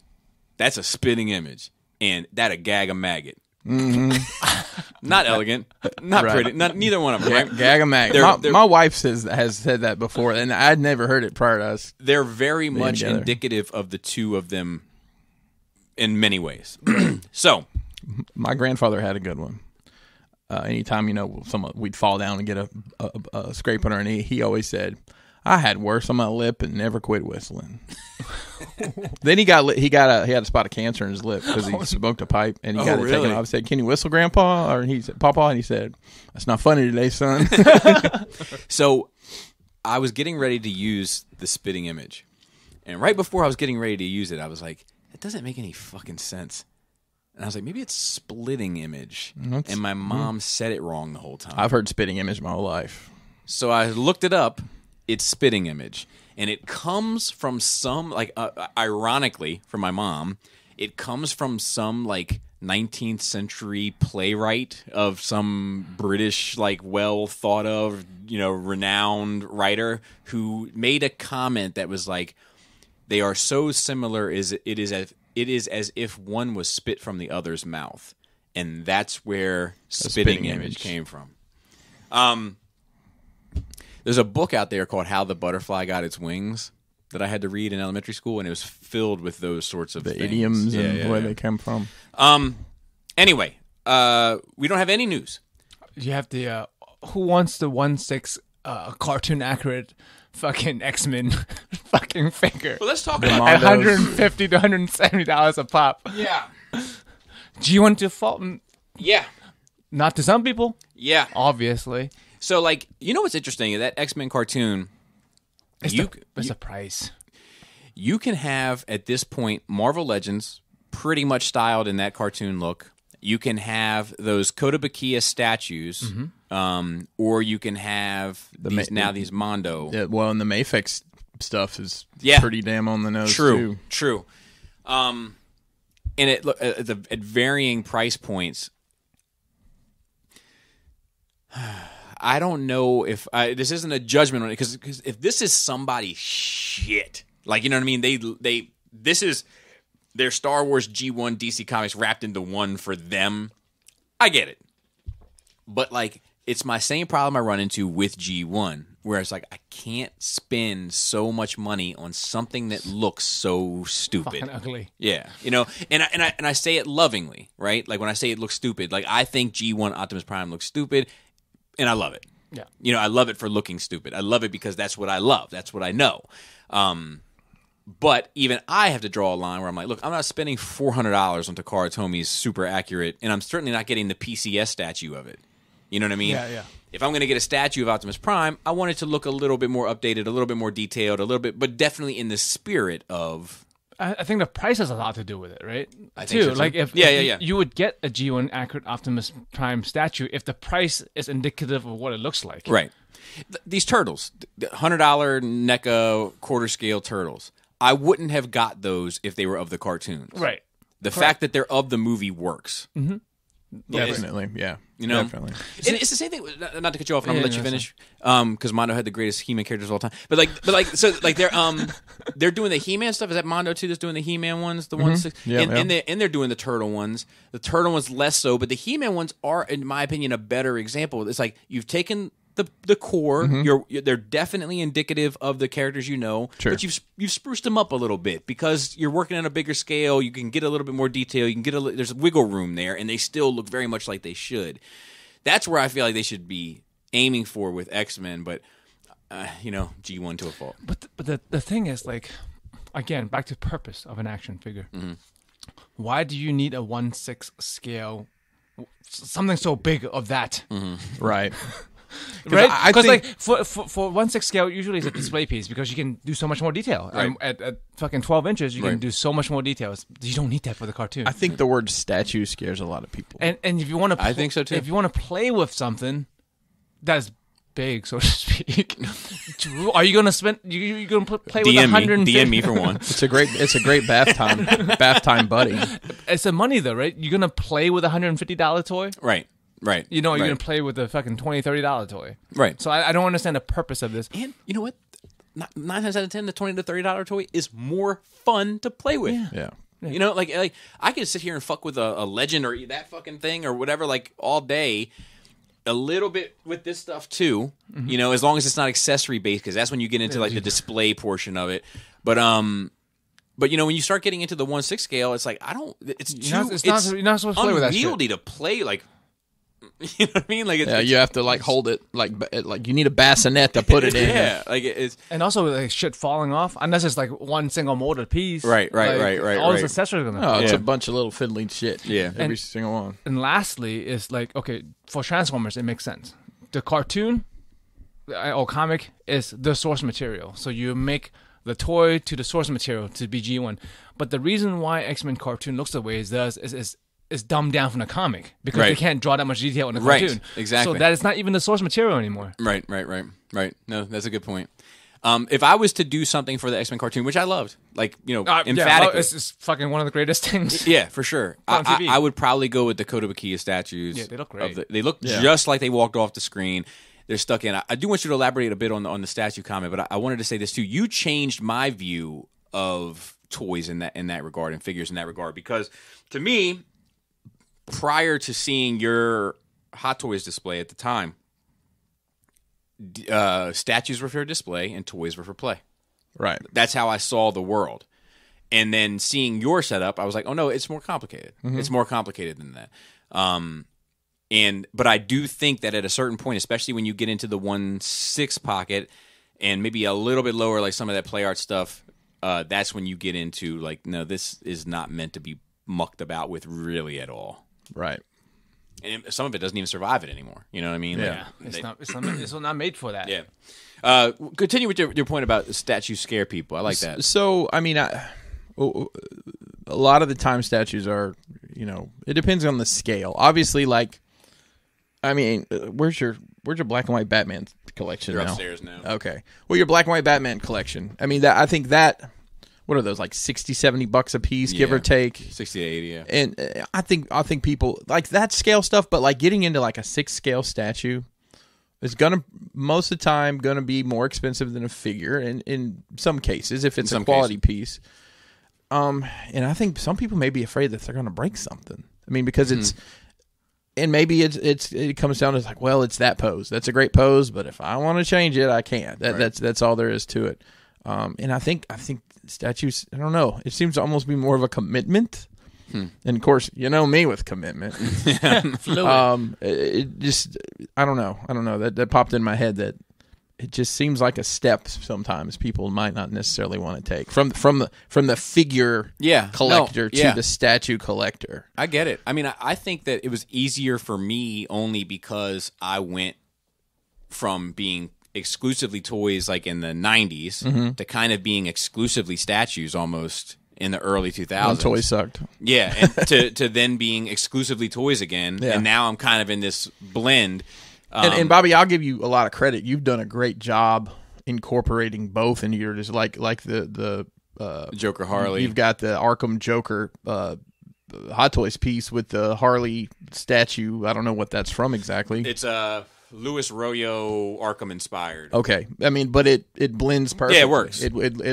That's a spitting image. And that a gag a maggot. Mm-hmm. Not elegant. Not pretty. Neither one of them. Right? Gag a maggot. My wife has said that before, and I'd never heard it prior to us. They're very much together. indicative of the two of them in many ways. So, my grandfather had a good one. Anytime we'd fall down and get a scrape on our knee, he always said, "I had worse on my lip and never quit whistling." Then he had a spot of cancer in his lip because he smoked a pipe, and he got it taken off. I said, "Can you whistle, Grandpa?" Or he said, "Papa," and he said, "That's not funny today, son." So I was getting ready to use the spitting image, and right before I was getting ready to use it, I was like, "It doesn't make any fucking sense." And I was like, maybe it's splitting image. And my mom said it wrong the whole time. I've heard spitting image my whole life. So I looked it up. It's spitting image. And it comes from some, like, ironically, for my mom, it comes from some, like, 19th century playwright of some British, like, well thought of, renowned writer who made a comment that was like, they are so similar, it is as if one was spit from the other's mouth. And that's where spitting image came from. There's a book out there called How the Butterfly Got Its Wings that I had to read in elementary school, and it was filled with those sorts of things. Idioms and where they come from. Anyway, we don't have any news. You have the who wants the 1/6 cartoon accurate fucking X-Men fucking figure. Well, let's talk The about At $150 to $170 a pop. Yeah. Do you want to fault? Yeah. Not to some people, Yeah. obviously. So, like, what's interesting? That X-Men cartoon, It's a price. you can have, at this point, Marvel Legends pretty much styled in that cartoon look. You can have those Kotobukiya statues, or you can have these Mondo. Yeah, well, and the Mafex stuff is pretty damn on the nose True, too. true. And at varying price points. I don't know if this isn't a judgment on it, because if this is somebody's shit, like, you know what I mean, this is their Star Wars G1 DC Comics wrapped into one for them. I get it, but like, it's my same problem I run into with G1, where it's like, I can't spend so much money on something that looks so stupid, Fucking ugly. Yeah, you know, and I say it lovingly, right? Like, when I say it looks stupid, like, I think G1 Optimus Prime looks stupid. And I love it. Yeah. You know, I love it for looking stupid. I love it because that's what I love. That's what I know. But even I have to draw a line where I'm like, look, I'm not spending $400 on Takara Tomi's super accurate, and I'm certainly not getting the PCS statue of it. You know what I mean? Yeah, yeah. If I'm going to get a statue of Optimus Prime, I want it to look a little bit more updated, a little bit more detailed, a little bit, but definitely in the spirit of... I think the price has a lot to do with it, right? I think so, too. Like, if yeah. You would get a G1 accurate Optimus Prime statue if the price is indicative of what it looks like. Right. These turtles, the $100 NECA quarter scale turtles, I wouldn't have got those if they were of the cartoons. Right. The fact that they're of the movie works. Mm-hmm. Definitely, yeah. You know, definitely. And it's the same thing. Not to cut you off, and I'm gonna let you finish, because Mondo had the greatest He-Man characters of all time. But they're doing the He-Man stuff. Is that Mondo too? That's doing the He-Man ones, the ones, and they're doing the turtle ones. The turtle ones less so, but the He-Man ones are, in my opinion, a better example. It's like, you've taken the core. They're definitely indicative of the characters you know, but you've spruced them up a little bit because you're working on a bigger scale. You can get a little bit more detail. You can get there's wiggle room there, and they still look very much like they should. That's where I feel like they should be aiming for with X-Men, but G1 to a fault. But the thing is, like, again, back to purpose of an action figure. Why do you need a 1/6 scale, something so big of that? Right. Right, because like for 1/6 scale, usually it's a display piece because you can do so much more detail. Right. At fucking 12 inches, you can do so much more details. You don't need that for the cartoon. I think the word statue scares a lot of people. And if you want to, I think so too. If you want to play with something that's big, so to speak, are you gonna spend? You gonna play with 150? DM me for one. It's a great bath time buddy. It's a money though, right? You're gonna play with a $150 toy, Right. You know, you're going to play with a fucking $20, $30 toy. Right. So I don't understand the purpose of this. And you know what? 9 times out of 10, the $20 to $30 toy is more fun to play with. Yeah. You know, like I could sit here and fuck with a legend or that fucking thing or whatever, like, all day. A little bit with this stuff too, you know, as long as it's not accessory based, because that's when you get into like the display portion of it. But you know, when you start getting into the 1/6 scale, it's like, you're not supposed to play with that shit. Unwieldy to play, like. You know what I mean? Like, you have to like hold it like you need a bassinet to put it in. Yeah, like it's and also like shit falling off unless it's like one single molded piece. Right. All those accessories are gonna. Oh, it's a bunch of little fiddly shit. Yeah, every single one. And lastly, is like, okay, for Transformers, it makes sense. The cartoon or comic is the source material, so you make the toy to the source material to be G1. But the reason why X-Men cartoon looks the way it does is dumbed down from the comic because they can't draw that much detail in the cartoon. Right, exactly. So that is not even the source material anymore. Right. No, that's a good point. If I was to do something for the X-Men cartoon, which I loved, like, you know, emphatically. It's fucking one of the greatest things. Yeah, for sure. I would probably go with the Kotobukiya statues. Yeah, they look great. They look just like they walked off the screen. They're stuck in. I do want you to elaborate a bit on the statue comment, but I wanted to say this too. You changed my view of toys in that regard and figures in that regard, because to me, prior to seeing your Hot Toys display at the time, statues were for display and toys were for play. Right. That's how I saw the world. And then seeing your setup, I was like, oh no, it's more complicated. It's more complicated than that. But I do think that at a certain point, especially when you get into the 1/6 pocket and maybe a little bit lower, like some of that play art stuff, that's when you get into like, no, this is not meant to be mucked about with really at all. Right. And some of it doesn't even survive it anymore. You know what I mean? Yeah. It's not made for that. Yeah. Continue with your point about statues scare people. I like that. So, I mean, a lot of the time statues are, it depends on the scale. Obviously, like, I mean, where's your black and white Batman collection They're now? upstairs now. Okay. Well, your black and white Batman collection. I mean, I think that, what are those, like $60-$70 a piece, give or take? 60 to 80, yeah. And I think people like that scale stuff, but like getting into like a 6 scale statue is most of the time gonna be more expensive than a figure in some cases if it's a quality piece. And I think some people may be afraid that they're gonna break something. I mean, because it's and maybe it comes down to like, well, it's that pose. That's a great pose, but if I want to change it, I can't. That's all there is to it. And I think statues, I don't know. It seems to almost be more of a commitment. And of course, you know me with commitment. It just, I don't know. That popped in my head that it just seems like a step sometimes people might not necessarily want to take from the figure collector to the statue collector. I get it. I mean, I think that it was easier for me only because I went from being exclusively toys like in the 90s to kind of being exclusively statues almost in the early 2000s. When toys sucked. Yeah, and to then being exclusively toys again. Yeah. And now I'm kind of in this blend. And Bobby, I'll give you a lot of credit. You've done a great job incorporating both into your just like the Joker Harley. You've got the Arkham Joker Hot Toys piece with the Harley statue. I don't know what that's from exactly. It's Louis Royo Arkham inspired. Okay, I mean, but it blends perfectly. Yeah, it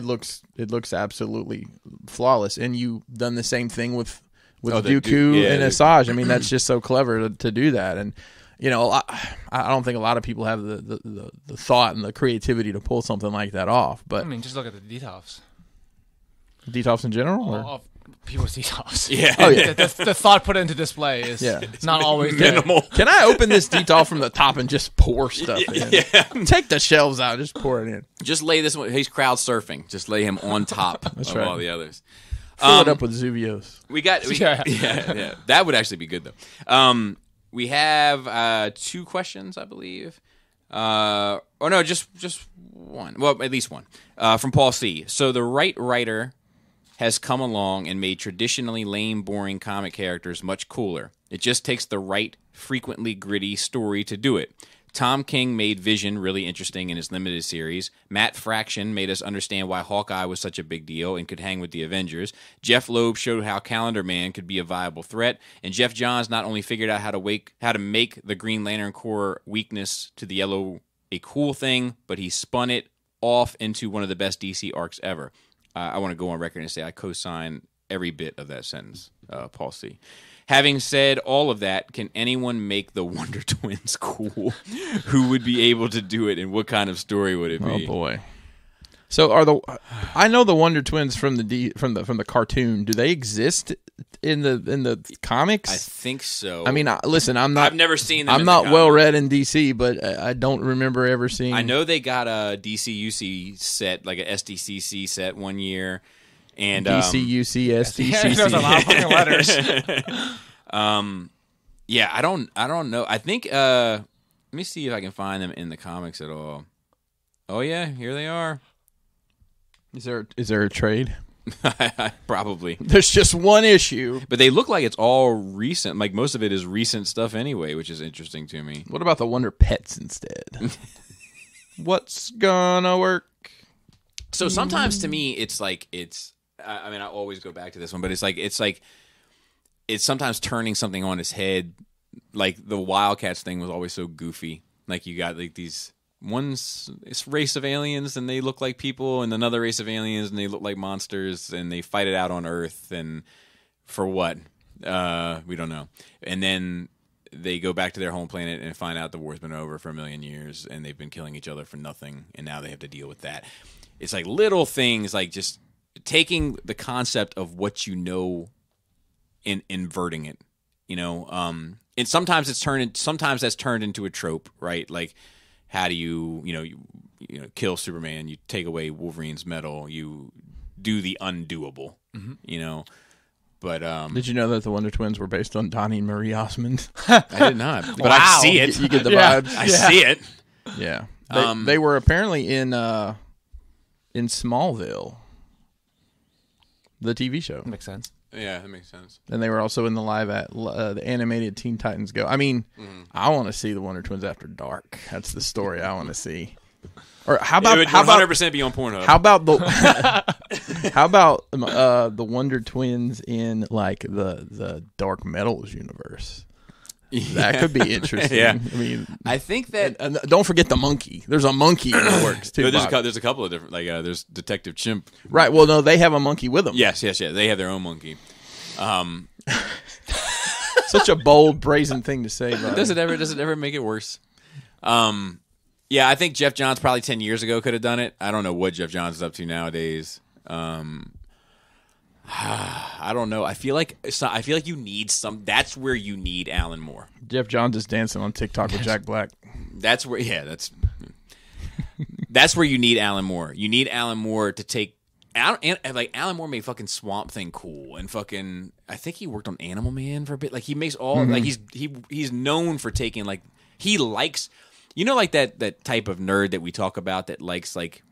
works. It looks absolutely flawless. And you've done the same thing with Dooku and Asajj. I mean, that's just so clever to do that. And I don't think a lot of people have the thought and the creativity to pull something like that off. But I mean, just look at the Detolfs. Detolfs in general, or? People's Detolfs. Yeah. Oh yeah. The thought put into display is not always minimal. Can I open this Detolf from the top and just pour stuff in? Yeah. Take the shelves out, just pour it in. Just lay this one. He's crowd surfing. Just lay him on top of all the others. Fill it up with Zuvios. Yeah. That would actually be good though. We have 2 questions, I believe. Just one. Well, at least one. From Paul C. So the right writer has come along and made traditionally lame, boring comic characters much cooler. It just takes the right, frequently gritty story to do it. Tom King made Vision really interesting in his limited series. Matt Fraction made us understand why Hawkeye was such a big deal and could hang with the Avengers. Jeff Loeb showed how Calendar Man could be a viable threat. And Jeff Johns not only figured out how to make the Green Lantern Corps weakness to the Yellow a cool thing, but he spun it off into one of the best DC arcs ever. I want to go on record and say I co-sign every bit of that sentence, Paul C. Having said all of that, can anyone make the Wonder Twins cool? Who would be able to do it, and what kind of story would it be? Oh boy! So I know the Wonder Twins from the cartoon. Do they exist in the comics? I think so. I mean, listen, I've never seen them. I'm not well read in DC, but I don't remember ever seeing. I know they got a DCUC set, like a SDCC set one year. And DCUC, SDCC. There's a lot of fucking letters. Yeah, I don't know. I think let me see if I can find them in the comics at all. Oh yeah, here they are. Is there a trade? Probably. There's just one issue. But they look like it's all recent. Like most of it is recent stuff anyway, which is interesting to me. What about the Wonder Pets instead? What's gonna work? So sometimes to me it's like I mean, I always go back to this one, but it's sometimes turning something on its head. Like the Wildcats thing was always so goofy. Like you got like these one's race of aliens and they look like people, and another race of aliens and they look like monsters, and they fight it out on Earth, and for what? We don't know. And then they go back to their home planet and find out the war's been over for 1,000,000 years, and they've been killing each other for nothing, and now they have to deal with that. It's like little things, like just taking the concept of what you know and inverting it, and sometimes that's turned into a trope, right? Like, how do you kill Superman? You take away Wolverine's medal. You do the undoable, But did you know that the Wonder Twins were based on Donnie and Marie Osmond? I did not, but I see it. You get the vibes. I see it. Yeah, they were apparently in Smallville, the TV show. Makes sense. Yeah, that makes sense. And they were also in the the animated Teen Titans Go. I mean, I want to see the Wonder Twins after dark. That's the story I want to see. Or how about it would 100% be on Pornhub? How about the Wonder Twins in like the Dark Metals universe? That could be interesting. Yeah. I mean, I think that and don't forget the monkey. There's a monkey in the works too. there's a couple of different there's Detective Chimp. Right. Well, no, they have a monkey with them. Yes. They have their own monkey. Such a bold, brazen thing to say. Does it ever make it worse? Yeah, I think Jeff Johns probably 10 years ago could have done it. I don't know what Jeff Johns is up to nowadays. I don't know. I feel like you need some. That's where you need Alan Moore. Jeff Johns is dancing on TikTok with Jack Black. That's where. Yeah, that's where you need Alan Moore. You need Alan Moore to take. Alan Moore made fucking Swamp Thing cool and fucking. I think he worked on Animal Man for a bit. Like he makes all like he's known for taking like he likes. You know, like that type of nerd that we talk about that likes like.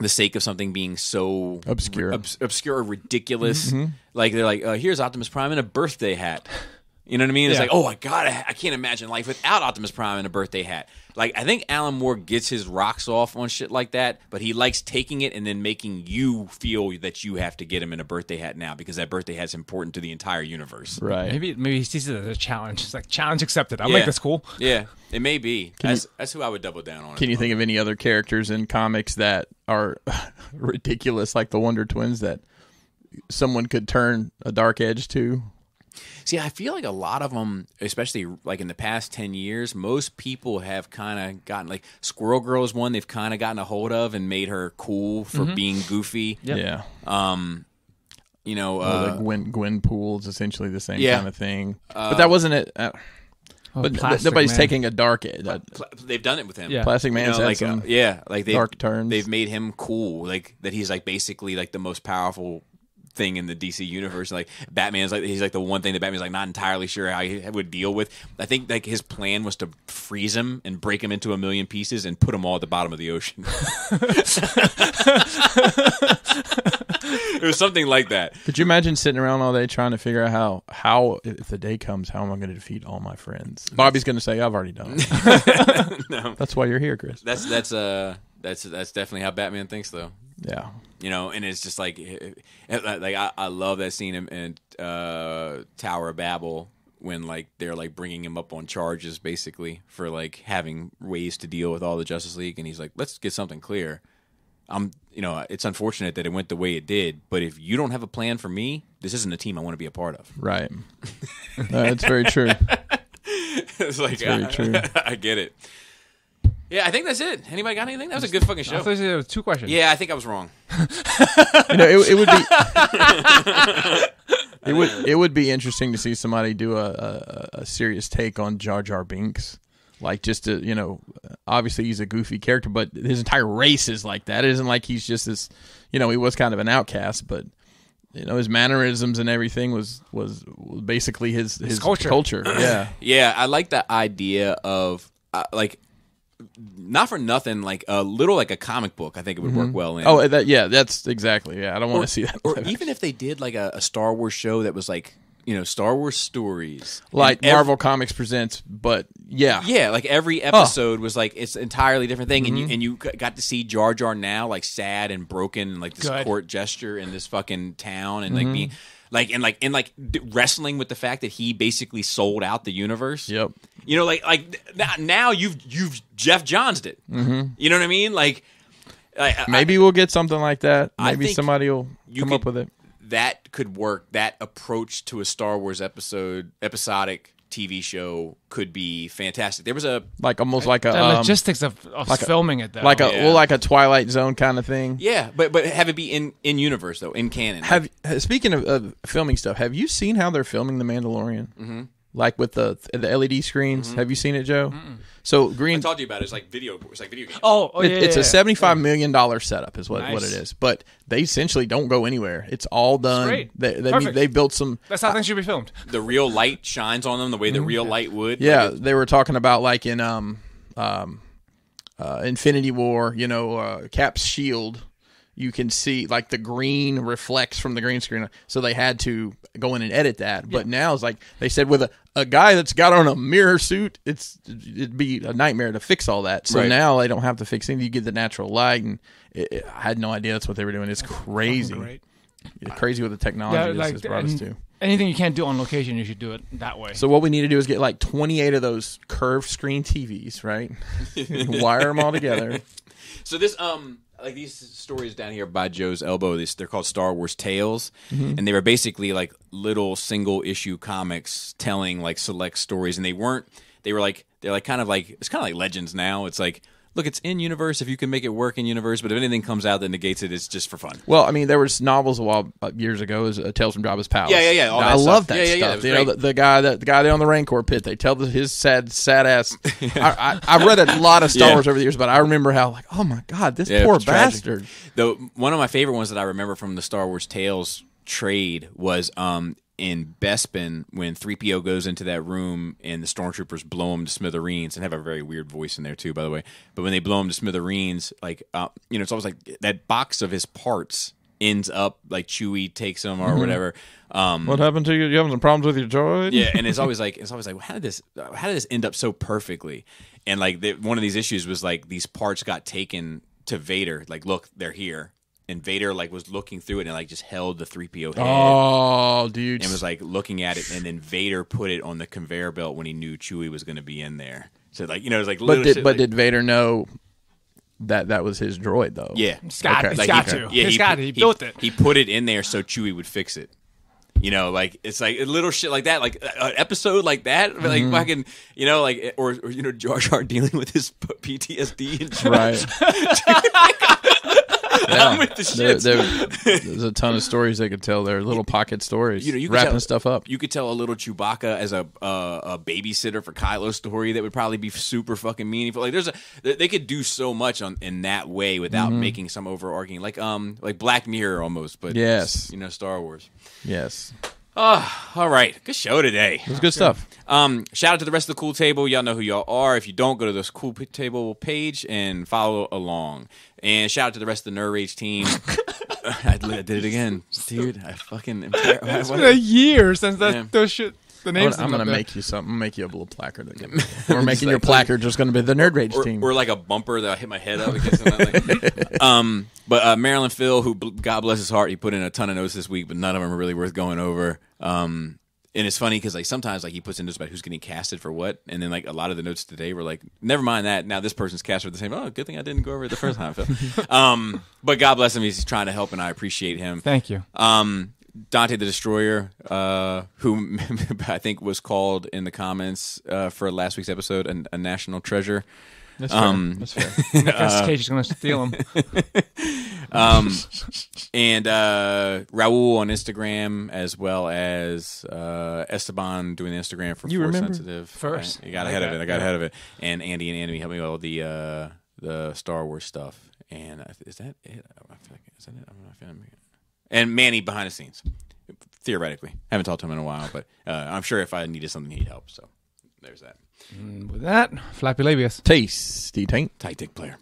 The sake of something being so obscure, or ridiculous, like they're like, "Here's Optimus Prime in a birthday hat." You know what I mean? It's like, "Oh my god, I can't imagine life without Optimus Prime in a birthday hat." Like, I think Alan Moore gets his rocks off on shit like that, but he likes taking it and then making you feel that you have to get him in a birthday hat now because that birthday hat's important to the entire universe. Right? Maybe he sees it as a challenge. It's like challenge accepted. I'll make this cool. Yeah, it may be. That's who I would double down on. Can you think of any other characters in comics that are ridiculous, like the Wonder Twins, that someone could turn a dark edge to? See, I feel like a lot of them, especially like in the past 10 years, most people have kind of gotten, like Squirrel Girl is one they've kind of gotten a hold of and made her cool for being goofy. Yep. Yeah. You know, like Gwen Poole is essentially the same kind of thing. But that wasn't it. But nobody's taking a dark edge. They've done it with him. Yeah. Plastic Man's had some dark turns. They've made him cool, like that he's like basically like the most powerful thing in the DC universe. Like Batman's like he's like the one thing that Batman's like not entirely sure how he would deal with. I think like his plan was to freeze him and break him into a million pieces and put him all at the bottom of the ocean. It was something like that. Could you imagine sitting around all day trying to figure out how if the day comes, how am I going to defeat all my friends? Bobby's going to say, "I've already done it." No. That's why you're here, Chris. That's definitely how Batman thinks, though. Yeah. You know, and it's just like I love that scene in Tower of Babel when like they're like bringing him up on charges basically for like having ways to deal with all the Justice League, and he's like, "Let's get something clear. You know, it's unfortunate that it went the way it did, but if you don't have a plan for me, this isn't a team I want to be a part of." Right. That's very true. It's like, very true. I get it. Yeah, I think that's it. Anybody got anything? That was a good fucking show. I thought there were 2 questions. Yeah, I think I was wrong. You know, it would be it would be interesting to see somebody do a serious take on Jar Jar Binks. Like, just to, you know, obviously he's a goofy character, but his entire race is like that. It isn't like he's just this, you know, he was kind of an outcast, but, you know, his mannerisms and everything was basically his culture. Yeah. Yeah, I like the idea of, like, not for nothing, like a little like a comic book, I think it would work well in. Oh, that's exactly, yeah. I don't want to see that. Or even if they did like a Star Wars show that was like, you know, Star Wars stories. Like Marvel Comics Presents, but yeah. Yeah, like every episode was like, it's an entirely different thing. And you got to see Jar Jar now, like sad and broken, and like this court gesture in this fucking town, and like being like wrestling with the fact that he basically sold out the universe. Yep. You know, like now you've Jeff Johns'd it. You know what I mean? Like maybe we'll get something like that. Maybe somebody will come up with it. That could work. That approach to a Star Wars episodic TV show could be fantastic. There was almost like a logistics of like filming it though, like a Twilight Zone kind of thing. Yeah, but have it be in universe though, in canon. Speaking of filming stuff, have you seen how they're filming The Mandalorian? Mm-hmm. Like with the LED screens. Have you seen it, Joe? Mm-mm. So I told you about it. It's like video games. It's a $75 million setup is what it is. But they essentially don't go anywhere. It's all done. Great. They built some. That's how things should be filmed. The real light shines on them the way the real light would. Yeah, they were talking about like in Infinity War, you know, Cap's shield. you can see like the green reflects from the green screen. So they had to go in and edit that. But now it's like they said with a guy that's got on a mirror suit, it'd be a nightmare to fix all that. So now they don't have to fix anything. You get the natural light, and I had no idea that's what they were doing. It's crazy. Great. Crazy what the technology has brought us to. Anything you can't do on location, you should do it that way. So what we need to do is get like 28 of those curved screen TVs, right? Wire them all together. So this like these stories down here by Joe's elbow, they're called Star Wars Tales, and they were basically like little single issue comics telling like select stories, and they're like kind of like Legends now. It's like, look, it's in universe if you can make it work in universe, but if anything comes out that negates it, it's just for fun. Well, I mean, there was novels years ago, as Tales from Jabba's Palace. Yeah. I love that stuff. You know, the guy down the Rancor pit. They tell his sad ass. I read a lot of Star Wars over the years, but I remember how like, oh my god, this poor bastard. Though one of my favorite ones that I remember from the Star Wars Tales trade was in Bespin when 3PO goes into that room and the stormtroopers blow him to smithereens, and have a very weird voice in there too, by the way. But when they blow him to smithereens, like it's always like that box of his parts ends up like Chewie takes them or whatever. What happened to you? You having some problems with your droid? Yeah, and it's always like, well, how did this end up so perfectly? And like one of these issues was like these parts got taken to Vader. Like, look, they're here. And Vader like was looking through it and like just held the 3PO head. Oh, dude! And was like looking at it, and then Vader put it on the conveyor belt when he knew Chewie was going to be in there. So like it was like. Did Vader know that was his droid though? Yeah, It's got to. He built it. He put it in there so Chewie would fix it. You know, like it's like a little shit like that, like an episode like that, like fucking, you know, like or Jar Jar dealing with his PTSD and shit. Right. I'm with the shit. There's a ton of stories they could tell. They're little pocket stories. You wrapping stuff up. You could tell a little Chewbacca as a babysitter for Kylo's story that would probably be super fucking meaningful. Like they could do so much in that way without making some overarching like Black Mirror almost. But yes, Star Wars. Yes. Oh, all right. Good show today. It was good stuff. Shout out to the rest of the Cool Table. Y'all know who y'all are. If you don't, go to this Cool Table page and follow along. And shout out to the rest of the Nerd Rage team. I did it again, dude. I fucking. It's been a year since those shit. The names. I'm gonna make you something. Make you a little placard again. We're making your placard just gonna be the Nerd Rage team. Or like a bumper that I hit my head up against something. But Maryland Phil, who God bless his heart, he put in a ton of notes this week, but none of them are really worth going over. And it's funny because like sometimes like he puts in notes about who's getting casted for what, and then like a lot of the notes today were like, never mind that. Now this person's cast for the same. Oh, good thing I didn't go over it the first time, Phil. But God bless him. He's trying to help, and I appreciate him. Thank you. Dante the Destroyer, who I think was called in the comments for last week's episode a national treasure. That's fair. That's fair. Nicolas Cage is going to steal him. And Raul on Instagram, as well as Esteban doing the Instagram for Force Sensitive. First. I got ahead of it. And Andy and Anime helped me with all the Star Wars stuff. And is that it? I feel like, is that it? I'm not feeling it. And Manny behind the scenes, theoretically. Haven't talked to him in a while, but I'm sure if I needed something, he'd help. So there's that. And with that, Flappy Labius. Tasty taint. Tight dick player.